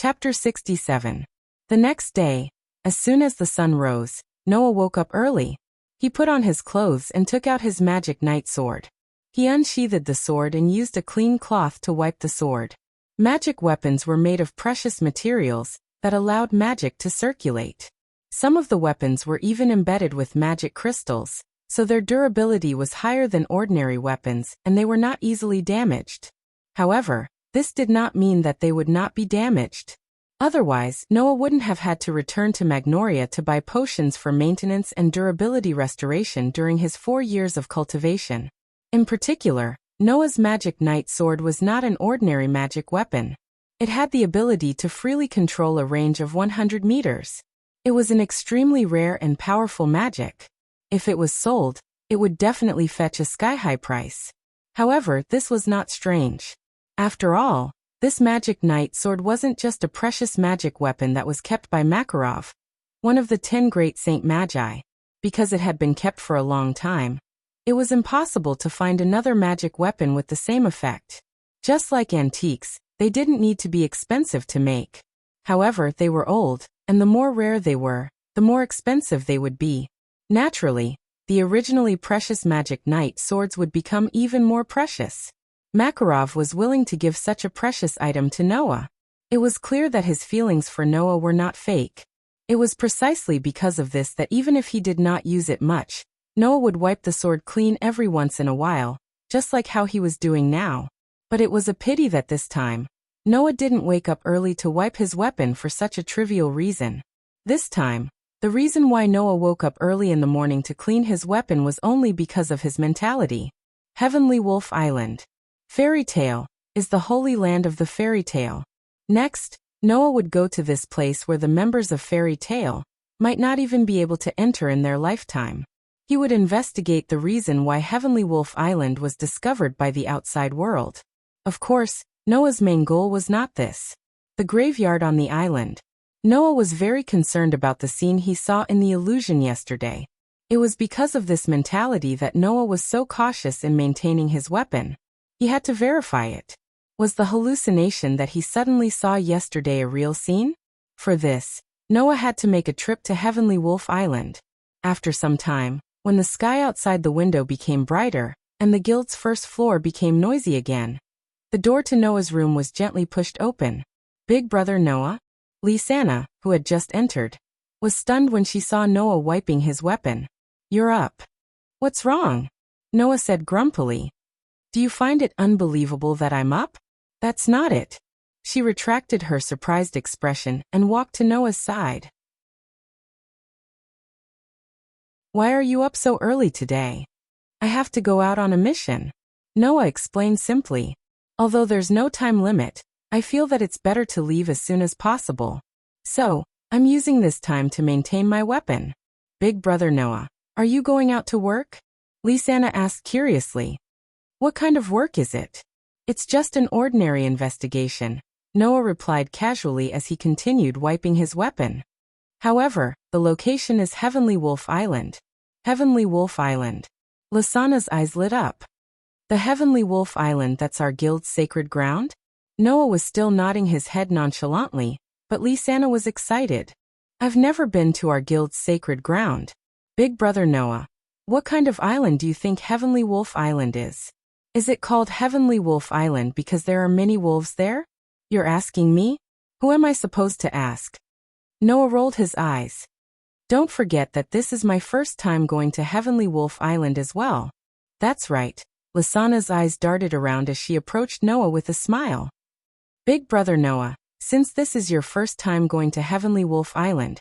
Chapter 67. The next day, as soon as the sun rose, Noah woke up early. He put on his clothes and took out his magic night sword. He unsheathed the sword and used a clean cloth to wipe the sword. Magic weapons were made of precious materials that allowed magic to circulate. Some of the weapons were even embedded with magic crystals, so their durability was higher than ordinary weapons and they were not easily damaged. However, this did not mean that they would not be damaged. Otherwise, Noah wouldn't have had to return to Magnolia to buy potions for maintenance and durability restoration during his 4 years of cultivation. In particular, Noah's magic night sword was not an ordinary magic weapon. It had the ability to freely control a range of 100 meters. It was an extremely rare and powerful magic. If it was sold, it would definitely fetch a sky-high price. However, this was not strange. After all, this magic night sword wasn't just a precious magic weapon that was kept by Makarov, one of the 10 great Saint Magi. because it had been kept for a long time. It was impossible to find another magic weapon with the same effect. Just like antiques, they didn't need to be expensive to make. However, they were old, and the more rare they were, the more expensive they would be. Naturally, the originally precious magic knight swords would become even more precious. Makarov was willing to give such a precious item to Noah. It was clear that his feelings for Noah were not fake. It was precisely because of this that even if he did not use it much, Noah would wipe the sword clean every once in a while, just like how he was doing now. But it was a pity that this time, Noah didn't wake up early to wipe his weapon for such a trivial reason. This time, the reason why Noah woke up early in the morning to clean his weapon was only because of his mentality. Heavenly Wolf Island. Fairy tale is the holy land of the fairy tale. Next, Noah would go to this place where the members of fairy tale might not even be able to enter in their lifetime. He would investigate the reason why Heavenly Wolf Island was discovered by the outside world. Of course, Noah's main goal was not this. The graveyard on the island. Noah was very concerned about the scene he saw in the illusion yesterday. It was because of this mentality that Noah was so cautious in maintaining his weapon. He had to verify it. Was the hallucination that he suddenly saw yesterday a real scene? For this, Noah had to make a trip to Heavenly Wolf Island. After some time, when the sky outside the window became brighter, and the guild's first floor became noisy again, the door to Noah's room was gently pushed open. Big brother Noah? Lysana, who had just entered, was stunned when she saw Noah wiping his weapon. "You're up." "What's wrong?" Noah said grumpily. "Do you find it unbelievable that I'm up?" "That's not it." She retracted her surprised expression and walked to Noah's side. "Why are you up so early today?" "I have to go out on a mission." Noah explained simply. "Although there's no time limit, I feel that it's better to leave as soon as possible. So, I'm using this time to maintain my weapon." "Big brother Noah, are you going out to work?" Lysana asked curiously. "What kind of work is it?" "It's just an ordinary investigation," Noah replied casually as he continued wiping his weapon. "However, the location is Heavenly Wolf Island." "Heavenly Wolf Island." Lysana's eyes lit up. "The Heavenly Wolf Island that's our guild's sacred ground?" Noah was still nodding his head nonchalantly, but Lysana was excited. "I've never been to our guild's sacred ground." "Big brother Noah, what kind of island do you think Heavenly Wolf Island is?" "Is it called Heavenly Wolf Island because there are many wolves there?" "You're asking me? Who am I supposed to ask?" Noah rolled his eyes. "Don't forget that this is my first time going to Heavenly Wolf Island as well." "That's right." Lysana's eyes darted around as she approached Noah with a smile. "Big brother Noah, since this is your first time going to Heavenly Wolf Island,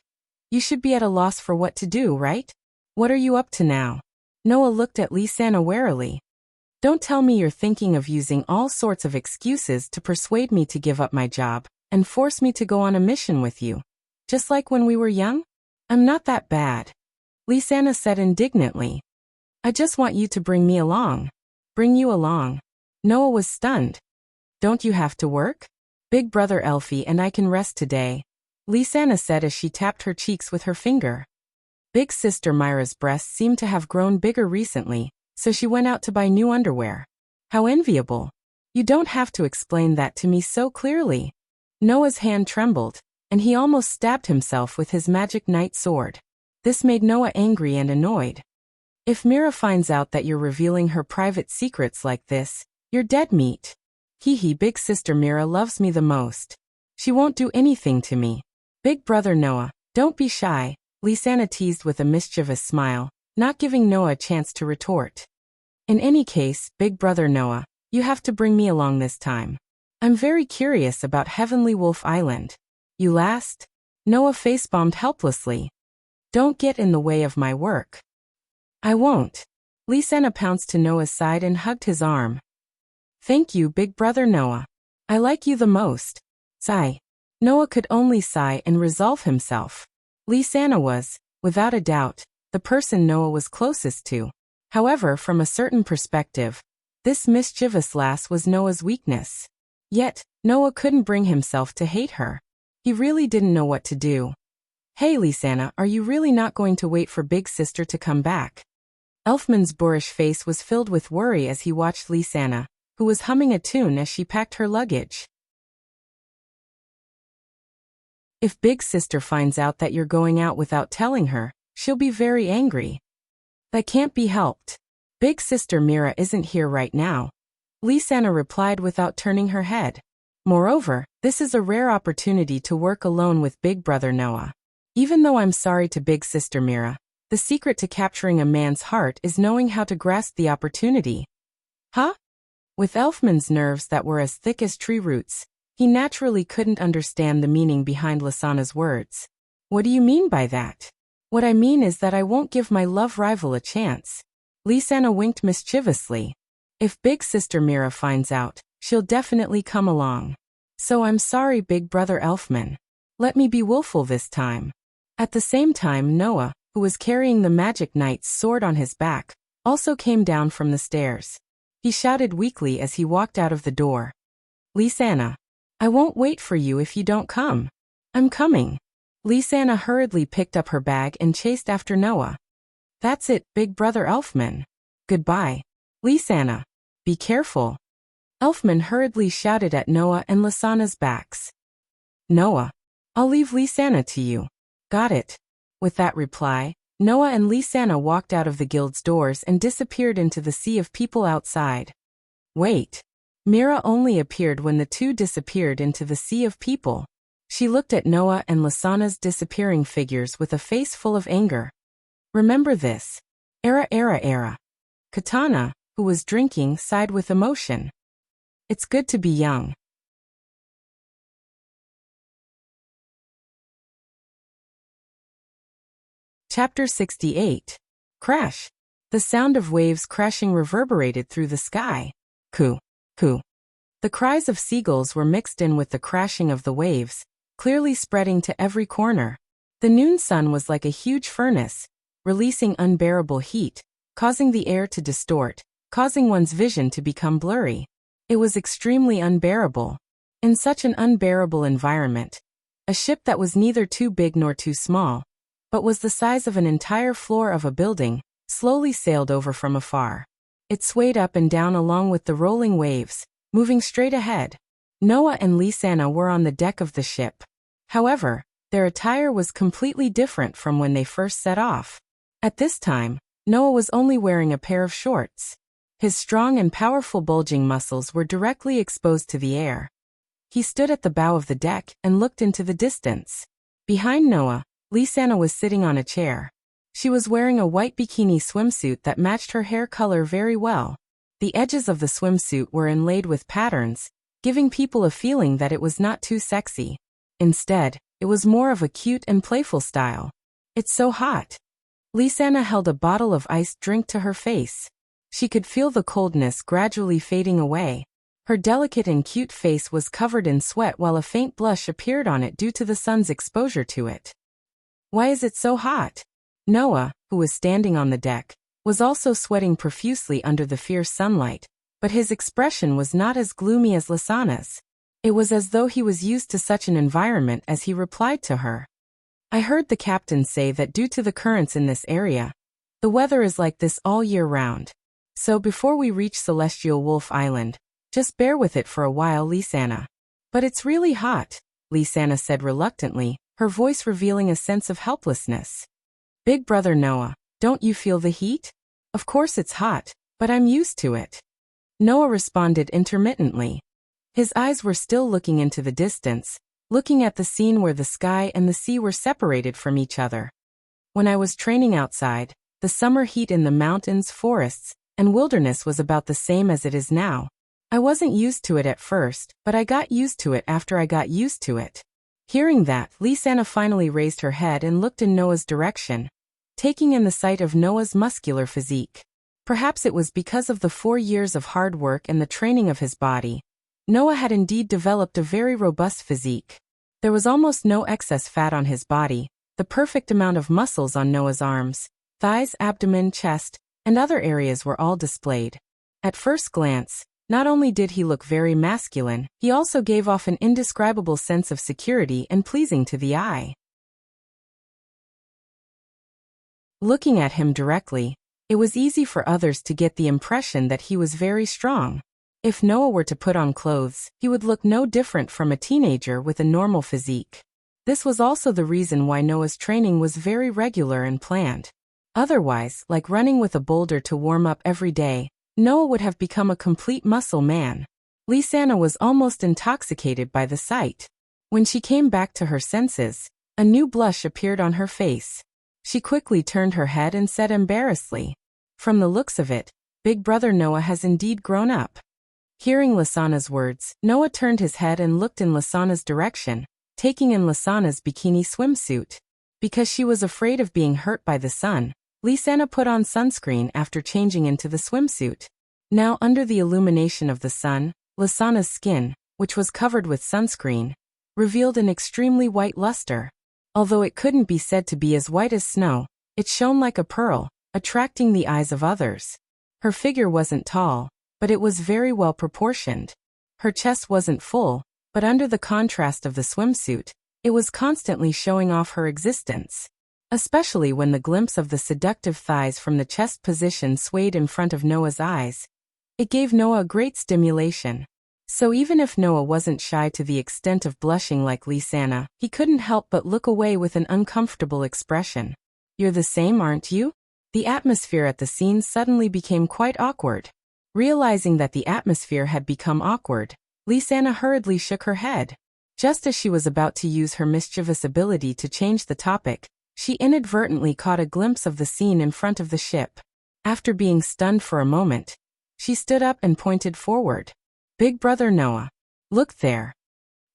you should be at a loss for what to do, right? What are you up to now?" Noah looked at Lysana warily. "Don't tell me you're thinking of using all sorts of excuses to persuade me to give up my job and force me to go on a mission with you. Just like when we were young? I'm not that bad." Lysana said indignantly. "I just want you to bring me along." "Bring you along?" Noah was stunned. "Don't you have to work?" "Big brother Elfie and I can rest today," Lysana said as she tapped her cheeks with her finger. Big sister Myra's breasts seemed to have grown bigger recently, so she went out to buy new underwear. "How enviable. You don't have to explain that to me so clearly." Noah's hand trembled, and he almost stabbed himself with his magic knight sword. This made Noah angry and annoyed. "If Mira finds out that you're revealing her private secrets like this, you're dead meat." "Hee, big sister Mira loves me the most. She won't do anything to me." "Big brother Noah, don't be shy," Lysana teased with a mischievous smile, not giving Noah a chance to retort. "In any case, big brother Noah, you have to bring me along this time. I'm very curious about Heavenly Wolf Island." "You last?" Noah face-bombed helplessly. "Don't get in the way of my work." "I won't." Lysana pounced to Noah's side and hugged his arm. "Thank you, big brother Noah. I like you the most." Sigh. Noah could only sigh and resolve himself. Lysana was, without a doubt, the person Noah was closest to. However, from a certain perspective, this mischievous lass was Noah's weakness. Yet, Noah couldn't bring himself to hate her. He really didn't know what to do. Hey Lisanna, are you really not going to wait for Big Sister to come back? Elfman's boorish face was filled with worry as he watched Lisanna, who was humming a tune as she packed her luggage. If Big Sister finds out that you're going out without telling her, she'll be very angry. That can't be helped. Big Sister Mira isn't here right now, Lisanna replied without turning her head. Moreover, this is a rare opportunity to work alone with Big Brother Noah. Even though I'm sorry to Big Sister Mira, the secret to capturing a man's heart is knowing how to grasp the opportunity. Huh? With Elfman's nerves that were as thick as tree roots, he naturally couldn't understand the meaning behind Lisanna's words. What do you mean by that? What I mean is that I won't give my love rival a chance. Lisanna winked mischievously. If Big Sister Mira finds out, she'll definitely come along. So I'm sorry, Big Brother Elfman. Let me be willful this time. At the same time, Noah, who was carrying the Magic Knight's sword on his back, also came down from the stairs. He shouted weakly as he walked out of the door. Lisanna, I won't wait for you if you don't come. I'm coming. Lisanna hurriedly picked up her bag and chased after Noah. That's it, Big Brother Elfman. Goodbye. Lisanna, be careful. Elfman hurriedly shouted at Noah and Lisanna's backs. Noah, I'll leave Lisanna to you. Got it. With that reply, Noah and Lisanna walked out of the guild's doors and disappeared into the sea of people outside. Wait. Mira only appeared when the two disappeared into the sea of people. She looked at Noah and Lisanna's disappearing figures with a face full of anger. Remember this. Era. Katana, who was drinking, sighed with emotion. It's good to be young. Chapter 68. Crash. The sound of waves crashing reverberated through the sky. Coo, coo. The cries of seagulls were mixed in with the crashing of the waves, clearly spreading to every corner. The noon sun was like a huge furnace, releasing unbearable heat, causing the air to distort, causing one's vision to become blurry. It was extremely unbearable. In such an unbearable environment, a ship that was neither too big nor too small, but was the size of an entire floor of a building, slowly sailed over from afar. It swayed up and down along with the rolling waves, moving straight ahead. Noah and Lisanna were on the deck of the ship. However, their attire was completely different from when they first set off. At this time, Noah was only wearing a pair of shorts. His strong and powerful bulging muscles were directly exposed to the air. He stood at the bow of the deck and looked into the distance. Behind Noah, Lisanna was sitting on a chair. She was wearing a white bikini swimsuit that matched her hair color very well. The edges of the swimsuit were inlaid with patterns, giving people a feeling that it was not too sexy. Instead, it was more of a cute and playful style. It's so hot. Lisanna held a bottle of iced drink to her face. She could feel the coldness gradually fading away. Her delicate and cute face was covered in sweat while a faint blush appeared on it due to the sun's exposure to it. Why is it so hot? Noah, who was standing on the deck, was also sweating profusely under the fierce sunlight, but his expression was not as gloomy as Lisanna's. It was as though he was used to such an environment as he replied to her. I heard the captain say that due to the currents in this area, the weather is like this all year round. So before we reach Celestial Wolf Island, just bear with it for a while, Lisanna. But it's really hot, Lisanna said reluctantly, her voice revealing a sense of helplessness. Big Brother Noah, don't you feel the heat? Of course it's hot, but I'm used to it. Noah responded intermittently. His eyes were still looking into the distance, looking at the scene where the sky and the sea were separated from each other. When I was training outside, the summer heat in the mountains, forests, and wilderness was about the same as it is now. I wasn't used to it at first, but I got used to it after I got used to it. Hearing that, Lisanna finally raised her head and looked in Noah's direction, taking in the sight of Noah's muscular physique. Perhaps it was because of the 4 years of hard work and the training of his body. Noah had indeed developed a very robust physique. There was almost no excess fat on his body, the perfect amount of muscles on Noah's arms, thighs, abdomen, chest, and other areas were all displayed. At first glance, not only did he look very masculine, he also gave off an indescribable sense of security and pleasing to the eye. Looking at him directly, it was easy for others to get the impression that he was very strong. If Noah were to put on clothes, he would look no different from a teenager with a normal physique. This was also the reason why Noah's training was very regular and planned. Otherwise, like running with a boulder to warm up every day, Noah would have become a complete muscle man. Lisanna was almost intoxicated by the sight. When she came back to her senses, a new blush appeared on her face. She quickly turned her head and said embarrassedly, "From the looks of it, Big Brother Noah has indeed grown up." Hearing Lisanna's words, Noah turned his head and looked in Lisanna's direction, taking in Lisanna's bikini swimsuit. Because she was afraid of being hurt by the sun, Lisanna put on sunscreen after changing into the swimsuit. Now, under the illumination of the sun, Lisanna's skin, which was covered with sunscreen, revealed an extremely white luster. Although it couldn't be said to be as white as snow, it shone like a pearl, attracting the eyes of others. Her figure wasn't tall, but it was very well proportioned. Her chest wasn't full, but under the contrast of the swimsuit, it was constantly showing off her existence. Especially when the glimpse of the seductive thighs from the chest position swayed in front of Noah's eyes. It gave Noah great stimulation. So even if Noah wasn't shy to the extent of blushing like Lisanna, he couldn't help but look away with an uncomfortable expression. "You're the same, aren't you?" The atmosphere at the scene suddenly became quite awkward. Realizing that the atmosphere had become awkward, Lisanna hurriedly shook her head. Just as she was about to use her mischievous ability to change the topic, she inadvertently caught a glimpse of the scene in front of the ship. After being stunned for a moment, she stood up and pointed forward. "Big Brother Noah, look there."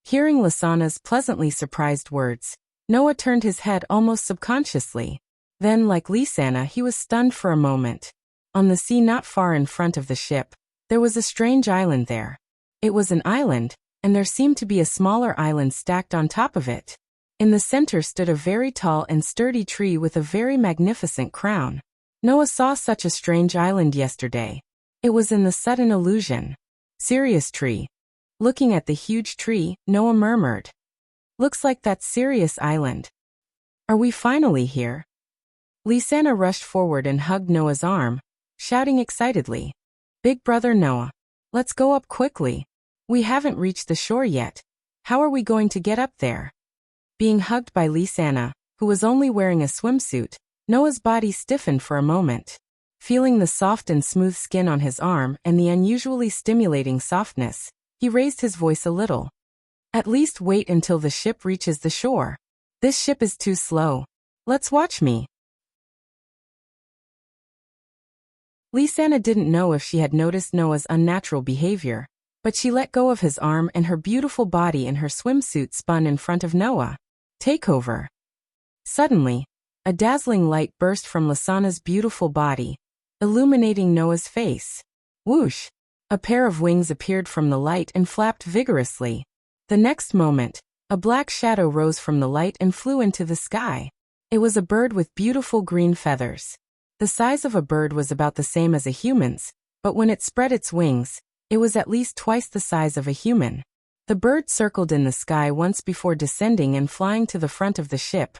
Hearing Lisanna's pleasantly surprised words, Noah turned his head almost subconsciously. Then, like Lisanna, he was stunned for a moment. On the sea not far in front of the ship, there was a strange island there. It was an island, and there seemed to be a smaller island stacked on top of it. In the center stood a very tall and sturdy tree with a very magnificent crown. Noah saw such a strange island yesterday. It was in the sudden illusion. "Sirius tree." Looking at the huge tree, Noah murmured, "Looks like that Sirius island. Are we finally here?" Lisanna rushed forward and hugged Noah's arm, shouting excitedly, "Big Brother Noah, let's go up quickly. We haven't reached the shore yet. How are we going to get up there?" Being hugged by Lisanna, who was only wearing a swimsuit, Noah's body stiffened for a moment. Feeling the soft and smooth skin on his arm and the unusually stimulating softness, he raised his voice a little. "At least wait until the ship reaches the shore. This ship is too slow. Let's watch me." Lisanna didn't know if she had noticed Noah's unnatural behavior, but she let go of his arm and her beautiful body in her swimsuit spun in front of Noah. Takeover. Suddenly, a dazzling light burst from Lisanna's beautiful body, illuminating Noah's face. Whoosh! A pair of wings appeared from the light and flapped vigorously. The next moment, a black shadow rose from the light and flew into the sky. It was a bird with beautiful green feathers. The size of a bird was about the same as a human's, but when it spread its wings, it was at least twice the size of a human. The bird circled in the sky once before descending and flying to the front of the ship,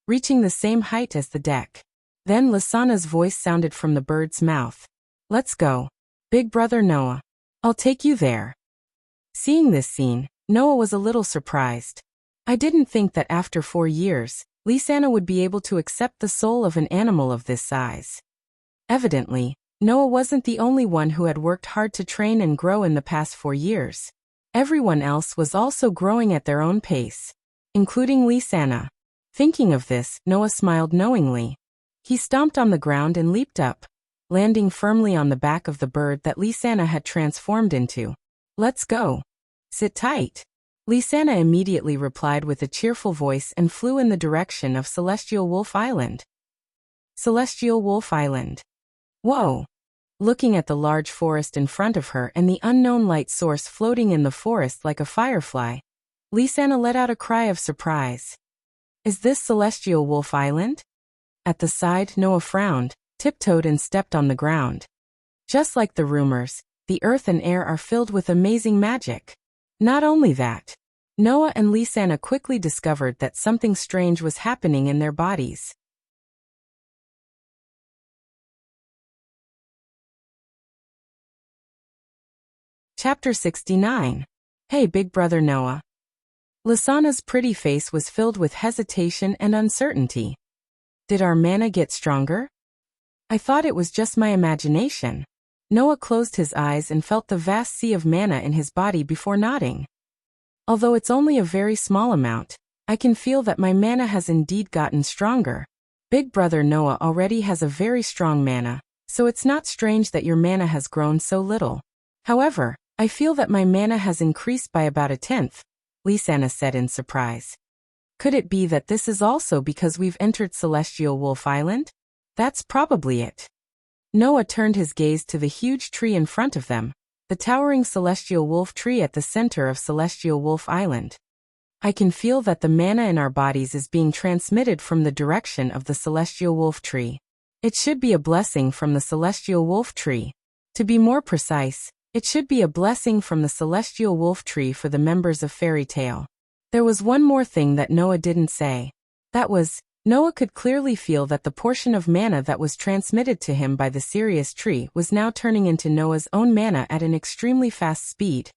reaching the same height as the deck. Then Lisanna's voice sounded from the bird's mouth. "Let's go. Big Brother Noah. I'll take you there." Seeing this scene, Noah was a little surprised. "I didn't think that after 4 years, Lisanna would be able to accept the soul of an animal of this size." Evidently, Noah wasn't the only one who had worked hard to train and grow in the past 4 years. Everyone else was also growing at their own pace, including Lisanna. Thinking of this, Noah smiled knowingly. He stomped on the ground and leaped up, landing firmly on the back of the bird that Lisanna had transformed into. "Let's go. Sit tight." Lisanna immediately replied with a cheerful voice and flew in the direction of Celestial Wolf Island. Celestial Wolf Island. Whoa! Looking at the large forest in front of her and the unknown light source floating in the forest like a firefly, Lisanna let out a cry of surprise. "Is this Celestial Wolf Island?" At the side, Noah frowned, tiptoed and stepped on the ground. Just like the rumors, the earth and air are filled with amazing magic. Not only that, Noah and Lisanna quickly discovered that something strange was happening in their bodies. Chapter 69. Hey, Big Brother Noah. Lasana's pretty face was filled with hesitation and uncertainty. Did our mana get stronger? I thought it was just my imagination. Noah closed his eyes and felt the vast sea of mana in his body before nodding. Although it's only a very small amount, I can feel that my mana has indeed gotten stronger. Big Brother Noah already has a very strong mana, so it's not strange that your mana has grown so little. However, I feel that my mana has increased by about 1/10, Lysana said in surprise. Could it be that this is also because we've entered Celestial Wolf Island? That's probably it. Noah turned his gaze to the huge tree in front of them, the towering Celestial Wolf tree at the center of Celestial Wolf Island. I can feel that the mana in our bodies is being transmitted from the direction of the Celestial Wolf tree. It should be a blessing from the Celestial Wolf tree. To be more precise, it should be a blessing from the Celestial Wolf tree for the members of Fairy Tale. There was one more thing that Noah didn't say. That was, Noah could clearly feel that the portion of mana that was transmitted to him by the Sirius tree was now turning into Noah's own mana at an extremely fast speed,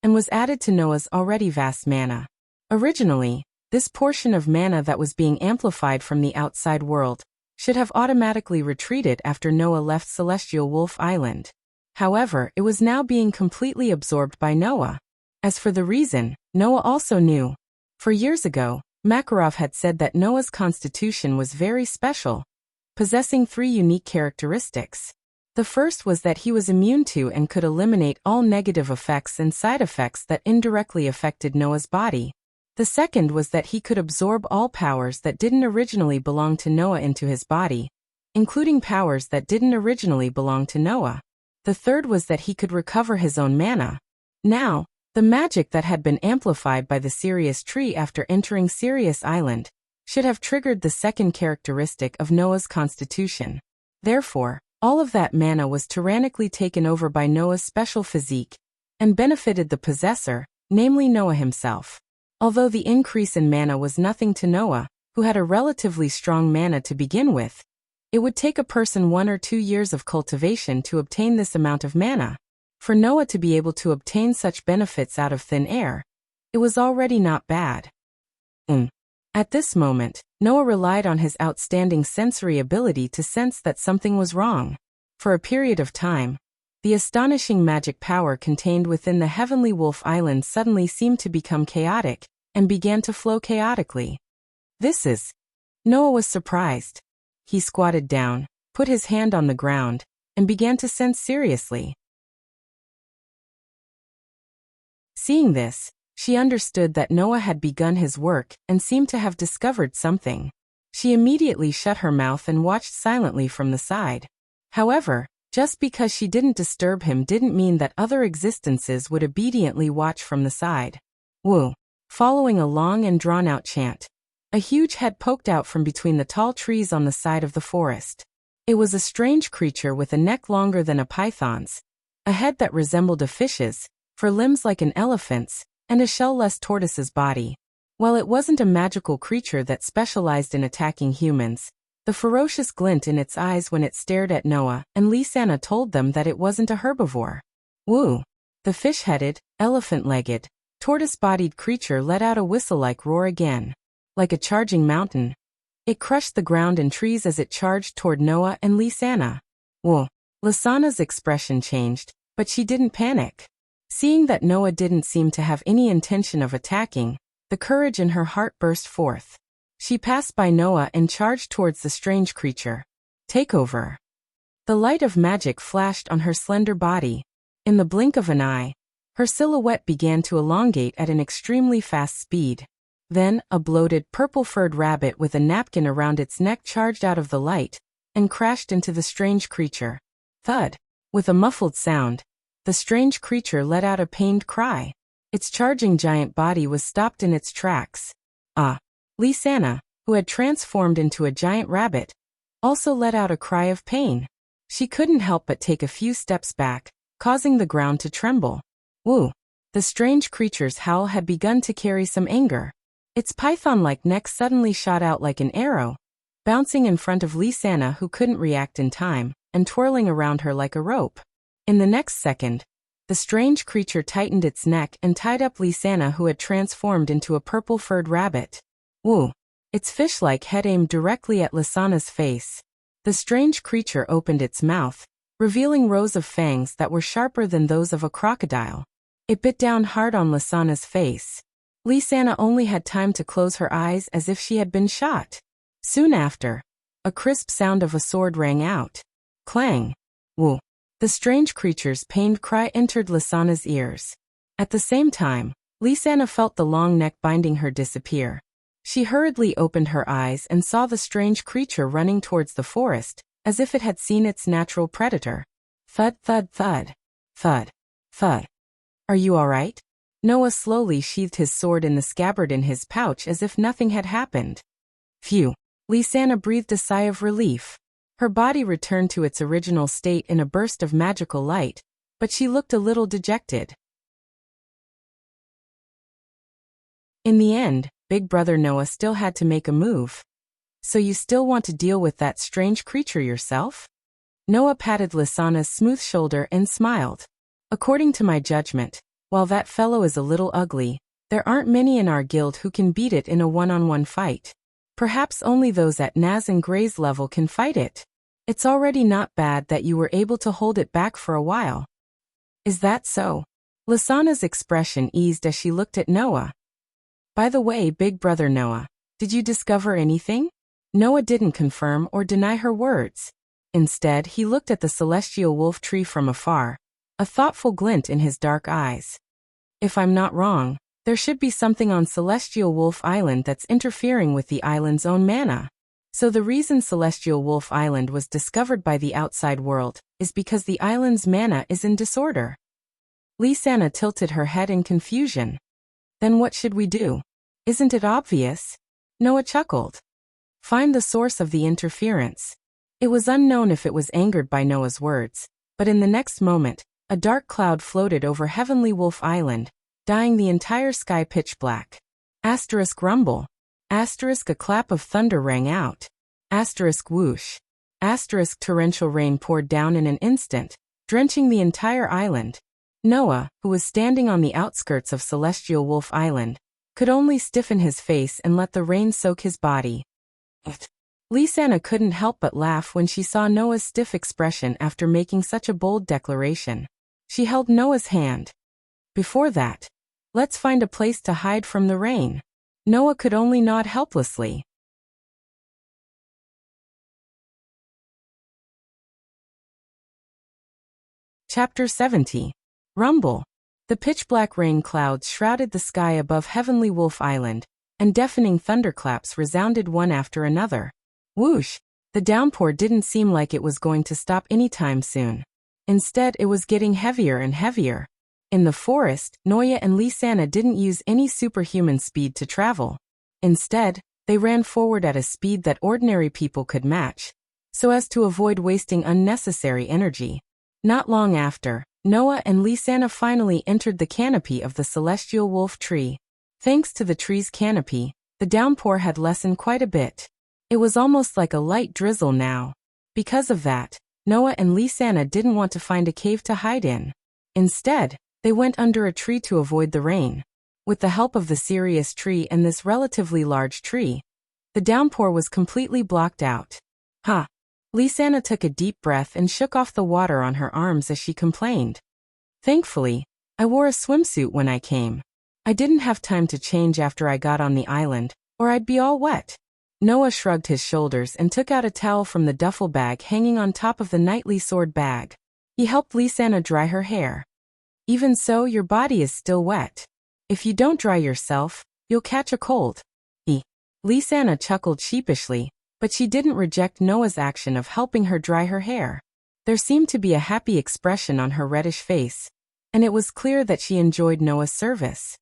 and was added to Noah's already vast mana. Originally, this portion of mana that was being amplified from the outside world should have automatically retreated after Noah left Celestial Wolf Island. However, it was now being completely absorbed by Noah. As for the reason, Noah also knew. For years ago, Makarov had said that Noah's constitution was very special, possessing 3 unique characteristics. The first was that he was immune to and could eliminate all negative effects and side effects that indirectly affected Noah's body. The second was that he could absorb all powers that didn't originally belong to Noah into his body, including powers that didn't originally belong to Noah. The third was that he could recover his own mana. Now, the magic that had been amplified by the Sirius tree after entering Sirius Island should have triggered the second characteristic of Noah's constitution. Therefore, all of that mana was tyrannically taken over by Noah's special physique and benefited the possessor, namely Noah himself. Although the increase in mana was nothing to Noah, who had a relatively strong mana to begin with, it would take a person 1 or 2 years of cultivation to obtain this amount of mana. For Noah to be able to obtain such benefits out of thin air, it was already not bad. At this moment, Noah relied on his outstanding sensory ability to sense that something was wrong. For a period of time, the astonishing magic power contained within the Heavenly Wolf Island suddenly seemed to become chaotic, and began to flow chaotically. Noah was surprised. He squatted down, put his hand on the ground, and began to sense seriously. Seeing this, she understood that Noah had begun his work and seemed to have discovered something. She immediately shut her mouth and watched silently from the side. However, just because she didn't disturb him didn't mean that other existences would obediently watch from the side. Woo! Following a long and drawn-out chant, a huge head poked out from between the tall trees on the side of the forest. It was a strange creature with a neck longer than a python's, a head that resembled a fish's, for limbs like an elephant's, and a shell-less tortoise's body. While it wasn't a magical creature that specialized in attacking humans, the ferocious glint in its eyes when it stared at Noah and Lysana told them that it wasn't a herbivore. Woo! The fish-headed, elephant-legged, tortoise-bodied creature let out a whistle-like roar again. Like a charging mountain, it crushed the ground and trees as it charged toward Noah and Lysana. Whoa! Lysana's expression changed, but she didn't panic. Seeing that Noah didn't seem to have any intention of attacking, the courage in her heart burst forth. She passed by Noah and charged towards the strange creature. Take over. The light of magic flashed on her slender body. In the blink of an eye, her silhouette began to elongate at an extremely fast speed. Then, a bloated, purple-furred rabbit with a napkin around its neck charged out of the light and crashed into the strange creature. Thud! With a muffled sound, the strange creature let out a pained cry. Its charging giant body was stopped in its tracks. Lysana, who had transformed into a giant rabbit, also let out a cry of pain. She couldn't help but take a few steps back, causing the ground to tremble. Woo! The strange creature's howl had begun to carry some anger. Its python-like neck suddenly shot out like an arrow, bouncing in front of Lysana, who couldn't react in time, and twirling around her like a rope. In the next second, the The strange creature tightened its neck and tied up Lysana, who had transformed into a purple-furred rabbit. Woo! Its fish-like head aimed directly at Lysana's face. The strange creature opened its mouth, revealing rows of fangs that were sharper than those of a crocodile. It bit down hard on Lysana's face. Lysana only had time to close her eyes as if she had been shot. Soon after, a crisp sound of a sword rang out. Clang! Woo! The strange creature's pained cry entered Lysana's ears. At the same time, Lysana felt the long neck binding her disappear. She hurriedly opened her eyes and saw the strange creature running towards the forest, as if it had seen its natural predator. Thud, thud, thud. Thud. Thud. Are you all right? Noah slowly sheathed his sword in the scabbard in his pouch as if nothing had happened. Phew. Lysana breathed a sigh of relief. Her body returned to its original state in a burst of magical light, but she looked a little dejected. In the end, Big Brother Noah still had to make a move. So you still want to deal with that strange creature yourself? Noah patted Lysana's smooth shoulder and smiled. According to my judgment, while that fellow is a little ugly, there aren't many in our guild who can beat it in a one-on-one fight. Perhaps only those at Naz and Gray's level can fight it. It's already not bad that you were able to hold it back for a while. Is that so? Lysana's expression eased as she looked at Noah. By the way, Big Brother Noah, did you discover anything? Noah didn't confirm or deny her words. Instead, he looked at the celestial wolf tree from afar, a thoughtful glint in his dark eyes. If I'm not wrong, there should be something on Celestial Wolf Island that's interfering with the island's own mana. So the reason Celestial Wolf Island was discovered by the outside world is because the island's mana is in disorder. Lysana tilted her head in confusion. Then what should we do? Isn't it obvious? Noah chuckled. Find the source of the interference. It was unknown if it was angered by Noah's words, but in the next moment, a dark cloud floated over Heavenly Wolf Island, dyeing the entire sky pitch black. Asterisk rumble. Asterisk a clap of thunder rang out. Asterisk whoosh. Asterisk torrential rain poured down in an instant, drenching the entire island. Noah, who was standing on the outskirts of Celestial Wolf Island, could only stiffen his face and let the rain soak his body. Lysana couldn't help but laugh when she saw Noah's stiff expression after making such a bold declaration. She held Noah's hand. Before that, let's find a place to hide from the rain. Noah could only nod helplessly. Chapter 70. Rumble. The pitch-black rain clouds shrouded the sky above Heavenly Wolf Island, and deafening thunderclaps resounded one after another. Whoosh! The downpour didn't seem like it was going to stop anytime soon. Instead, it was getting heavier and heavier. In the forest, Noah and Lysana didn't use any superhuman speed to travel. Instead, they ran forward at a speed that ordinary people could match, so as to avoid wasting unnecessary energy. Not long after, Noah and Lysana finally entered the canopy of the Celestial Wolf tree. Thanks to the tree's canopy, the downpour had lessened quite a bit. It was almost like a light drizzle now. Because of that, Noah and Lysana didn't want to find a cave to hide in. Instead, they went under a tree to avoid the rain. With the help of the Sirius tree and this relatively large tree, the downpour was completely blocked out. Ha! Lysana took a deep breath and shook off the water on her arms as she complained. Thankfully, I wore a swimsuit when I came. I didn't have time to change after I got on the island, or I'd be all wet. Noah shrugged his shoulders and took out a towel from the duffel bag hanging on top of the knightly sword bag. He helped Lysana dry her hair. Even so, your body is still wet. If you don't dry yourself, you'll catch a cold. Lysana chuckled sheepishly, but she didn't reject Noah's action of helping her dry her hair. There seemed to be a happy expression on her reddish face, and it was clear that she enjoyed Noah's service.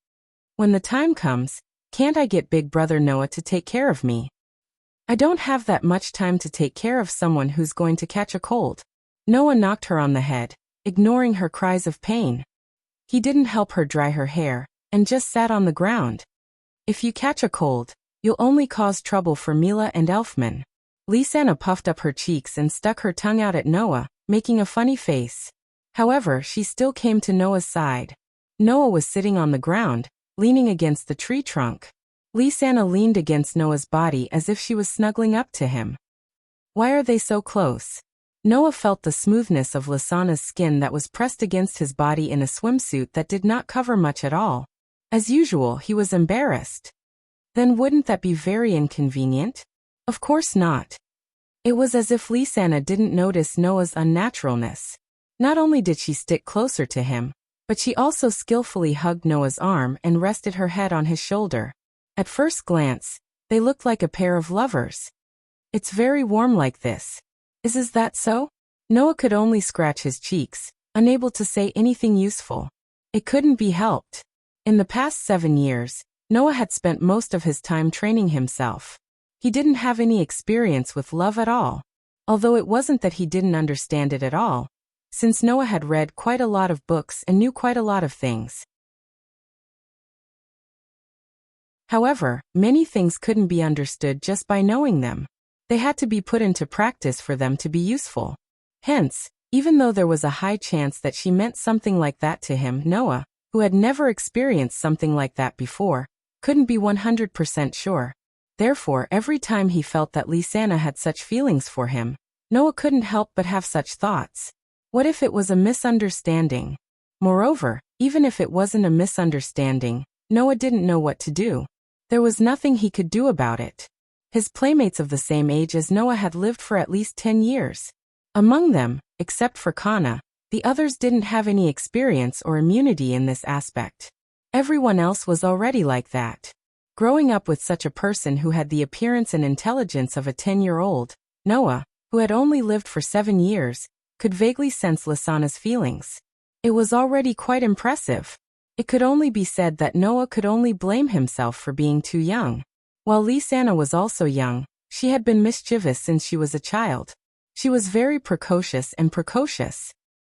When the time comes, can't I get Big Brother Noah to take care of me? I don't have that much time to take care of someone who's going to catch a cold. Noah knocked her on the head, ignoring her cries of pain. He didn't help her dry her hair, and just sat on the ground. If you catch a cold, you'll only cause trouble for Mila and Elfman. Lysana puffed up her cheeks and stuck her tongue out at Noah, making a funny face. However, she still came to Noah's side. Noah was sitting on the ground, leaning against the tree trunk. Lisanna leaned against Noah's body as if she was snuggling up to him. Why are they so close? Noah felt the smoothness of Lisanna's skin that was pressed against his body in a swimsuit that did not cover much at all. As usual, he was embarrassed. Then wouldn't that be very inconvenient? Of course not. It was as if Lisanna didn't notice Noah's unnaturalness. Not only did she stick closer to him, but she also skillfully hugged Noah's arm and rested her head on his shoulder. At first glance, they looked like a pair of lovers. It's very warm like this. Is that so? Noah could only scratch his cheeks, unable to say anything useful. It couldn't be helped. In the past 7 years, Noah had spent most of his time training himself. He didn't have any experience with love at all. Although it wasn't that he didn't understand it at all, since Noah had read quite a lot of books and knew quite a lot of things. However, many things couldn't be understood just by knowing them. They had to be put into practice for them to be useful. Hence, even though there was a high chance that she meant something like that to him, Noah, who had never experienced something like that before, couldn't be 100% sure. Therefore, every time he felt that Lisanna had such feelings for him, Noah couldn't help but have such thoughts. What if it was a misunderstanding? Moreover, even if it wasn't a misunderstanding, Noah didn't know what to do. There was nothing he could do about it. His playmates of the same age as Noah had lived for at least 10 years. Among them, except for Kana, the others didn't have any experience or immunity in this aspect. Everyone else was already like that. Growing up with such a person who had the appearance and intelligence of a 10-year-old, Noah, who had only lived for 7 years, could vaguely sense Lisanna's feelings. It was already quite impressive. It could only be said that Noah could only blame himself for being too young. While Lisanna was also young, she had been mischievous since she was a child. She was very precocious.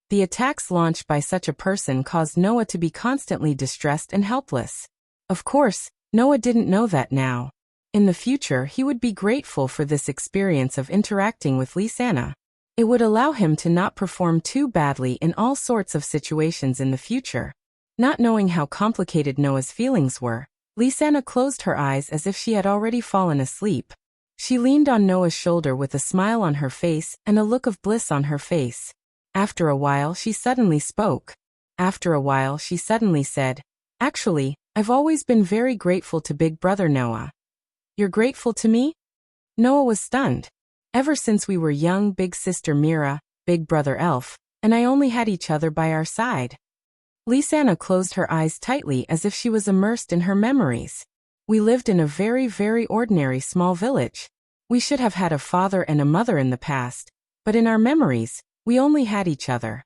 The attacks launched by such a person caused Noah to be constantly distressed and helpless. Of course, Noah didn't know that now. In the future, he would be grateful for this experience of interacting with Lisanna. It would allow him to not perform too badly in all sorts of situations in the future. Not knowing how complicated Noah's feelings were, Lisanna closed her eyes as if she had already fallen asleep. She leaned on Noah's shoulder with a smile on her face and a look of bliss on her face. After a while, she suddenly spoke. She said, "Actually, I've always been very grateful to Big Brother Noah." "You're grateful to me?" Noah was stunned. Ever since we were young, Big Sister Mira, Big Brother Elf, and I only had each other by our side. Lisanna closed her eyes tightly as if she was immersed in her memories. We lived in a very, very ordinary small village. We should have had a father and a mother in the past, but in our memories, we only had each other.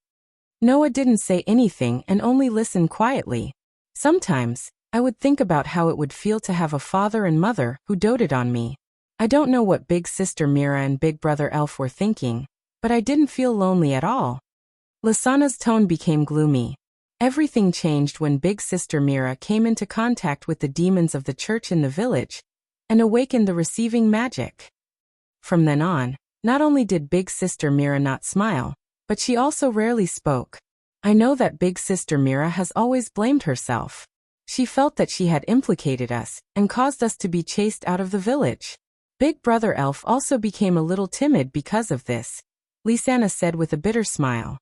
Noah didn't say anything and only listened quietly. Sometimes, I would think about how it would feel to have a father and mother who doted on me. I don't know what Big Sister Mira and Big Brother Elf were thinking, but I didn't feel lonely at all. Lisanna's tone became gloomy. Everything changed when Big Sister Mira came into contact with the demons of the church in the village and awakened the receiving magic. From then on, not only did Big Sister Mira not smile, but she also rarely spoke. I know that Big Sister Mira has always blamed herself. She felt that she had implicated us and caused us to be chased out of the village. Big Brother Elf also became a little timid because of this, Lisanna said with a bitter smile.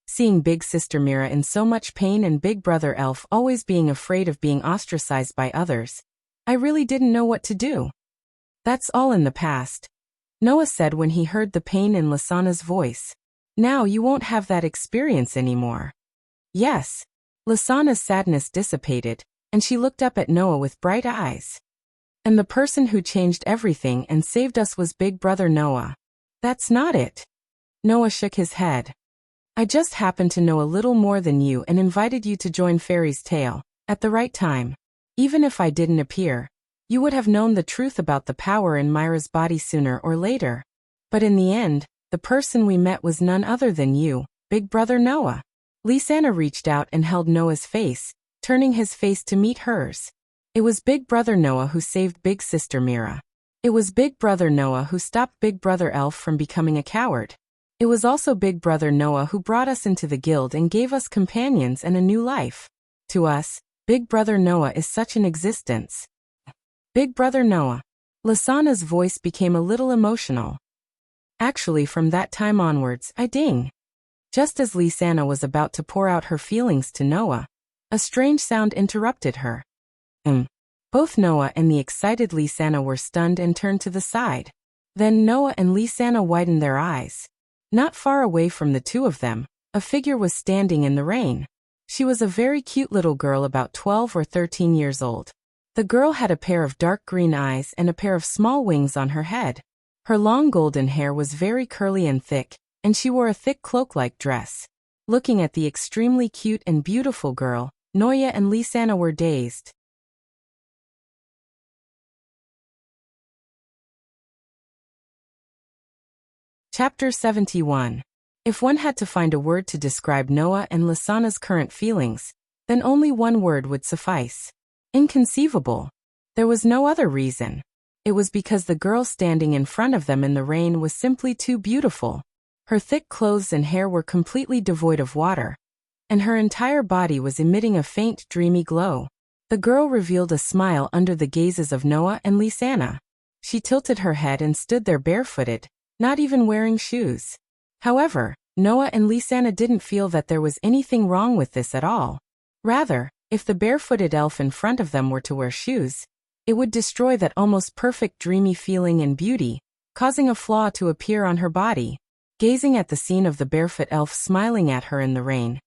Seeing Big Sister Mira in so much pain and Big Brother Elf always being afraid of being ostracized by others, I really didn't know what to do. "That's all in the past," Noah said when he heard the pain in Lisanna's voice. "Now you won't have that experience anymore." Yes. Lisanna's sadness dissipated, and she looked up at Noah with bright eyes. "And the person who changed everything and saved us was Big Brother Noah." "That's not it." Noah shook his head. "I just happened to know a little more than you and invited you to join Fairy's Tale, at the right time. Even if I didn't appear, you would have known the truth about the power in Myra's body sooner or later. But in the end, the person we met was none other than you, Big Brother Noah." Lisanna reached out and held Noah's face, turning his face to meet hers. It was Big Brother Noah who saved Big Sister Mira. It was Big Brother Noah who stopped Big Brother Elf from becoming a coward. It was also Big Brother Noah who brought us into the guild and gave us companions and a new life. To us, Big Brother Noah is such an existence. Big Brother Noah. Lysana's voice became a little emotional. Actually, from that time onwards, I ding. Just as Lysana was about to pour out her feelings to Noah, a strange sound interrupted her. Both Noah and the excited Lysana were stunned and turned to the side. Then Noah and Lysana widened their eyes. Not far away from the two of them, a figure was standing in the rain. She was a very cute little girl about 12 or 13 years old. The girl had a pair of dark green eyes and a pair of small wings on her head. Her long golden hair was very curly and thick, and she wore a thick cloak-like dress. Looking at the extremely cute and beautiful girl, Noah and Lysana were dazed. Chapter 71. If one had to find a word to describe Noah and Lysana's current feelings, then only one word would suffice. Inconceivable. There was no other reason. It was because the girl standing in front of them in the rain was simply too beautiful. Her thick clothes and hair were completely devoid of water, and her entire body was emitting a faint, dreamy glow. The girl revealed a smile under the gazes of Noah and Lysana. She tilted her head and stood there barefooted, not even wearing shoes. However, Noah and Lysana didn't feel that there was anything wrong with this at all. Rather, if the barefooted elf in front of them were to wear shoes, it would destroy that almost perfect dreamy feeling and beauty, causing a flaw to appear on her body. Gazing at the scene of the barefoot elf smiling at her in the rain,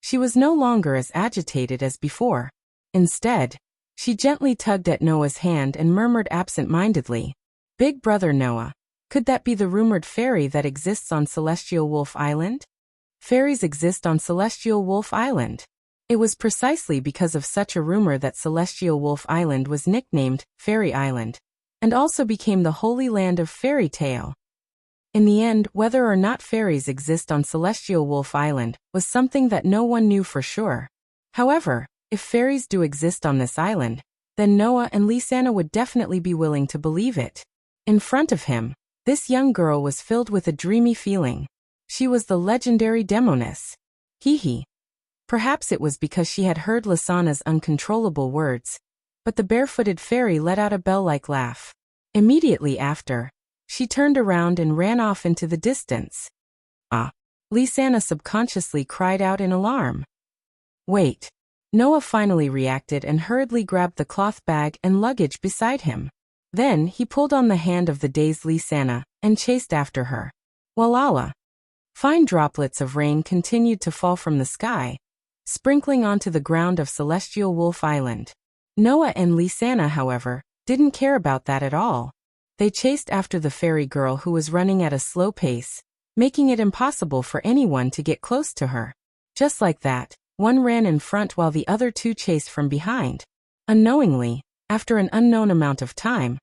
she was no longer as agitated as before. Instead, she gently tugged at Noah's hand and murmured absent-mindedly, "Big Brother Noah, could that be the rumored fairy that exists on Celestial Wolf Island?" Fairies exist on Celestial Wolf Island. It was precisely because of such a rumor that Celestial Wolf Island was nicknamed Fairy Island, and also became the holy land of fairy tale. In the end, whether or not fairies exist on Celestial Wolf Island was something that no one knew for sure. However, if fairies do exist on this island, then Noah and Lysana would definitely be willing to believe it. In front of him, this young girl was filled with a dreamy feeling. She was the legendary Demoness. Hee. Perhaps it was because she had heard Lysana's uncontrollable words, but the barefooted fairy let out a bell-like laugh. Immediately after, she turned around and ran off into the distance. "Ah!" Lysana subconsciously cried out in alarm. "Wait." Noah finally reacted and hurriedly grabbed the cloth bag and luggage beside him. Then he pulled on the hand of the dazed Lysana and chased after her. Walala! Fine droplets of rain continued to fall from the sky, sprinkling onto the ground of Celestial Wolf Island. Noah and Lysana, however, didn't care about that at all. They chased after the fairy girl who was running at a slow pace, making it impossible for anyone to get close to her. Just like that, one ran in front while the other two chased from behind. Unknowingly, after an unknown amount of time,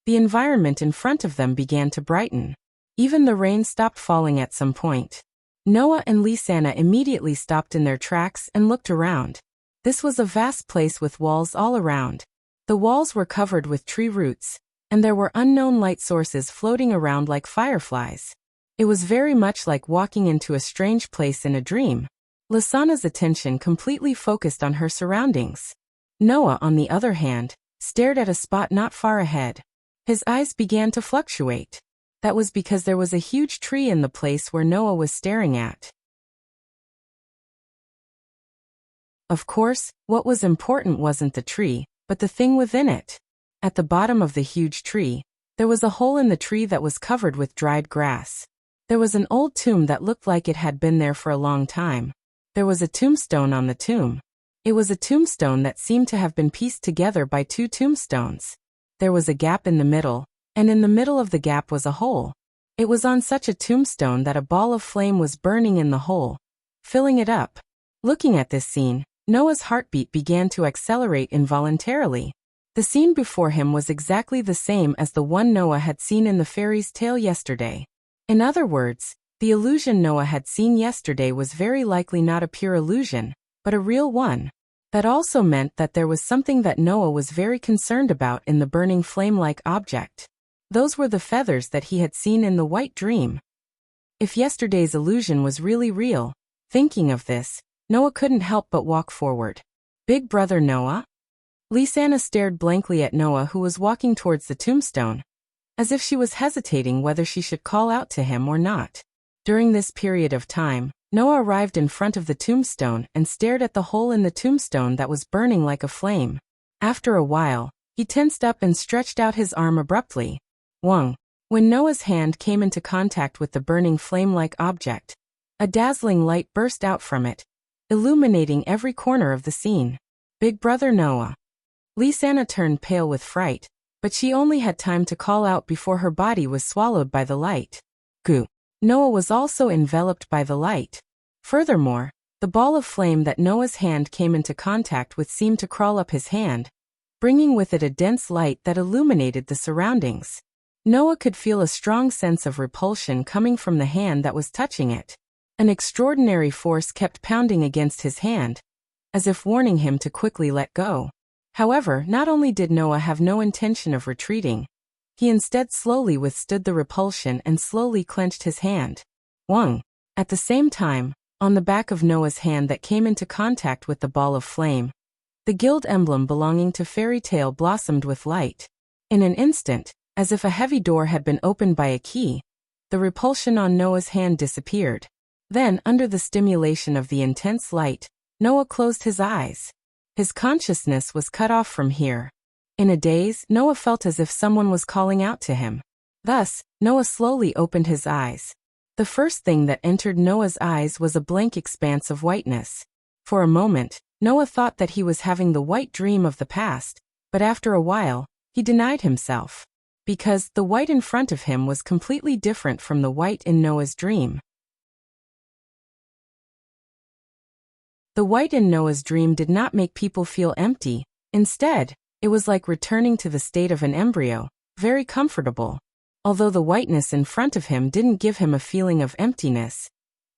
the environment in front of them began to brighten. Even the rain stopped falling at some point. Noah and Lysana immediately stopped in their tracks and looked around. This was a vast place with walls all around. The walls were covered with tree roots, and there were unknown light sources floating around like fireflies. It was very much like walking into a strange place in a dream. Lysana's attention completely focused on her surroundings. Noah, on the other hand, stared at a spot not far ahead. His eyes began to fluctuate. That was because there was a huge tree in the place where Noah was staring at. Of course, what was important wasn't the tree, but the thing within it. At the bottom of the huge tree, there was a hole in the tree that was covered with dried grass. There was an old tomb that looked like it had been there for a long time. There was a tombstone on the tomb. It was a tombstone that seemed to have been pieced together by two tombstones. There was a gap in the middle, and in the middle of the gap was a hole. It was on such a tombstone that a ball of flame was burning in the hole, filling it up. Looking at this scene, Noah's heartbeat began to accelerate involuntarily. The scene before him was exactly the same as the one Noah had seen in the fairy's tale yesterday. In other words, the illusion Noah had seen yesterday was very likely not a pure illusion, but a real one. That also meant that there was something that Noah was very concerned about in the burning flame-like object. Those were the feathers that he had seen in the white dream. If yesterday's illusion was really real, thinking of this, Noah couldn't help but walk forward. Big brother Noah? Lisanna stared blankly at Noah, who was walking towards the tombstone, as if she was hesitating whether she should call out to him or not. During this period of time, Noah arrived in front of the tombstone and stared at the hole in the tombstone that was burning like a flame. After a while, he tensed up and stretched out his arm abruptly. Whong! When Noah's hand came into contact with the burning flame-like object, a dazzling light burst out from it, illuminating every corner of the scene. Big brother Noah. Lisanna turned pale with fright, but she only had time to call out before her body was swallowed by the light. Goo! Noah was also enveloped by the light. Furthermore, the ball of flame that Noah's hand came into contact with seemed to crawl up his hand, bringing with it a dense light that illuminated the surroundings. Noah could feel a strong sense of repulsion coming from the hand that was touching it. An extraordinary force kept pounding against his hand, as if warning him to quickly let go. However, not only did Noah have no intention of retreating, he instead slowly withstood the repulsion and slowly clenched his hand. Whong! At the same time, on the back of Noah's hand that came into contact with the ball of flame, the guild emblem belonging to Fairy Tale blossomed with light. In an instant, as if a heavy door had been opened by a key, the repulsion on Noah's hand disappeared. Then, under the stimulation of the intense light, Noah closed his eyes. His consciousness was cut off from here. In a daze, Noah felt as if someone was calling out to him. Thus, Noah slowly opened his eyes. The first thing that entered Noah's eyes was a blank expanse of whiteness. For a moment, Noah thought that he was having the white dream of the past, but after a while, he denied himself. Because the white in front of him was completely different from the white in Noah's dream. The white in Noah's dream did not make people feel empty. Instead, it was like returning to the state of an embryo, very comfortable. Although the whiteness in front of him didn't give him a feeling of emptiness,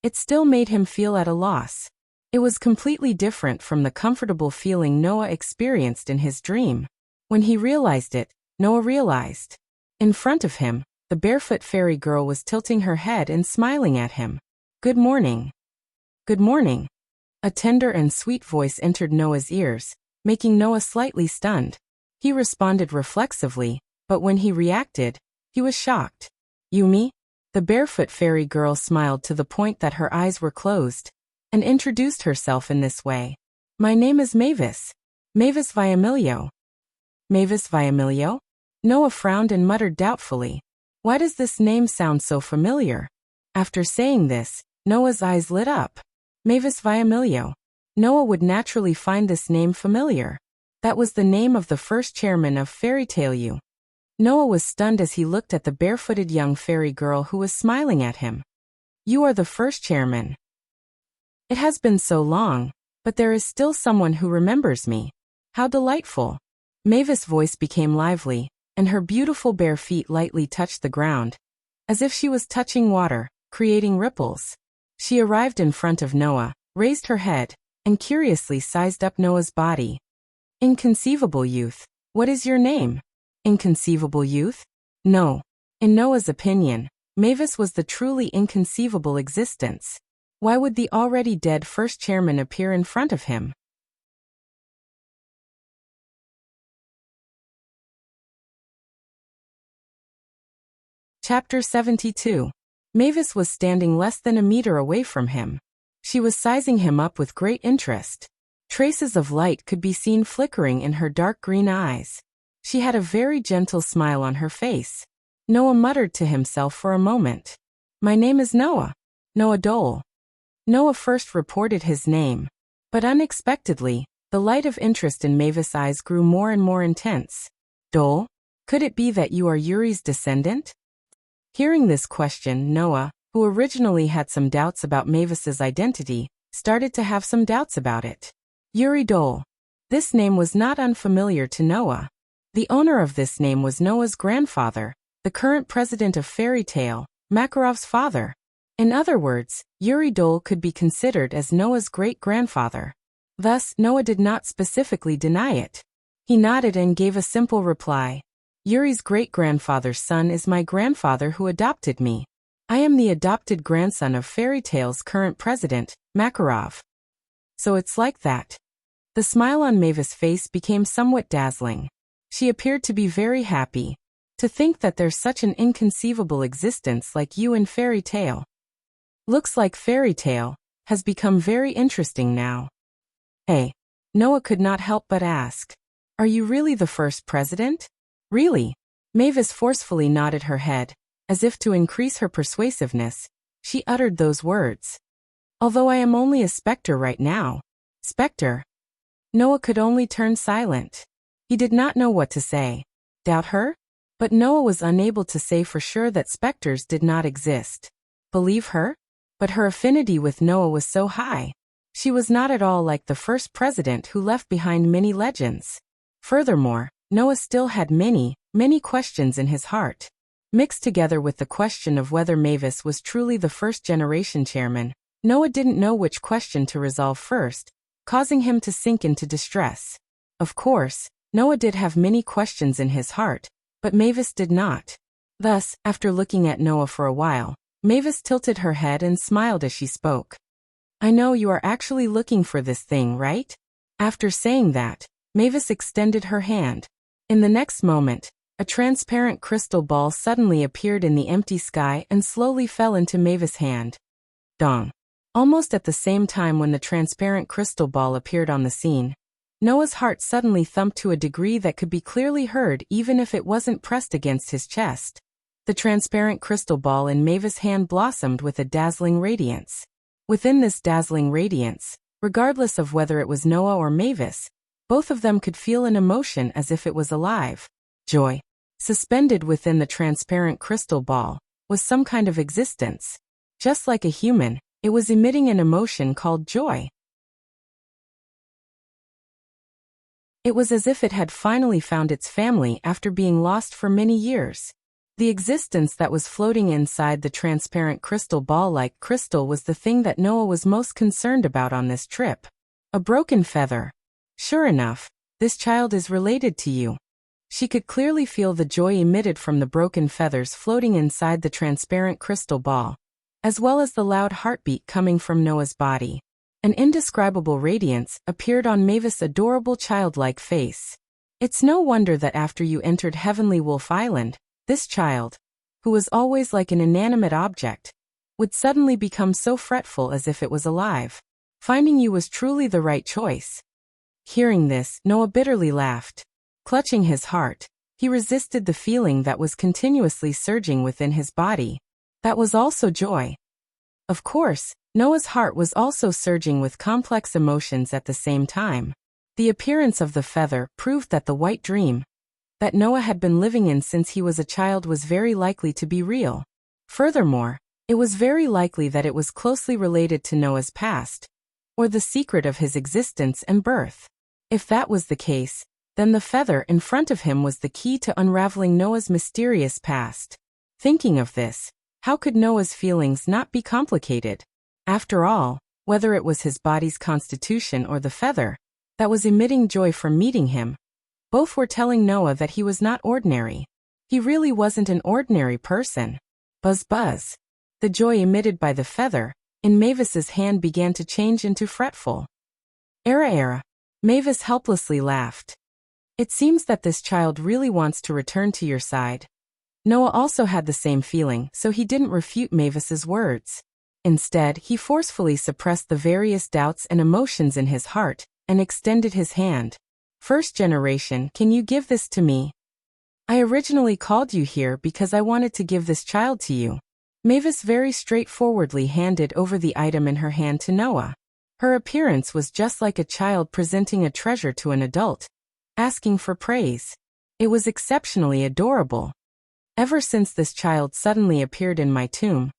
it still made him feel at a loss. It was completely different from the comfortable feeling Noah experienced in his dream. When he realized it, Noah realized. In front of him, the barefoot fairy girl was tilting her head and smiling at him. Good morning. Good morning. A tender and sweet voice entered Noah's ears, making Noah slightly stunned. He responded reflexively, but when he reacted, he was shocked. Yumi? The barefoot fairy girl smiled to the point that her eyes were closed, and introduced herself in this way. My name is Mavis. Mavis Viamilio. Mavis Viamilio? Noah frowned and muttered doubtfully. Why does this name sound so familiar? After saying this, Noah's eyes lit up. Mavis Viamilio. Noah would naturally find this name familiar. That was the name of the first chairman of Fairy Tale U. Noah was stunned as he looked at the barefooted young fairy girl who was smiling at him. You are the first chairman. It has been so long, but there is still someone who remembers me. How delightful. Mavis' voice became lively, and her beautiful bare feet lightly touched the ground, as if she was touching water, creating ripples. She arrived in front of Noah, raised her head, and curiously sized up Noah's body. Inconceivable youth. What is your name? Inconceivable youth? No. In Noah's opinion, Mavis was the truly inconceivable existence. Why would the already dead first chairman appear in front of him? Chapter 72. Mavis was standing less than a meter away from him. She was sizing him up with great interest. Traces of light could be seen flickering in her dark green eyes. She had a very gentle smile on her face. Noah muttered to himself for a moment. My name is Noah. Noah Dole. Noah first reported his name. But unexpectedly, the light of interest in Mavis' eyes grew more and more intense. Dole? Could it be that you are Yuri's descendant? Hearing this question, Noah, who originally had some doubts about Mavis's identity, started to have some doubts about it. Yuri Dole. This name was not unfamiliar to Noah. The owner of this name was Noah's grandfather, the current president of Fairy Tale, Makarov's father. In other words, Yuri Dole could be considered as Noah's great-grandfather. Thus, Noah did not specifically deny it. He nodded and gave a simple reply. Yuri's great-grandfather's son is my grandfather who adopted me. I am the adopted grandson of Fairy Tale's current president, Makarov. So it's like that. The smile on Mavis's face became somewhat dazzling. She appeared to be very happy. To think that there's such an inconceivable existence like you in Fairy Tale. Looks like Fairy Tale has become very interesting now. Hey, Noah could not help but ask. Are you really the first president? Really? Mavis forcefully nodded her head. As if to increase her persuasiveness, she uttered those words. Although I am only a specter right now. Specter? Noah could only turn silent. He did not know what to say. Doubt her? But Noah was unable to say for sure that specters did not exist. Believe her? But her affinity with Noah was so high. She was not at all like the first president who left behind many legends. Furthermore, Noah still had many questions in his heart. Mixed together with the question of whether Mavis was truly the first-generation chairman, Noah didn't know which question to resolve first, causing him to sink into distress. Of course, Noah did have many questions in his heart, but Mavis did not. Thus, after looking at Noah for a while, Mavis tilted her head and smiled as she spoke. I know you are actually looking for this thing, right? After saying that, Mavis extended her hand. In the next moment, a transparent crystal ball suddenly appeared in the empty sky and slowly fell into Mavis' hand. Dong. Almost at the same time when the transparent crystal ball appeared on the scene, Noah's heart suddenly thumped to a degree that could be clearly heard even if it wasn't pressed against his chest. The transparent crystal ball in Mavis' hand blossomed with a dazzling radiance. Within this dazzling radiance, regardless of whether it was Noah or Mavis, both of them could feel an emotion as if it was alive. Joy. Suspended within the transparent crystal ball was some kind of existence. Just like a human, it was emitting an emotion called joy. It was as if it had finally found its family after being lost for many years. The existence that was floating inside the transparent crystal ball-like crystal was the thing that Noah was most concerned about on this trip. A broken feather. Sure enough, this child is related to you. She could clearly feel the joy emitted from the broken feathers floating inside the transparent crystal ball, as well as the loud heartbeat coming from Noah's body. An indescribable radiance appeared on Mavis' adorable childlike face. It's no wonder that after you entered Heavenly Wolf Island, this child, who was always like an inanimate object, would suddenly become so fretful as if it was alive. Finding you was truly the right choice. Hearing this, Noah bitterly laughed. Clutching his heart, he resisted the feeling that was continuously surging within his body. That was also joy. Of course, Noah's heart was also surging with complex emotions at the same time. The appearance of the feather proved that the white dream that Noah had been living in since he was a child was very likely to be real. Furthermore, it was very likely that it was closely related to Noah's past, or the secret of his existence and birth. If that was the case, then the feather in front of him was the key to unraveling Noah's mysterious past. Thinking of this, how could Noah's feelings not be complicated? After all, whether it was his body's constitution or the feather that was emitting joy from meeting him, both were telling Noah that he was not ordinary. He really wasn't an ordinary person. Buzz buzz. The joy emitted by the feather in Mavis's hand began to change into fretful. Era. Mavis helplessly laughed. It seems that this child really wants to return to your side. Noah also had the same feeling, so he didn't refute Mavis's words. Instead, he forcefully suppressed the various doubts and emotions in his heart and extended his hand. First generation, can you give this to me? I originally called you here because I wanted to give this child to you. Mavis very straightforwardly handed over the item in her hand to Noah. Her appearance was just like a child presenting a treasure to an adult, asking for praise. It was exceptionally adorable. Ever since this child suddenly appeared in my tomb,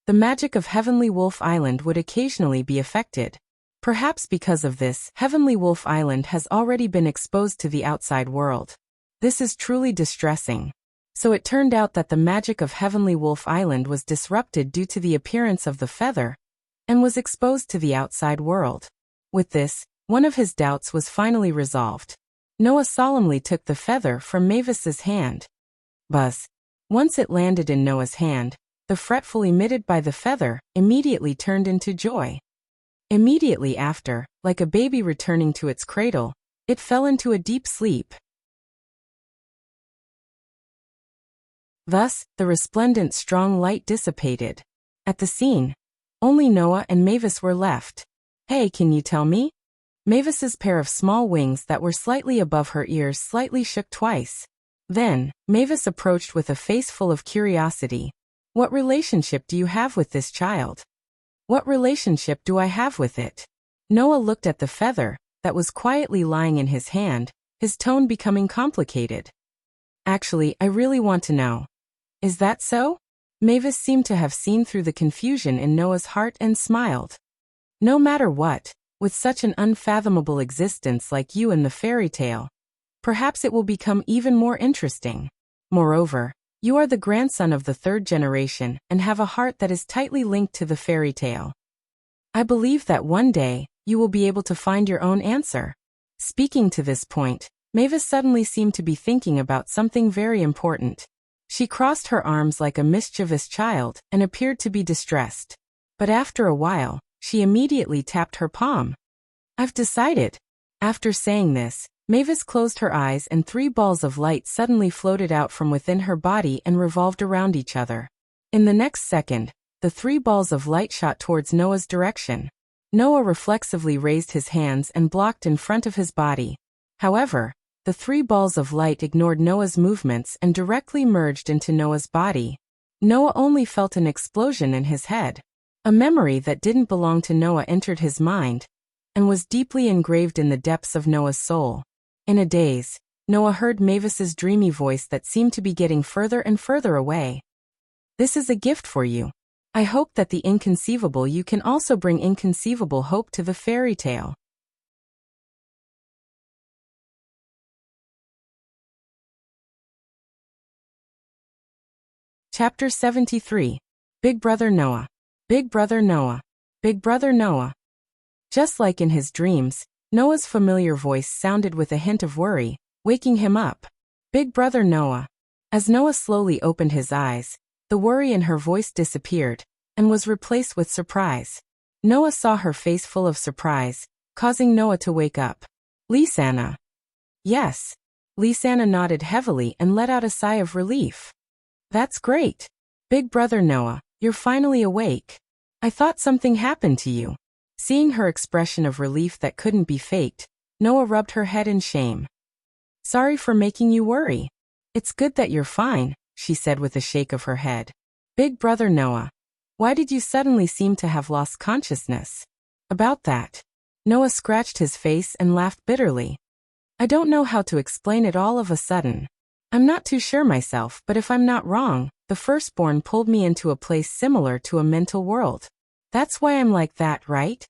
the magic of Heavenly Wolf Island would occasionally be affected. Perhaps because of this, Heavenly Wolf Island has already been exposed to the outside world. This is truly distressing. So it turned out that the magic of Heavenly Wolf Island was disrupted due to the appearance of the feather, and was exposed to the outside world. With this, one of his doubts was finally resolved. Noah solemnly took the feather from Mavis's hand. Buzz. Once it landed in Noah's hand, the fretful emitted by the feather, immediately turned into joy. Immediately after, like a baby returning to its cradle, it fell into a deep sleep. Thus, the resplendent strong light dissipated. At the scene, only Noah and Mavis were left. "Hey, can you tell me?" Mavis's pair of small wings that were slightly above her ears slightly shook twice. Then, Mavis approached with a face full of curiosity. "What relationship do you have with this child?" "What relationship do I have with it?" Noah looked at the feather that was quietly lying in his hand, his tone becoming complicated. "Actually, I really want to know. Is that so?" Mavis seemed to have seen through the confusion in Noah's heart and smiled. "No matter what, with such an unfathomable existence like you in the fairy tale, perhaps it will become even more interesting. Moreover, you are the grandson of the third generation and have a heart that is tightly linked to the fairy tale. I believe that one day, you will be able to find your own answer." Speaking to this point, Mavis suddenly seemed to be thinking about something very important. She crossed her arms like a mischievous child and appeared to be distressed. But after a while, she immediately tapped her palm. "I've decided." After saying this, Mavis closed her eyes and 3 balls of light suddenly floated out from within her body and revolved around each other. In the next second, the 3 balls of light shot towards Noah's direction. Noah reflexively raised his hands and blocked in front of his body. However, the 3 balls of light ignored Noah's movements and directly merged into Noah's body. Noah only felt an explosion in his head. A memory that didn't belong to Noah entered his mind and was deeply engraved in the depths of Noah's soul. In a daze, Noah heard Mavis's dreamy voice that seemed to be getting further and further away. "This is a gift for you. I hope that the inconceivable you can also bring inconceivable hope to the fairy tale." Chapter 73. Big Brother Noah. Big Brother Noah. Big Brother Noah. Just like in his dreams, Noah's familiar voice sounded with a hint of worry, waking him up. "Big Brother Noah." As Noah slowly opened his eyes, the worry in her voice disappeared and was replaced with surprise. Noah saw her face full of surprise, causing Noah to wake up. "Lisanna." "Yes." Lisanna nodded heavily and let out a sigh of relief. "That's great. Big Brother Noah, you're finally awake. I thought something happened to you." Seeing her expression of relief that couldn't be faked, Noah rubbed her head in shame. "Sorry for making you worry. It's good that you're fine," she said with a shake of her head. "Big Brother Noah, why did you suddenly seem to have lost consciousness?" "About that." Noah scratched his face and laughed bitterly. "I don't know how to explain it all of a sudden. I'm not too sure myself, but if I'm not wrong, the firstborn pulled me into a place similar to a mental world. That's why I'm like that, right?"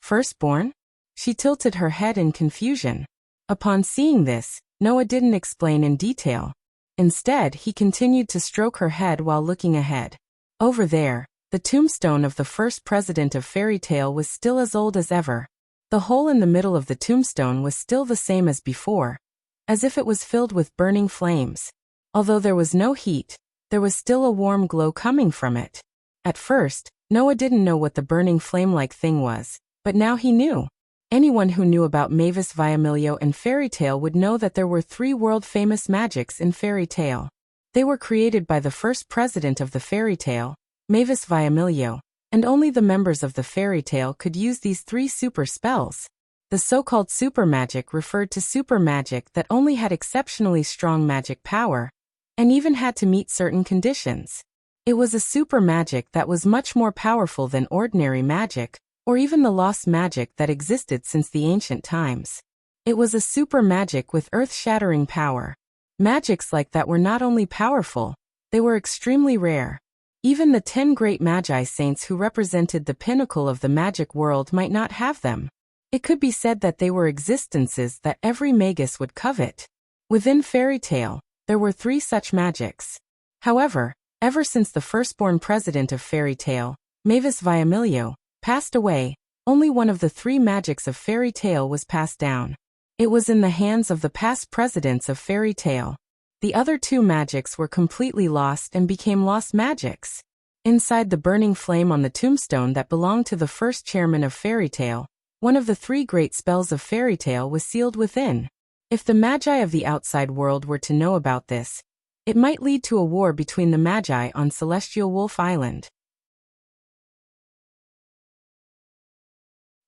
"Firstborn?" She tilted her head in confusion. Upon seeing this, Noah didn't explain in detail. Instead, he continued to stroke her head while looking ahead. Over there, the tombstone of the first president of Fairy Tale was still as old as ever. The hole in the middle of the tombstone was still the same as before, as if it was filled with burning flames. Although there was no heat, there was still a warm glow coming from it. At first, Noah didn't know what the burning flame-like thing was, but now he knew. Anyone who knew about Mavis Viamilio and Fairy Tale would know that there were 3 world-famous magics in Fairy Tale. They were created by the first president of the Fairy Tale, Mavis Viamilio, and only the members of the Fairy Tale could use these 3 super spells. The so-called super magic referred to super magic that only had exceptionally strong magic power, and even had to meet certain conditions. It was a super magic that was much more powerful than ordinary magic, or even the lost magic that existed since the ancient times. It was a super magic with earth-shattering power. Magics like that were not only powerful, they were extremely rare. Even the 10 great magi saints who represented the pinnacle of the magic world might not have them. It could be said that they were existences that every magus would covet. Within Fairy Tale, there were 3 such magics. However, ever since the firstborn president of Fairy Tale, Mavis Viamilio, passed away, only one of the 3 magics of Fairy Tale was passed down. It was in the hands of the past presidents of Fairy Tale. The other 2 magics were completely lost and became lost magics. Inside the burning flame on the tombstone that belonged to the first chairman of Fairy Tale, one of the 3 great spells of Fairy Tale was sealed within. If the Magi of the outside world were to know about this, it might lead to a war between the Magi on Celestial Wolf Island.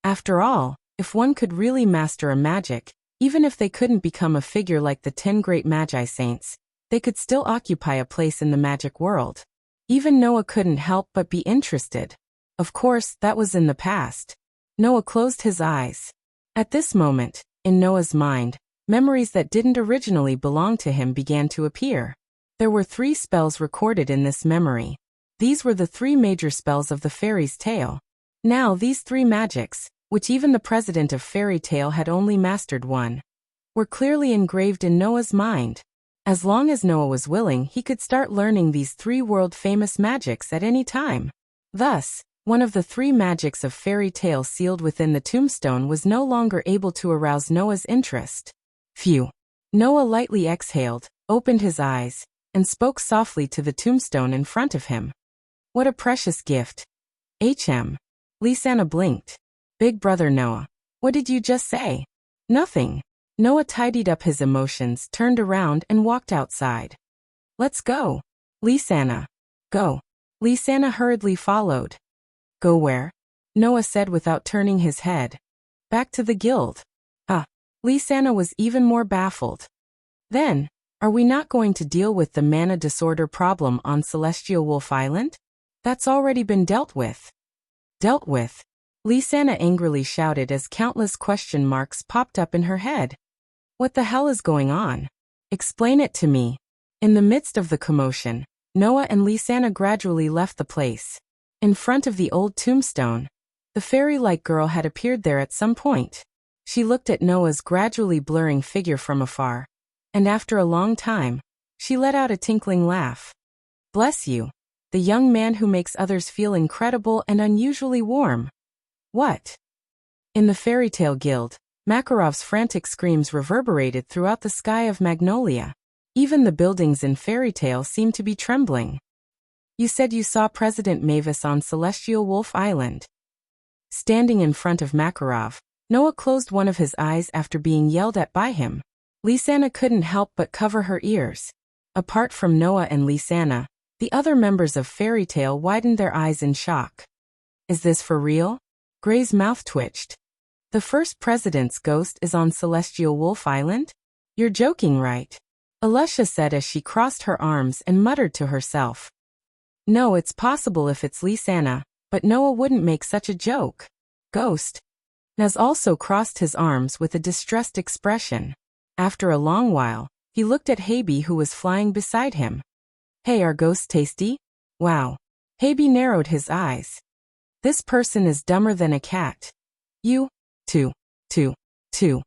After all, if one could really master a magic, even if they couldn't become a figure like the 10 great Magi saints, they could still occupy a place in the magic world. Even Noah couldn't help but be interested. Of course, that was in the past. Noah closed his eyes. At this moment, in Noah's mind, memories that didn't originally belong to him began to appear. There were 3 spells recorded in this memory. These were the 3 major spells of the fairy's tale. Now these 3 magics, which even the president of Fairy Tale had only mastered 1, were clearly engraved in Noah's mind. As long as Noah was willing, he could start learning these 3 world-famous magics at any time. Thus, one of the 3 magics of Fairy Tale sealed within the tombstone was no longer able to arouse Noah's interest. Phew. Noah lightly exhaled, opened his eyes, and spoke softly to the tombstone in front of him. What a precious gift. Lisanna blinked. Big brother Noah, what did you just say? Nothing. Noah tidied up his emotions, turned around, and walked outside. Let's go. Lisanna. Go. Lisanna hurriedly followed. Go where? Noah said without turning his head. Back to the guild. Lisanna was even more baffled. Then, are we not going to deal with the mana disorder problem on Celestial Wolf Island? That's already been dealt with. Dealt with? Lisanna angrily shouted as countless question marks popped up in her head. What the hell is going on? Explain it to me. In the midst of the commotion, Noah and Lisanna gradually left the place. In front of the old tombstone, the fairy-like girl had appeared there at some point. She looked at Noah's gradually blurring figure from afar, and after a long time, she let out a tinkling laugh. Bless you. The young man who makes others feel incredible and unusually warm. What? In the Fairy Tale Guild, Makarov's frantic screams reverberated throughout the sky of Magnolia. Even the buildings in Fairy Tale seemed to be trembling. You said you saw President Mavis on Celestial Wolf Island. Standing in front of Makarov, Noah closed one of his eyes after being yelled at by him. Lisanna couldn't help but cover her ears. Apart from Noah and Lisanna, the other members of Fairy Tale widened their eyes in shock. Is this for real? Gray's mouth twitched. The first president's ghost is on Celestial Wolf Island? You're joking, right? Alusha said as she crossed her arms and muttered to herself. No, it's possible if it's Lisanna, but Noah wouldn't make such a joke. Ghost? Naz also crossed his arms with a distressed expression. After a long while, he looked at Habi who was flying beside him. Hey, are ghosts tasty? Wow. Habi narrowed his eyes. This person is dumber than a cat. You, too.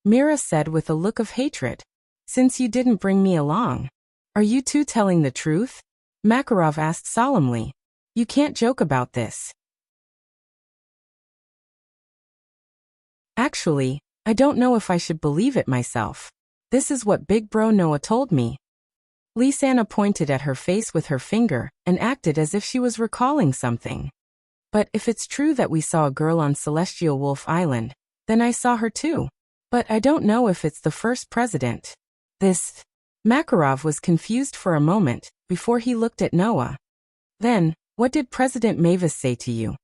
Mira said with a look of hatred. Since you didn't bring me along. Are you two telling the truth? Makarov asked solemnly. You can't joke about this. Actually, I don't know if I should believe it myself. This is what Big Bro Noah told me. Lisanna pointed at her face with her finger and acted as if she was recalling something. But if it's true that we saw a girl on Celestial Wolf Island, then I saw her too. But I don't know if it's the first president. This... Makarov was confused for a moment before he looked at Noah. Then, what did President Mavis say to you?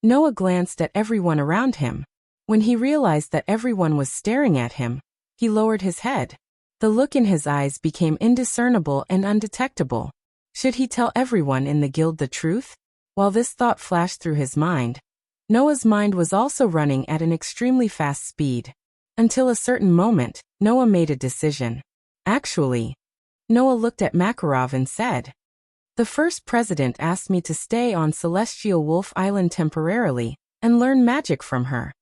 Noah glanced at everyone around him. When he realized that everyone was staring at him, he lowered his head. The look in his eyes became indiscernible and undetectable. Should he tell everyone in the guild the truth? While this thought flashed through his mind, Noah's mind was also running at an extremely fast speed. Until a certain moment, Noah made a decision. Actually, Noah looked at Makarov and said, the first president asked me to stay on Celestial Wolf Island temporarily and learn magic from her.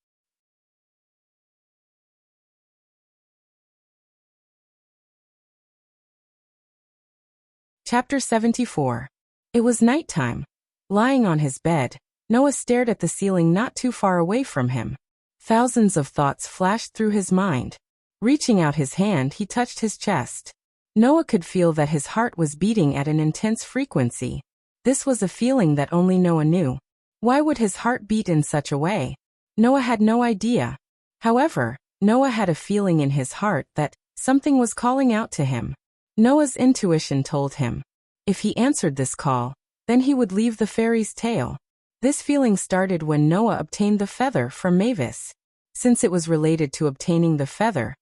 Chapter 74. It was nighttime. Lying on his bed, Noah stared at the ceiling not too far away from him. Thousands of thoughts flashed through his mind. Reaching out his hand, he touched his chest. Noah could feel that his heart was beating at an intense frequency. This was a feeling that only Noah knew. Why would his heart beat in such a way? Noah had no idea. However, Noah had a feeling in his heart that something was calling out to him. Noah's intuition told him, if he answered this call, then he would leave the fairy's tale. This feeling started when Noah obtained the feather from Mavis. Since it was related to obtaining the feather,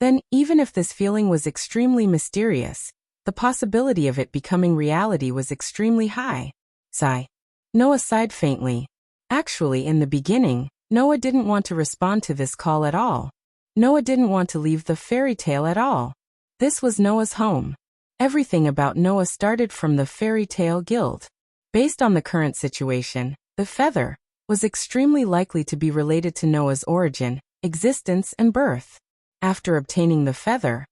then, even if this feeling was extremely mysterious, the possibility of it becoming reality was extremely high. Sigh. Noah sighed faintly. Actually, in the beginning, Noah didn't want to respond to this call at all. Noah didn't want to leave the fairy tale at all. This was Noah's home. Everything about Noah started from the fairy tale guild. Based on the current situation, the feather was extremely likely to be related to Noah's origin, existence, and birth. After obtaining the feather,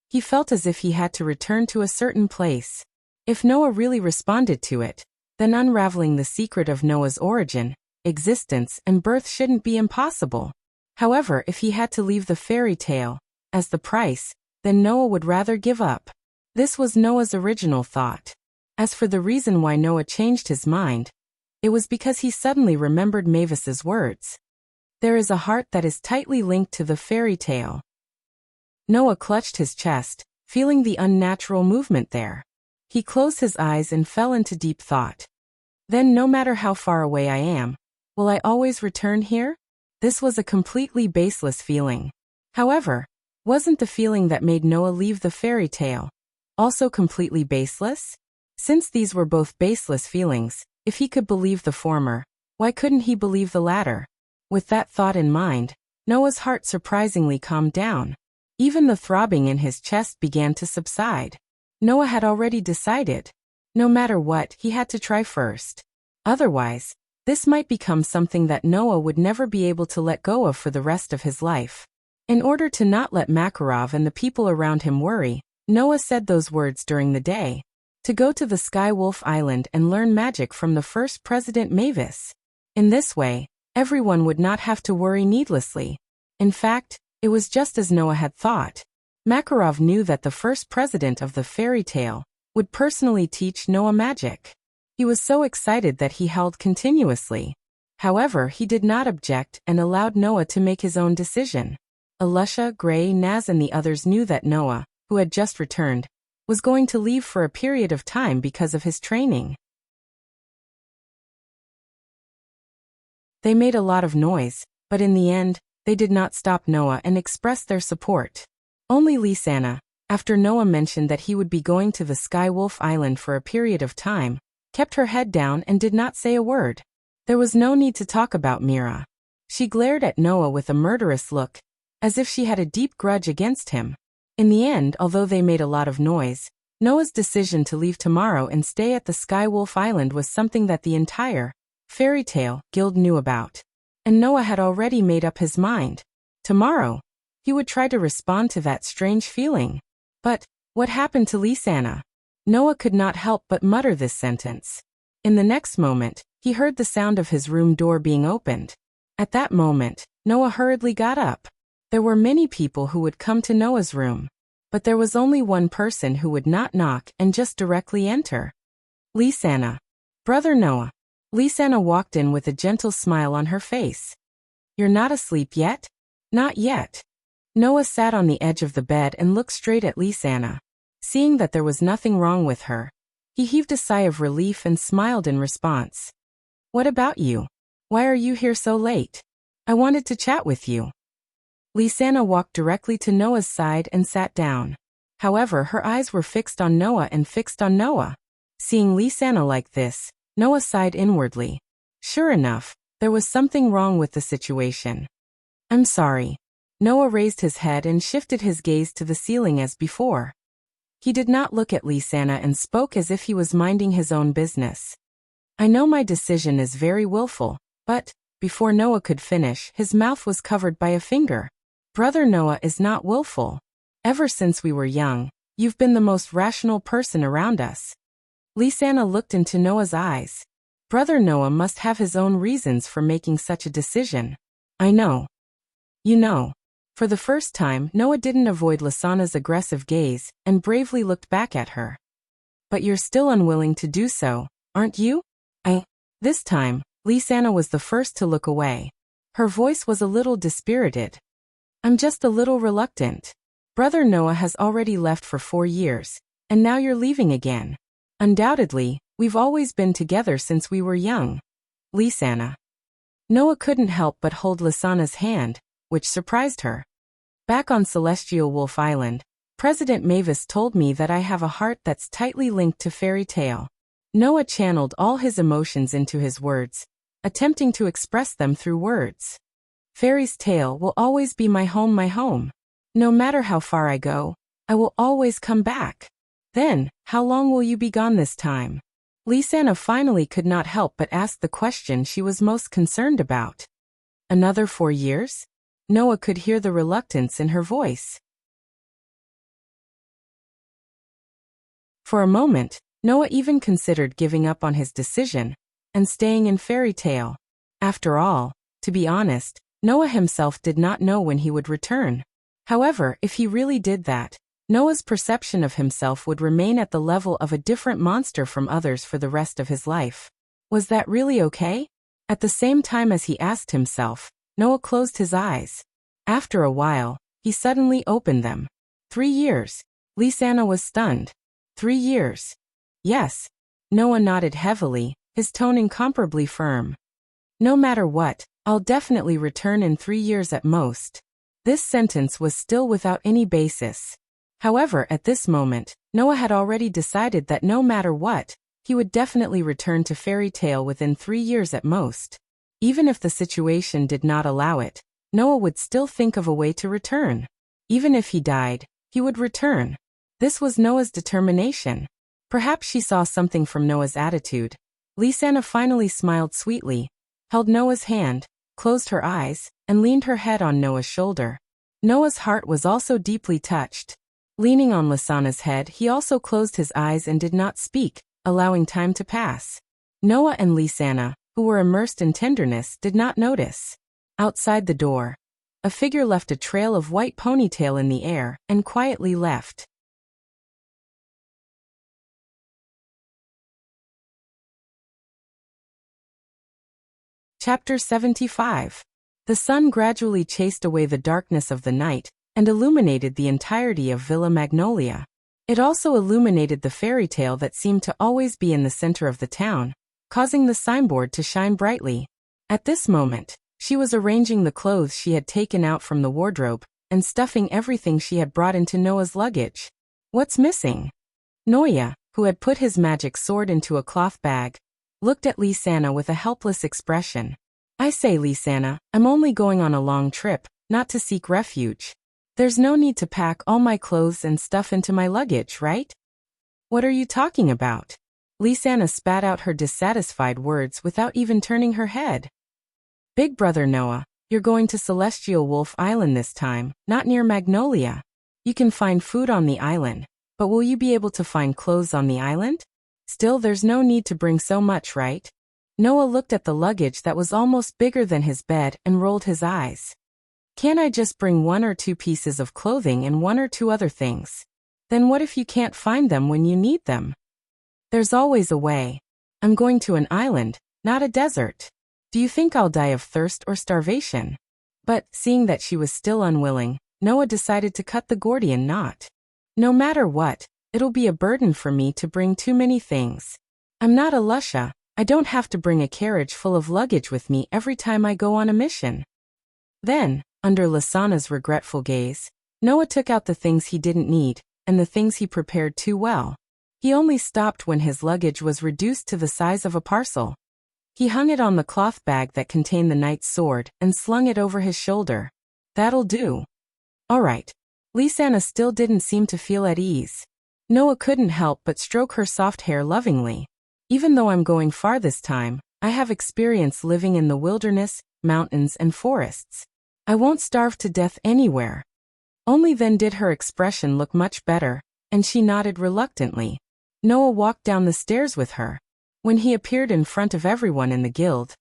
he felt as if he had to return to a certain place. If Noah really responded to it, then unraveling the secret of Noah's origin, existence, and birth shouldn't be impossible. However, if he had to leave the fairy tale as the price, then Noah would rather give up. This was Noah's original thought. As for the reason why Noah changed his mind, it was because he suddenly remembered Mavis's words. There is a heart that is tightly linked to the fairy tale. Noah clutched his chest, feeling the unnatural movement there. He closed his eyes and fell into deep thought. Then, no matter how far away I am, will I always return here? This was a completely baseless feeling. However, wasn't the feeling that made Noah leave the fairy tale also completely baseless? Since these were both baseless feelings, if he could believe the former, why couldn't he believe the latter? With that thought in mind, Noah's heart surprisingly calmed down. Even the throbbing in his chest began to subside. Noah had already decided. No matter what, he had to try first. Otherwise, this might become something that Noah would never be able to let go of for the rest of his life. In order to not let Makarov and the people around him worry, Noah said those words during the day. To go to the Sky Wolf Island and learn magic from the first President Mavis. In this way, everyone would not have to worry needlessly. In fact, it was just as Noah had thought. Makarov knew that the first president of the fairy tale would personally teach Noah magic. He was so excited that he howled continuously. However, he did not object and allowed Noah to make his own decision. Alusha, Gray, Naz and the others knew that Noah, who had just returned, was going to leave for a period of time because of his training. They made a lot of noise, but in the end, they did not stop Noah and expressed their support. Only Lisanna, after Noah mentioned that he would be going to the Sky Wolf Island for a period of time, kept her head down and did not say a word. There was no need to talk about Mira. She glared at Noah with a murderous look, as if she had a deep grudge against him. In the end, although they made a lot of noise, Noah's decision to leave tomorrow and stay at the Sky Wolf Island was something that the entire fairy tale guild knew about. And Noah had already made up his mind. Tomorrow, he would try to respond to that strange feeling. But what happened to Lisanna? Noah could not help but mutter this sentence. In the next moment, he heard the sound of his room door being opened. At that moment, Noah hurriedly got up. There were many people who would come to Noah's room, but there was only one person who would not knock and just directly enter. Lisanna. Brother Noah. Lisanna walked in with a gentle smile on her face. You're not asleep yet? Not yet. Noah sat on the edge of the bed and looked straight at Lisanna. Seeing that there was nothing wrong with her, he heaved a sigh of relief and smiled in response. What about you? Why are you here so late? I wanted to chat with you. Lisanna walked directly to Noah's side and sat down. However, her eyes were fixed on Noah and fixed on Noah. Seeing Lisanna like this, Noah sighed inwardly. Sure enough, there was something wrong with the situation. I'm sorry. Noah raised his head and shifted his gaze to the ceiling as before. He did not look at Lisanna and spoke as if he was minding his own business. I know my decision is very willful, but, before Noah could finish, his mouth was covered by a finger. Brother Noah is not willful. Ever since we were young, you've been the most rational person around us. Lisanna looked into Noah's eyes. Brother Noah must have his own reasons for making such a decision. I know. You know. For the first time, Noah didn't avoid Lisanna's aggressive gaze and bravely looked back at her. But you're still unwilling to do so, Aren't you? This time, Lisanna was the first to look away. Her voice was a little dispirited. I'm just a little reluctant. Brother Noah has already left for 4 years, and now you're leaving again. Undoubtedly, we've always been together since we were young. Lisanna. Noah couldn't help but hold Lisanna's hand, which surprised her. Back on Celestial Wolf Island, President Mavis told me that I have a heart that's tightly linked to fairy tale. Noah channeled all his emotions into his words, attempting to express them through words. Fairy's tale will always be my home, my home. No matter how far I go, I will always come back. Then, how long will you be gone this time? Lisanna finally could not help but ask the question she was most concerned about. Another 4 years? Noah could hear the reluctance in her voice. For a moment, Noah even considered giving up on his decision and staying in fairy tale. After all, to be honest, Noah himself did not know when he would return. However, if he really did that, Noah's perception of himself would remain at the level of a different monster from others for the rest of his life. Was that really okay? At the same time as he asked himself, Noah closed his eyes. After a while, he suddenly opened them. 3 years. Lisanna was stunned. 3 years. Yes. Noah nodded heavily, his tone incomparably firm. No matter what, I'll definitely return in 3 years at most. This sentence was still without any basis. However, at this moment, Noah had already decided that no matter what, he would definitely return to fairy tale within 3 years at most. Even if the situation did not allow it, Noah would still think of a way to return. Even if he died, he would return. This was Noah's determination. Perhaps she saw something from Noah's attitude. Lisanna finally smiled sweetly, held Noah's hand, closed her eyes, and leaned her head on Noah's shoulder. Noah's heart was also deeply touched. Leaning on Lisanna's head, he also closed his eyes and did not speak, allowing time to pass. Noah and Lisanna, who were immersed in tenderness, did not notice. Outside the door, a figure left a trail of white ponytail in the air and quietly left. Chapter 75. The sun gradually chased away the darkness of the night and illuminated the entirety of Villa Magnolia. It also illuminated the fairy tale that seemed to always be in the center of the town, causing the signboard to shine brightly. At this moment, she was arranging the clothes she had taken out from the wardrobe and stuffing everything she had brought into Noah's luggage. What's missing? Noah, who had put his magic sword into a cloth bag, looked at Lisanna with a helpless expression. I say, Lisanna, I'm only going on a long trip, not to seek refuge. There's no need to pack all my clothes and stuff into my luggage, right? What are you talking about? Lisanna spat out her dissatisfied words without even turning her head. Big brother Noah, you're going to Celestial Wolf Island this time, not near Magnolia. You can find food on the island, but will you be able to find clothes on the island? Still, there's no need to bring so much, right? Noah looked at the luggage that was almost bigger than his bed and rolled his eyes. Can't I just bring 1 or 2 pieces of clothing and 1 or 2 other things? Then what if you can't find them when you need them? There's always a way. I'm going to an island, not a desert. Do you think I'll die of thirst or starvation? But, seeing that she was still unwilling, Noah decided to cut the Gordian knot. No matter what, it'll be a burden for me to bring too many things. I'm not a Lusha. I don't have to bring a carriage full of luggage with me every time I go on a mission. Then, under Lisanna's regretful gaze, Noah took out the things he didn't need, and the things he prepared too well. He only stopped when his luggage was reduced to the size of a parcel. He hung it on the cloth bag that contained the knight's sword and slung it over his shoulder. That'll do. All right. Lisanna still didn't seem to feel at ease. Noah couldn't help but stroke her soft hair lovingly. Even though I'm going far this time, I have experience living in the wilderness, mountains, and forests. I won't starve to death anywhere. Only then did her expression look much better, and she nodded reluctantly. Noah walked down the stairs with her. When he appeared in front of everyone in the guild,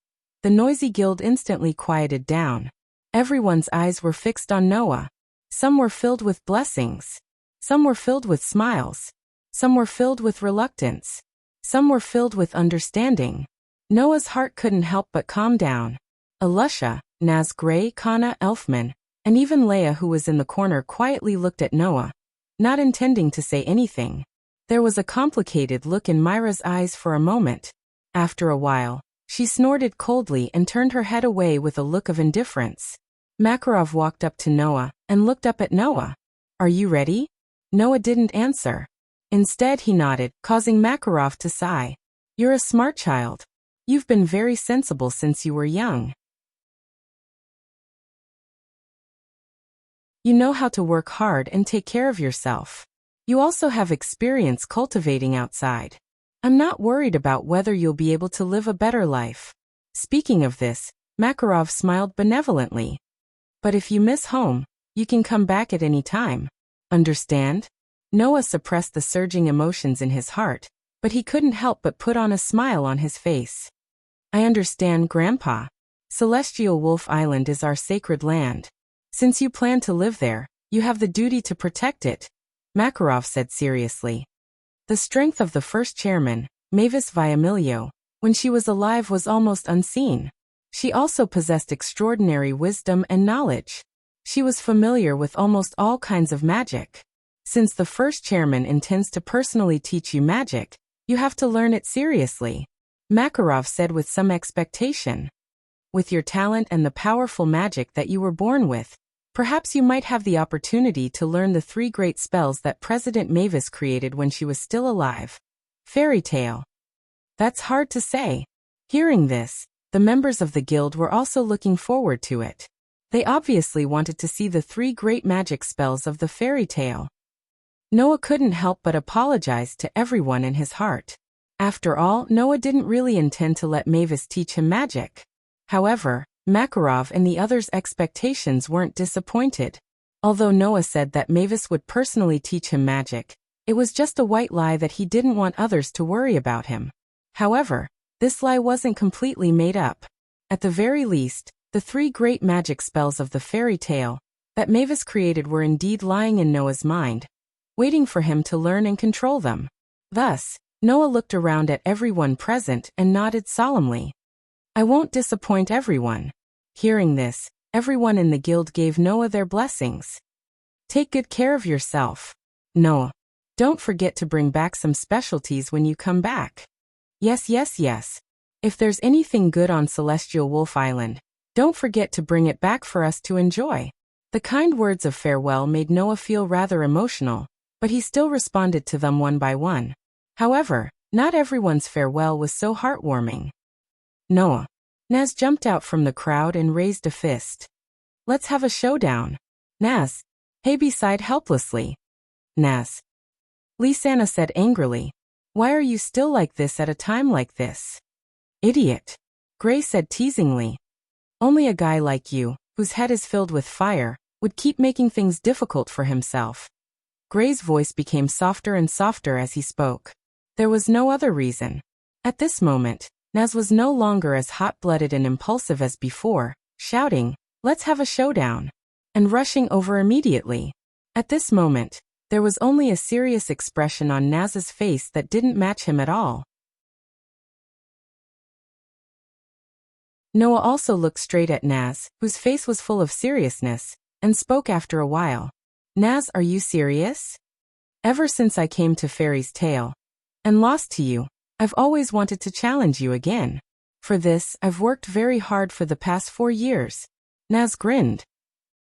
the noisy guild instantly quieted down. Everyone's eyes were fixed on Noah. Some were filled with blessings. Some were filled with smiles. Some were filled with reluctance. Some were filled with understanding. Noah's heart couldn't help but calm down. Alusha, Naz, Gray, Kana, Elfman, and even Leia, who was in the corner, quietly looked at Noah, not intending to say anything. There was a complicated look in Myra's eyes for a moment. After a while, she snorted coldly and turned her head away with a look of indifference. Makarov walked up to Noah and looked up at Noah. "Are you ready?" Noah didn't answer. Instead, he nodded, causing Makarov to sigh. "You're a smart child. You've been very sensible since you were young. You know how to work hard and take care of yourself. You also have experience cultivating outside. I'm not worried about whether you'll be able to live a better life." Speaking of this, Makarov smiled benevolently. "But if you miss home, you can come back at any time. Understand?" Noah suppressed the surging emotions in his heart, but he couldn't help but put on a smile on his face. "I understand, Grandpa. Celestial Wolf Island is our sacred land. Since you plan to live there, you have the duty to protect it," Makarov said seriously. The strength of the first chairman, Mavis Viamilio, when she was alive was almost unseen. She also possessed extraordinary wisdom and knowledge. She was familiar with almost all kinds of magic. Since the first chairman intends to personally teach you magic, you have to learn it seriously, Makarov said with some expectation. With your talent and the powerful magic that you were born with, perhaps you might have the opportunity to learn the 3 great spells that President Mavis created when she was still alive. Fairy tale. That's hard to say. Hearing this, the members of the guild were also looking forward to it. They obviously wanted to see the 3 great magic spells of the fairy tale. Noah couldn't help but apologize to everyone in his heart. After all, Noah didn't really intend to let Mavis teach him magic. However, Makarov and the others' expectations weren't disappointed. Although Noah said that Mavis would personally teach him magic, it was just a white lie that he didn't want others to worry about him. However, this lie wasn't completely made up. At the very least, the 3 great magic spells of the fairy tale that Mavis created were indeed lying in Noah's mind, waiting for him to learn and control them. Thus, Noah looked around at everyone present and nodded solemnly. "I won't disappoint everyone." Hearing this, everyone in the guild gave Noah their blessings. "Take good care of yourself, Noah. Don't forget to bring back some specialties when you come back." Yes. If there's anything good on Celestial Wolf Island, don't forget to bring it back for us to enjoy." The kind words of farewell made Noah feel rather emotional, but he still responded to them one by one. However, not everyone's farewell was so heartwarming. "Noah." Naz jumped out from the crowd and raised a fist. "Let's have a showdown." Naz. Habe sighed helplessly. "Naz." Lisanna said angrily. "Why are you still like this at a time like this?" "Idiot." Gray said teasingly. "Only a guy like you, whose head is filled with fire, would keep making things difficult for himself." Gray's voice became softer and softer as he spoke. There was no other reason. At this moment, Naz was no longer as hot-blooded and impulsive as before, shouting, "Let's have a showdown," and rushing over immediately. At this moment, there was only a serious expression on Naz's face that didn't match him at all. Noah also looked straight at Naz, whose face was full of seriousness, and spoke after a while. "Naz, are you serious? Ever since I came to Fairy's Tale and lost to you, I've always wanted to challenge you again. For this, I've worked very hard for the past 4 years. Naz grinned.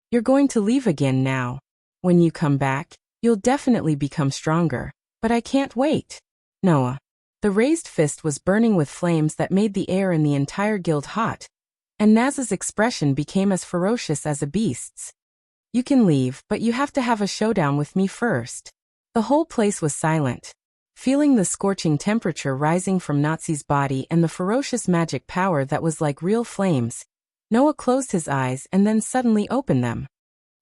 "You're going to leave again now. When you come back, you'll definitely become stronger, but I can't wait." Noah. The raised fist was burning with flames that made the air in the entire guild hot, and Naz's expression became as ferocious as a beast's. "You can leave, but you have to have a showdown with me first." The whole place was silent. Feeling the scorching temperature rising from Nazi's body and the ferocious magic power that was like real flames, Noah closed his eyes and then suddenly opened them.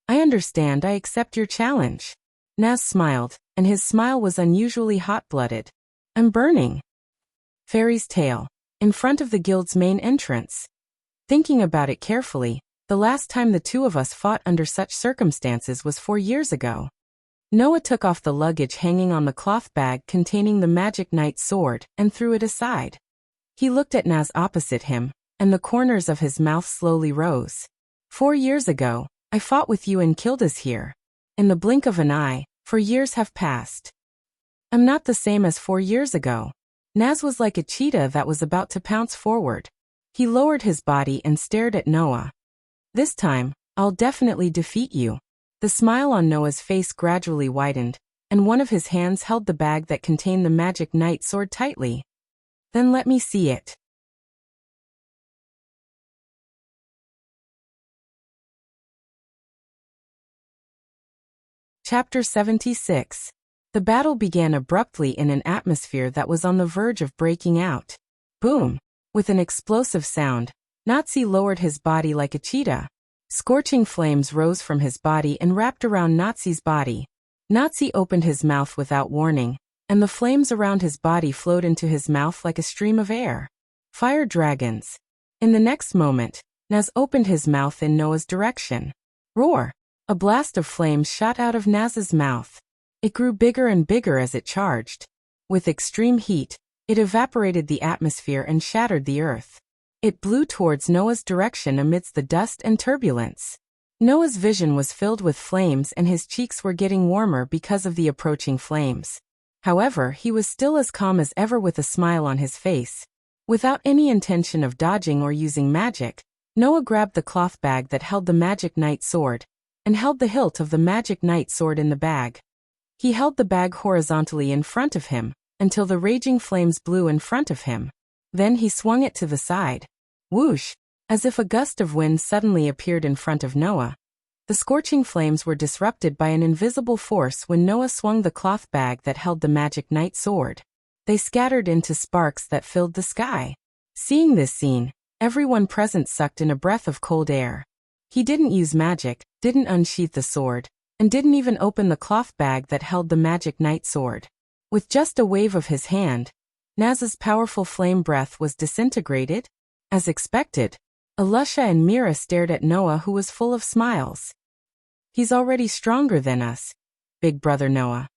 "I understand. I accept your challenge." Naz smiled, and his smile was unusually hot-blooded. "I'm burning." Fairy's Tale. In front of the guild's main entrance. Thinking about it carefully, the last time the 2 of us fought under such circumstances was 4 years ago. Noah took off the luggage hanging on the cloth bag containing the magic knight's sword and threw it aside. He looked at Naz opposite him, and the corners of his mouth slowly rose. 4 years ago, I fought with you and killed us here. In the blink of an eye, 4 years have passed. I'm not the same as 4 years ago. Naz was like a cheetah that was about to pounce forward. He lowered his body and stared at Noah. This time, I'll definitely defeat you. The smile on Noah's face gradually widened, and one of his hands held the bag that contained the magic knight sword tightly. Then let me see it. Chapter 76. The battle began abruptly in an atmosphere that was on the verge of breaking out. Boom! With an explosive sound, Nazi lowered his body like a cheetah. Scorching flames rose from his body and wrapped around Nazi's body. Nazi opened his mouth without warning, and the flames around his body flowed into his mouth like a stream of air. Fire dragons. In the next moment, Naz opened his mouth in Noah's direction. Roar! A blast of flames shot out of Naz's mouth. It grew bigger and bigger as it charged. With extreme heat, it evaporated the atmosphere and shattered the earth. It blew towards Noah's direction amidst the dust and turbulence. Noah's vision was filled with flames and his cheeks were getting warmer because of the approaching flames. However, he was still as calm as ever with a smile on his face. Without any intention of dodging or using magic, Noah grabbed the cloth bag that held the magic knight sword, and held the hilt of the magic knight sword in the bag. He held the bag horizontally in front of him, until the raging flames blew in front of him. Then he swung it to the side. Whoosh! As if a gust of wind suddenly appeared in front of Noah. The scorching flames were disrupted by an invisible force when Noah swung the cloth bag that held the magic knight sword. They scattered into sparks that filled the sky. Seeing this scene, everyone present sucked in a breath of cold air. He didn't use magic, didn't unsheath the sword, and didn't even open the cloth bag that held the magic knight sword. With just a wave of his hand, Naz's powerful flame breath was disintegrated. As expected, Alusha and Mira stared at Noah, who was full of smiles. He's already stronger than us, big brother Noah.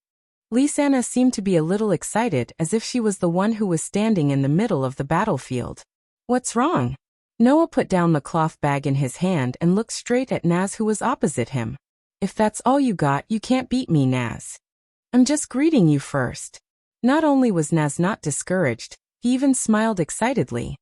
Lisanna seemed to be a little excited, as if she was the one who was standing in the middle of the battlefield. What's wrong? Noah put down the cloth bag in his hand and looked straight at Naz, who was opposite him. If that's all you got, you can't beat me, Naz. I'm just greeting you first. Not only was Naz not discouraged, he even smiled excitedly.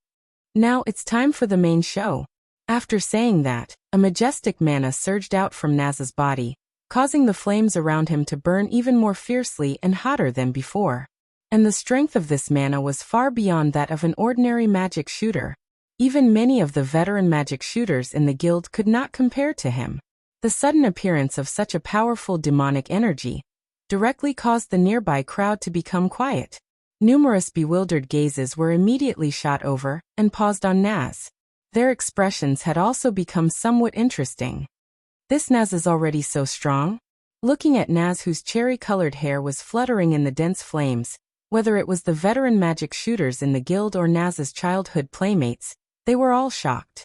Now it's time for the main show. After saying that, a majestic mana surged out from Naz's body, causing the flames around him to burn even more fiercely and hotter than before. And the strength of this mana was far beyond that of an ordinary magic shooter. Even many of the veteran magic shooters in the guild could not compare to him. The sudden appearance of such a powerful demonic energy directly caused the nearby crowd to become quiet. Numerous bewildered gazes were immediately shot over and paused on Naz. Their expressions had also become somewhat interesting. This Naz is already so strong? Looking at Naz, whose cherry-colored hair was fluttering in the dense flames, whether it was the veteran magic shooters in the guild or Naz's childhood playmates, they were all shocked.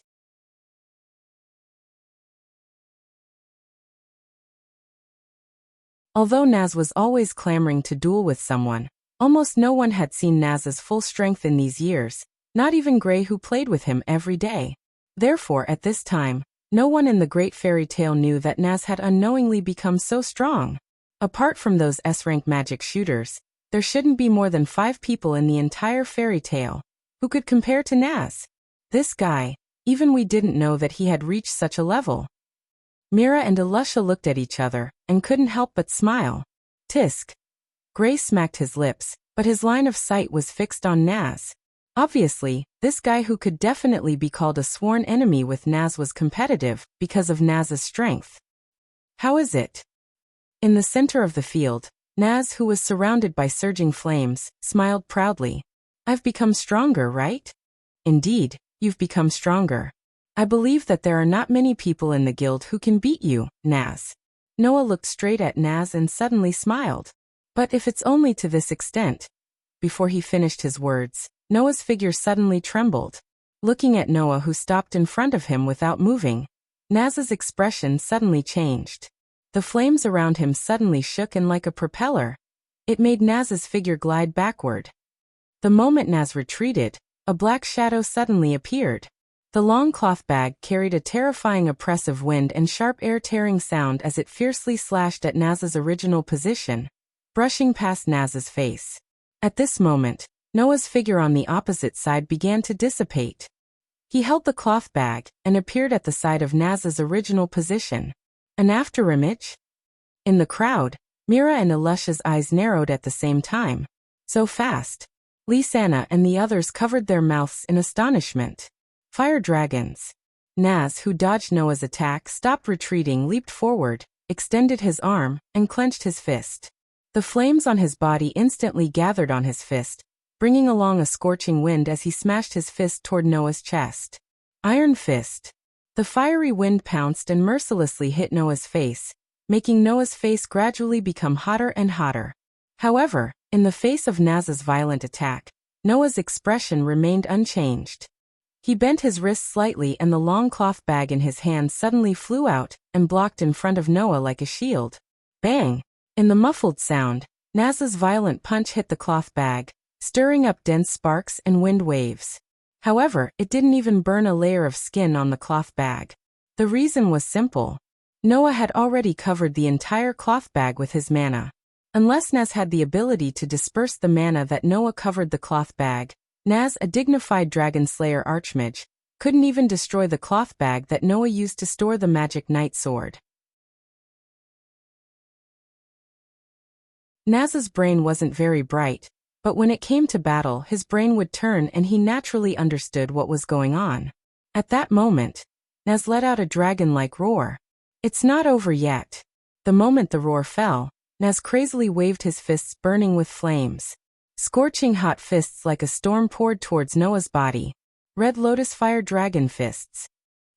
Although Naz was always clamoring to duel with someone, almost no one had seen Naz's full strength in these years, not even Gray, who played with him every day. Therefore, at this time, no one in the great fairy tale knew that Naz had unknowingly become so strong. Apart from those S-rank magic shooters, there shouldn't be more than 5 people in the entire fairy tale who could compare to Naz. This guy, even we didn't know that he had reached such a level. Mira and Alusha looked at each other and couldn't help but smile. Tisk. Gray smacked his lips, but his line of sight was fixed on Naz. Obviously, this guy, who could definitely be called a sworn enemy with Naz, was competitive because of Naz's strength. How is it? In the center of the field, Naz, who was surrounded by surging flames, smiled proudly. I've become stronger, right? Indeed, you've become stronger. I believe that there are not many people in the guild who can beat you, Naz. Noah looked straight at Naz and suddenly smiled. But if it's only to this extent. Before he finished his words, Noah's figure suddenly trembled. Looking at Noah, who stopped in front of him without moving, Naz's expression suddenly changed. The flames around him suddenly shook, and like a propeller, it made Naz's figure glide backward. The moment Naz retreated, a black shadow suddenly appeared. The long cloth bag carried a terrifying oppressive wind and sharp air-tearing sound as it fiercely slashed at Naz's original position, brushing past Naz's face. At this moment, Noah's figure on the opposite side began to dissipate. He held the cloth bag and appeared at the side of Naz's original position. An afterimage? In the crowd, Mira and Elisha's eyes narrowed at the same time. So fast. Lisanna and the others covered their mouths in astonishment. Fire dragons. Naz, who dodged Noah's attack, stopped retreating, leaped forward, extended his arm, and clenched his fist. The flames on his body instantly gathered on his fist, bringing along a scorching wind as he smashed his fist toward Noah's chest. Iron Fist. The fiery wind pounced and mercilessly hit Noah's face, making Noah's face gradually become hotter and hotter. However, in the face of Naz's violent attack, Noah's expression remained unchanged. He bent his wrist slightly, and the long cloth bag in his hand suddenly flew out and blocked in front of Noah like a shield. Bang! In the muffled sound, Naz's violent punch hit the cloth bag, stirring up dense sparks and wind waves. However, it didn't even burn a layer of skin on the cloth bag. The reason was simple. Noah had already covered the entire cloth bag with his mana. Unless Naz had the ability to disperse the mana that Noah covered the cloth bag, Naz, a dignified dragon slayer archmage, couldn't even destroy the cloth bag that Noah used to store the magic knight sword. Naz's brain wasn't very bright, but when it came to battle, his brain would turn and he naturally understood what was going on. At that moment, Naz let out a dragon-like roar. It's not over yet. The moment the roar fell, Naz crazily waved his fists burning with flames. Scorching hot fists like a storm poured towards Noah's body. Red Lotus Fire Dragon Fists.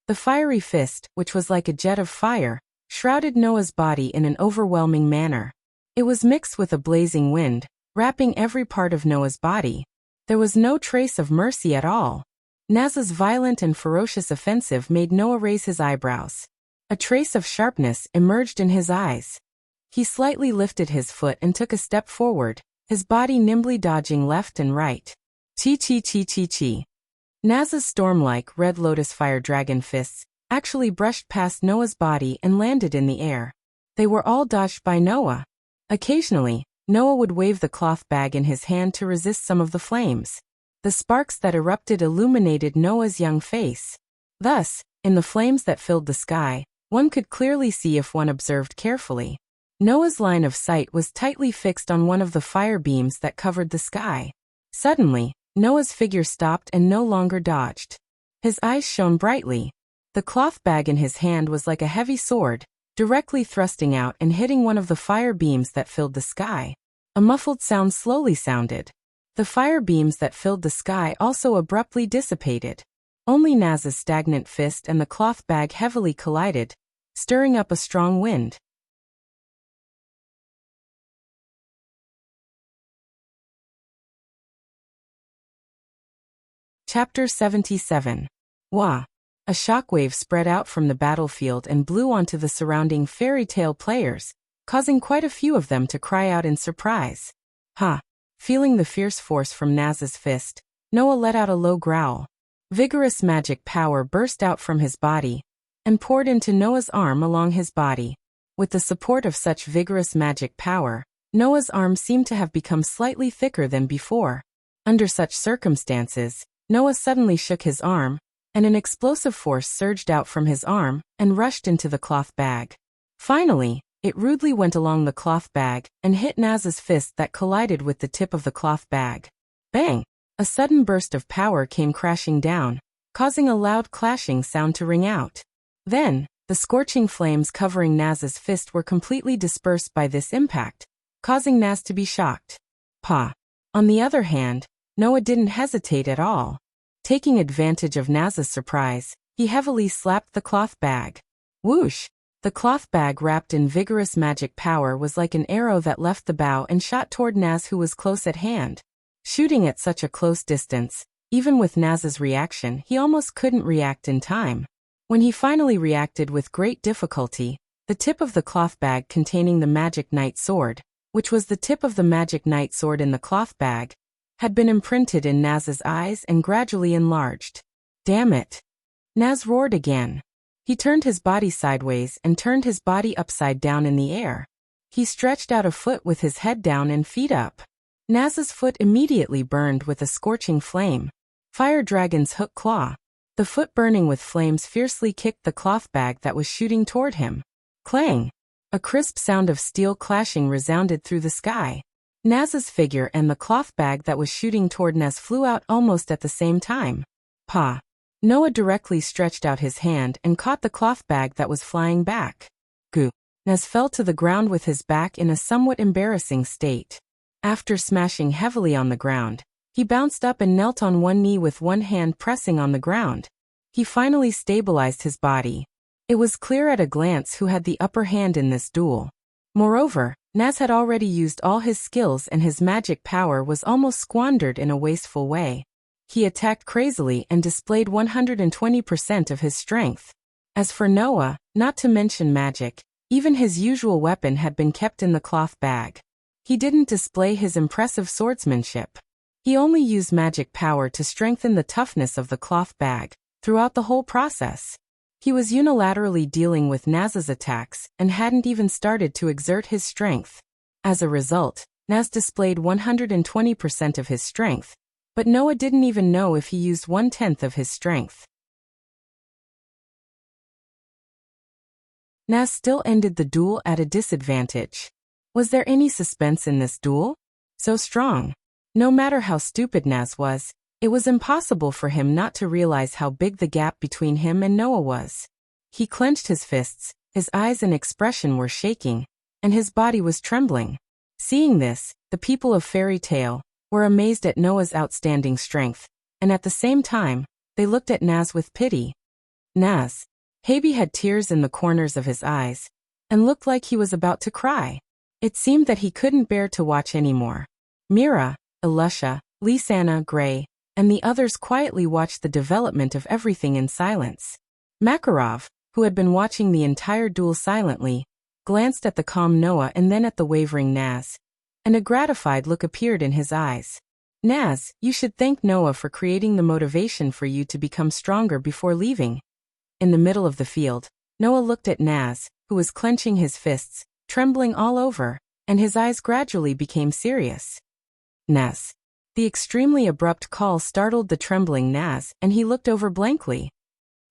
The fiery fist, which was like a jet of fire, shrouded Noah's body in an overwhelming manner. It was mixed with a blazing wind, wrapping every part of Noah's body. There was no trace of mercy at all. Naz's violent and ferocious offensive made Noah raise his eyebrows. A trace of sharpness emerged in his eyes. He slightly lifted his foot and took a step forward, his body nimbly dodging left and right. Chi. Naz's storm-like Red Lotus Fire Dragon Fists actually brushed past Noah's body and landed in the air. They were all dodged by Noah. Occasionally, Noah would wave the cloth bag in his hand to resist some of the flames. The sparks that erupted illuminated Noah's young face. Thus, in the flames that filled the sky, one could clearly see if one observed carefully. Noah's line of sight was tightly fixed on one of the fire beams that covered the sky. Suddenly, Noah's figure stopped and no longer dodged. His eyes shone brightly. The cloth bag in his hand was like a heavy sword, directly thrusting out and hitting one of the fire beams that filled the sky. A muffled sound slowly sounded. The fire beams that filled the sky also abruptly dissipated. Only Naz's stagnant fist and the cloth bag heavily collided, stirring up a strong wind. Chapter 77. Wah! A shockwave spread out from the battlefield and blew onto the surrounding fairy tale players, causing quite a few of them to cry out in surprise. Ha! Feeling the fierce force from Naz's fist, Noah let out a low growl. Vigorous magic power burst out from his body and poured into Noah's arm along his body. With the support of such vigorous magic power, Noah's arm seemed to have become slightly thicker than before. Under such circumstances, Noah suddenly shook his arm, and an explosive force surged out from his arm and rushed into the cloth bag. Finally, it rudely went along the cloth bag and hit Naz's fist that collided with the tip of the cloth bag. Bang! A sudden burst of power came crashing down, causing a loud clashing sound to ring out. Then, the scorching flames covering Naz's fist were completely dispersed by this impact, causing Naz to be shocked. Pah! On the other hand, Noah didn't hesitate at all. Taking advantage of Naz's surprise, he heavily slapped the cloth bag. Whoosh! The cloth bag wrapped in vigorous magic power was like an arrow that left the bow and shot toward Naz, who was close at hand. Shooting at such a close distance, even with Naz's reaction, he almost couldn't react in time. When he finally reacted with great difficulty, The tip of the cloth bag containing the magic knight sword, which was the tip of the magic knight sword in the cloth bag, had been imprinted in Naz's eyes and gradually enlarged. Damn it! Naz roared again. He turned his body sideways and turned his body upside down in the air. He stretched out a foot with his head down and feet up. Naz's foot immediately burned with a scorching flame. Fire Dragon's hook claw. The foot burning with flames fiercely kicked the cloth bag that was shooting toward him. Clang! A crisp sound of steel clashing resounded through the sky. Naz's figure and the cloth bag that was shooting toward Naz flew out almost at the same time. Pa! Noah directly stretched out his hand and caught the cloth bag that was flying back. Goo! Naz fell to the ground with his back in a somewhat embarrassing state. After smashing heavily on the ground, he bounced up and knelt on one knee with one hand pressing on the ground. He finally stabilized his body. It was clear at a glance who had the upper hand in this duel. Moreover, Naz had already used all his skills and his magic power was almost squandered in a wasteful way. He attacked crazily and displayed 120% of his strength. As for Noah, not to mention magic, even his usual weapon had been kept in the cloth bag. He didn't display his impressive swordsmanship. He only used magic power to strengthen the toughness of the cloth bag. Throughout the whole process, he was unilaterally dealing with Naz's attacks and hadn't even started to exert his strength. As a result, Naz displayed 120% of his strength, but Noah didn't even know if he used 1/10 of his strength. Naz still ended the duel at a disadvantage. Was there any suspense in this duel? So strong. No matter how stupid Naz was, it was impossible for him not to realize how big the gap between him and Noah was. He clenched his fists, his eyes and expression were shaking, and his body was trembling. Seeing this, the people of Fairy Tale were amazed at Noah's outstanding strength, and at the same time, they looked at Naz with pity. Naz. Habi had tears in the corners of his eyes, and looked like he was about to cry. It seemed that he couldn't bear to watch anymore. Mira, Elusha, Lisanna, Gray, and the others quietly watched the development of everything in silence. Makarov, who had been watching the entire duel silently, glanced at the calm Noah and then at the wavering Naz, and a gratified look appeared in his eyes. Naz, you should thank Noah for creating the motivation for you to become stronger before leaving. In the middle of the field, Noah looked at Naz, who was clenching his fists, trembling all over, and his eyes gradually became serious. Naz. The extremely abrupt call startled the trembling Naz, and he looked over blankly.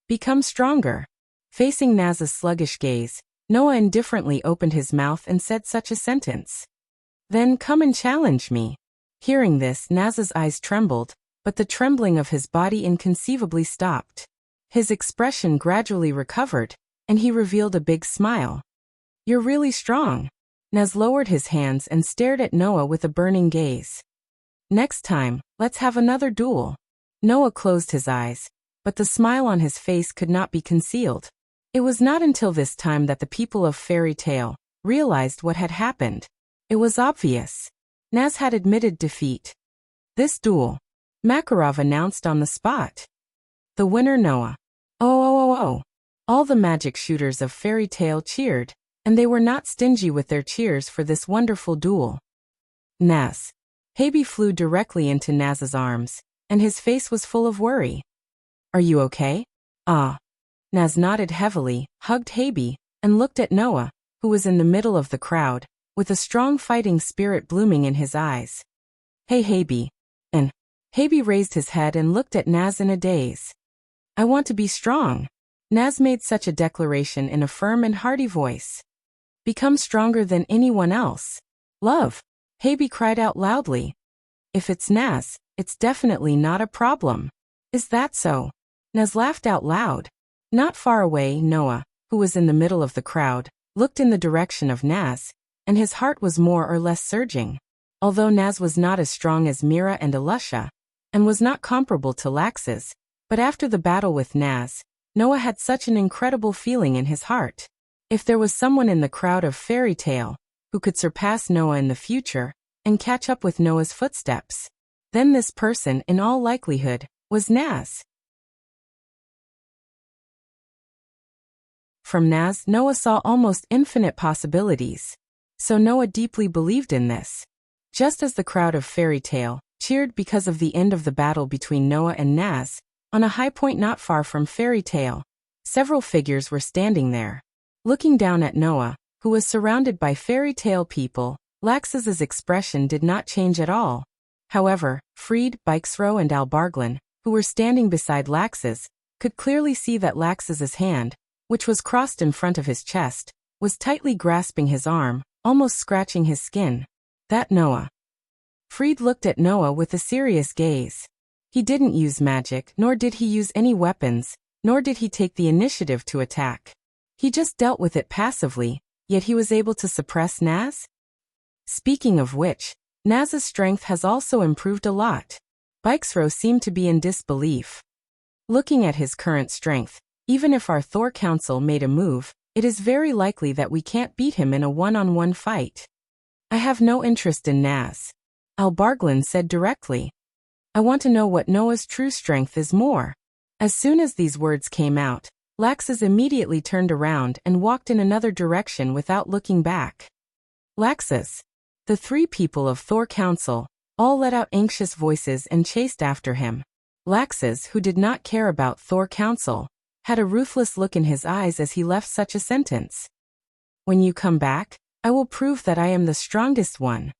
Become stronger. Facing Naz's sluggish gaze, Noah indifferently opened his mouth and said such a sentence. Then come and challenge me. Hearing this, Naz's eyes trembled, but the trembling of his body inconceivably stopped. His expression gradually recovered, and he revealed a big smile. You're really strong. Naz lowered his hands and stared at Noah with a burning gaze. Next time, let's have another duel. Noah closed his eyes, but the smile on his face could not be concealed. It was not until this time that the people of Fairy Tale realized what had happened. It was obvious. Naz had admitted defeat. This duel, Makarov announced on the spot. The winner Noah. Oh. All the magic shooters of Fairy Tale cheered, and they were not stingy with their cheers for this wonderful duel. Naz. Habi flew directly into Naz's arms, and his face was full of worry. Are you okay? Ah. Naz nodded heavily, hugged Habi, and looked at Noah, who was in the middle of the crowd, with a strong fighting spirit blooming in his eyes. Hey Habi. And Habi raised his head and looked at Naz in a daze. I want to be strong. Naz made such a declaration in a firm and hearty voice. Become stronger than anyone else. Love. Habi cried out loudly. If it's Naz, it's definitely not a problem. Is that so? Naz laughed out loud. Not far away, Noah, who was in the middle of the crowd, looked in the direction of Naz, and his heart was more or less surging. Although Naz was not as strong as Mira and Elusha, and was not comparable to Lax's, but after the battle with Naz, Noah had such an incredible feeling in his heart. If there was someone in the crowd of Fairy Tale who could surpass Noah in the future and catch up with Noah's footsteps, then this person, in all likelihood, was Naz. From Naz, Noah saw almost infinite possibilities. So Noah deeply believed in this. Just as the crowd of Fairy Tale cheered because of the end of the battle between Noah and Naz, on a high point not far from Fairy Tale, several figures were standing there. Looking down at Noah, who was surrounded by Fairy Tale people, Laxus's expression did not change at all. However, Freed, Bikesrow and Albarglin, who were standing beside Laxus, could clearly see that Laxus's hand, which was crossed in front of his chest, was tightly grasping his arm, almost scratching his skin. That Noah. Freed looked at Noah with a serious gaze. He didn't use magic, nor did he use any weapons, nor did he take the initiative to attack. He just dealt with it passively, yet he was able to suppress Naz? Speaking of which, Naz's strength has also improved a lot. Bikesrow seemed to be in disbelief. Looking at his current strength, even if our Thor Council made a move, it is very likely that we can't beat him in a one-on-one fight. I have no interest in Naz. Albarglin said directly. I want to know what Noah's true strength is more. As soon as these words came out, Laxus immediately turned around and walked in another direction without looking back. Laxus. The three people of Thor Council all let out anxious voices and chased after him. Laxus, who did not care about Thor Council, had a ruthless look in his eyes as he left such a sentence. When you come back, I will prove that I am the strongest one.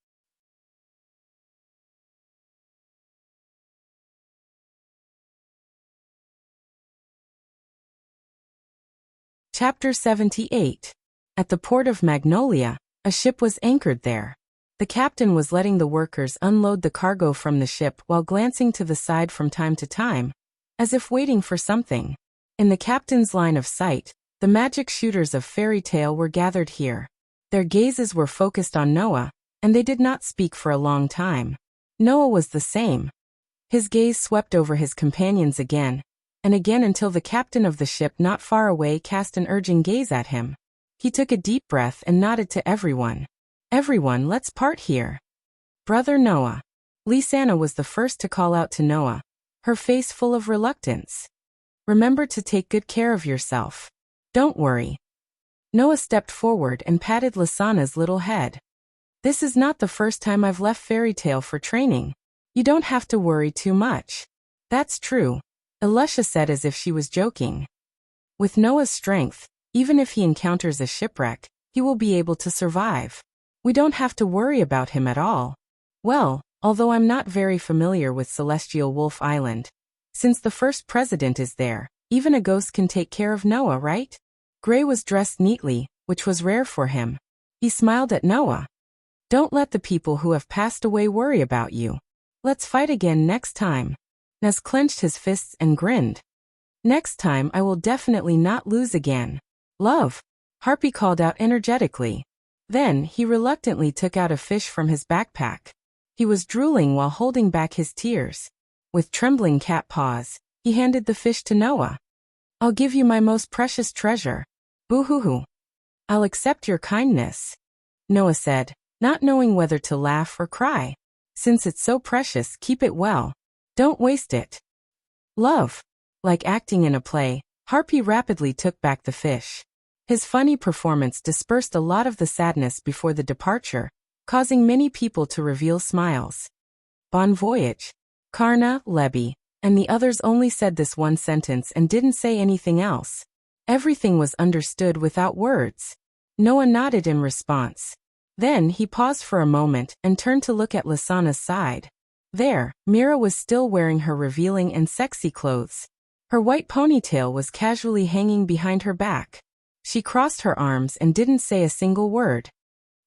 Chapter 78. At the port of Magnolia, a ship was anchored there. The captain was letting the workers unload the cargo from the ship while glancing to the side from time to time, as if waiting for something. In the captain's line of sight, the magic shooters of Fairy Tale were gathered here. Their gazes were focused on Noah, and they did not speak for a long time. Noah was the same. His gaze swept over his companions again, and again until the captain of the ship not far away cast an urging gaze at him. He took a deep breath and nodded to everyone. Everyone, let's part here. Brother Noah. Lisanna was the first to call out to Noah, her face full of reluctance. Remember to take good care of yourself. Don't worry. Noah stepped forward and patted Lisanna's little head. This is not the first time I've left Fairy Tale for training. You don't have to worry too much. That's true, Elisha said as if she was joking. With Noah's strength, even if he encounters a shipwreck, he will be able to survive. We don't have to worry about him at all. Well, although I'm not very familiar with Celestial Wolf Island. Since the first president is there, even a ghost can take care of Noah, right? Gray was dressed neatly, which was rare for him. He smiled at Noah. Don't let the people who have passed away worry about you. Let's fight again next time. Naz clenched his fists and grinned. Next time I will definitely not lose again. Love. Harpy called out energetically. Then, he reluctantly took out a fish from his backpack. He was drooling while holding back his tears. With trembling cat paws, he handed the fish to Noah. I'll give you my most precious treasure. Boo-hoo-hoo. I'll accept your kindness. Noah said, not knowing whether to laugh or cry. Since it's so precious, keep it well. Don't waste it. Love. Like acting in a play, Harpy rapidly took back the fish. His funny performance dispersed a lot of the sadness before the departure, causing many people to reveal smiles. Bon voyage. Karna, Lebby, and the others only said this one sentence and didn't say anything else. Everything was understood without words. Noah nodded in response. Then he paused for a moment and turned to look at Lisanna's side. There, Mira was still wearing her revealing and sexy clothes. Her white ponytail was casually hanging behind her back. She crossed her arms and didn't say a single word.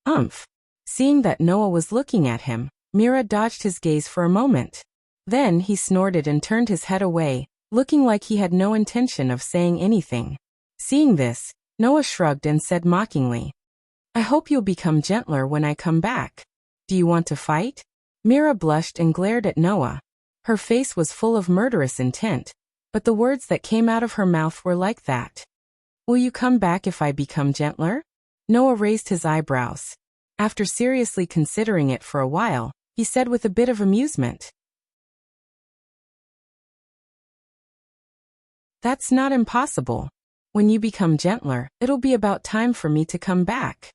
Umph. Seeing that Noah was looking at him, Mira dodged his gaze for a moment. Then he snorted and turned his head away, looking like he had no intention of saying anything. Seeing this, Noah shrugged and said mockingly, I hope you'll become gentler when I come back. Do you want to fight? Mira blushed and glared at Noah. Her face was full of murderous intent, but the words that came out of her mouth were like that. Will you come back if I become gentler? Noah raised his eyebrows. After seriously considering it for a while, he said with a bit of amusement. That's not impossible. When you become gentler, it'll be about time for me to come back.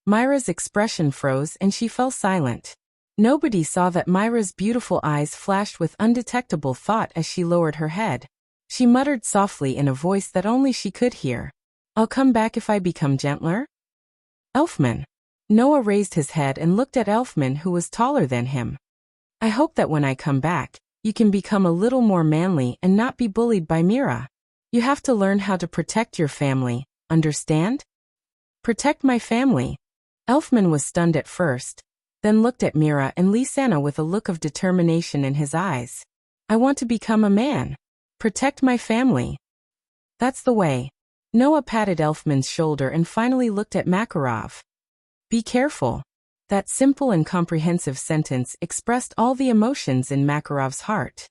Myra's expression froze and she fell silent. Nobody saw that Myra's beautiful eyes flashed with undetectable thought as she lowered her head. She muttered softly in a voice that only she could hear. I'll come back if I become gentler? Elfman. Noah raised his head and looked at Elfman, who was taller than him. I hope that when I come back, you can become a little more manly and not be bullied by Mira. You have to learn how to protect your family, understand? Protect my family. Elfman was stunned at first, then looked at Mira and Lisanna with a look of determination in his eyes. I want to become a man. Protect my family. That's the way. Noah patted Elfman's shoulder and finally looked at Makarov. Be careful. That simple and comprehensive sentence expressed all the emotions in Makarov's heart.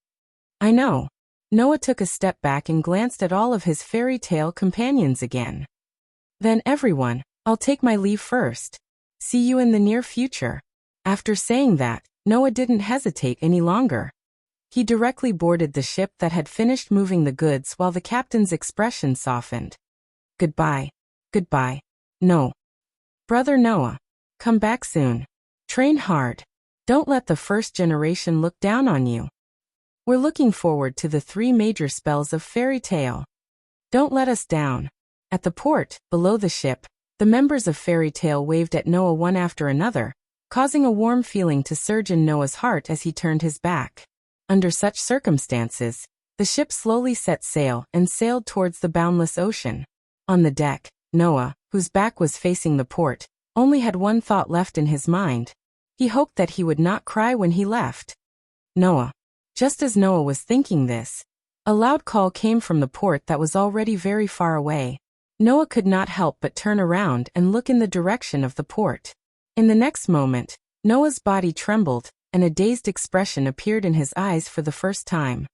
I know. Noah took a step back and glanced at all of his fairy tale companions again. Then everyone, I'll take my leave first. See you in the near future. After saying that, Noah didn't hesitate any longer. He directly boarded the ship that had finished moving the goods while the captain's expression softened. Goodbye. Goodbye. No. Brother Noah. Come back soon. Train hard. Don't let the first generation look down on you. We're looking forward to the 3 major spells of fairy tale. Don't let us down. At the port, below the ship, the members of Fairy Tale waved at Noah one after another, causing a warm feeling to surge in Noah's heart as he turned his back. Under such circumstances, the ship slowly set sail and sailed towards the boundless ocean. On the deck, Noah, whose back was facing the port, only had one thought left in his mind. He hoped that he would not cry when he left. Noah. Just as Noah was thinking this, a loud call came from the port that was already very far away. Noah could not help but turn around and look in the direction of the port. In the next moment, Noah's body trembled, and a dazed expression appeared in his eyes for the first time.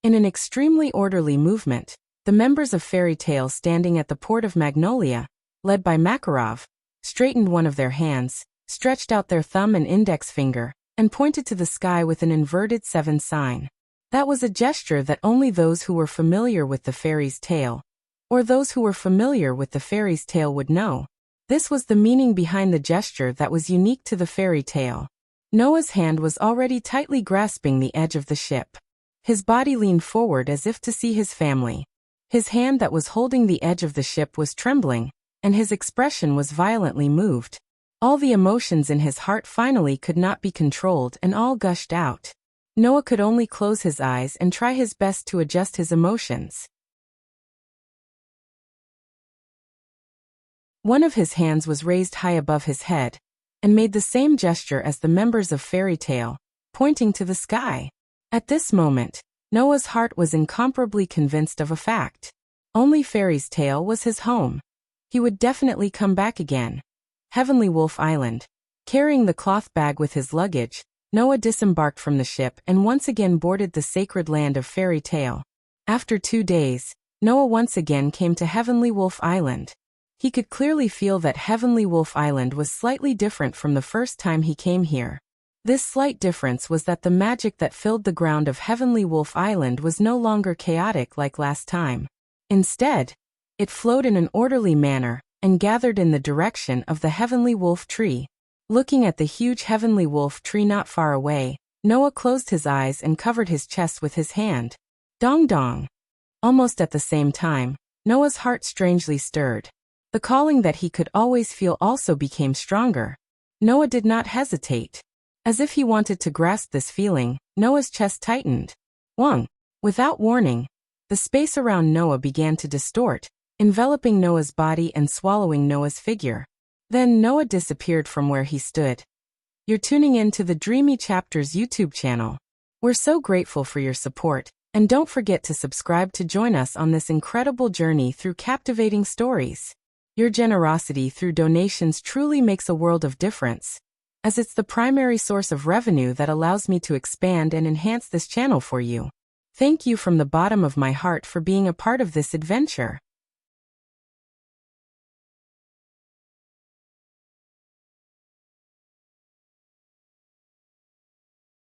In an extremely orderly movement, the members of Fairy Tale standing at the port of Magnolia, led by Makarov, straightened one of their hands, stretched out their thumb and index finger, and pointed to the sky with an inverted 7 sign. That was a gesture that only those who were familiar with the fairy's tale, or those who were familiar with the fairy's tale would know. This was the meaning behind the gesture that was unique to the fairy tale. Noah's hand was already tightly grasping the edge of the ship. His body leaned forward as if to see his family. His hand that was holding the edge of the ship was trembling, and his expression was violently moved. All the emotions in his heart finally could not be controlled and all gushed out. Noah could only close his eyes and try his best to adjust his emotions. One of his hands was raised high above his head, and made the same gesture as the members of Fairy Tale, pointing to the sky. At this moment, Noah's heart was incomparably convinced of a fact. Only Fairy's Tale was his home. He would definitely come back again. Heavenly Wolf Island. Carrying the cloth bag with his luggage, Noah disembarked from the ship and once again boarded the sacred land of Fairy Tale. After 2 days, Noah once again came to Heavenly Wolf Island. He could clearly feel that Heavenly Wolf Island was slightly different from the first time he came here. This slight difference was that the magic that filled the ground of Heavenly Wolf Island was no longer chaotic like last time. Instead, it flowed in an orderly manner and gathered in the direction of the Heavenly Wolf Tree. Looking at the huge Heavenly Wolf Tree not far away, Noah closed his eyes and covered his chest with his hand. Dong dong. Almost at the same time, Noah's heart strangely stirred. The calling that he could always feel also became stronger. Noah did not hesitate. As if he wanted to grasp this feeling, Noah's chest tightened. Wong. Without warning, the space around Noah began to distort, enveloping Noah's body and swallowing Noah's figure. Then Noah disappeared from where he stood. You're tuning in to the Dreamy Chapters YouTube channel. We're so grateful for your support, and don't forget to subscribe to join us on this incredible journey through captivating stories. Your generosity through donations truly makes a world of difference, as it's the primary source of revenue that allows me to expand and enhance this channel for you. Thank you from the bottom of my heart for being a part of this adventure.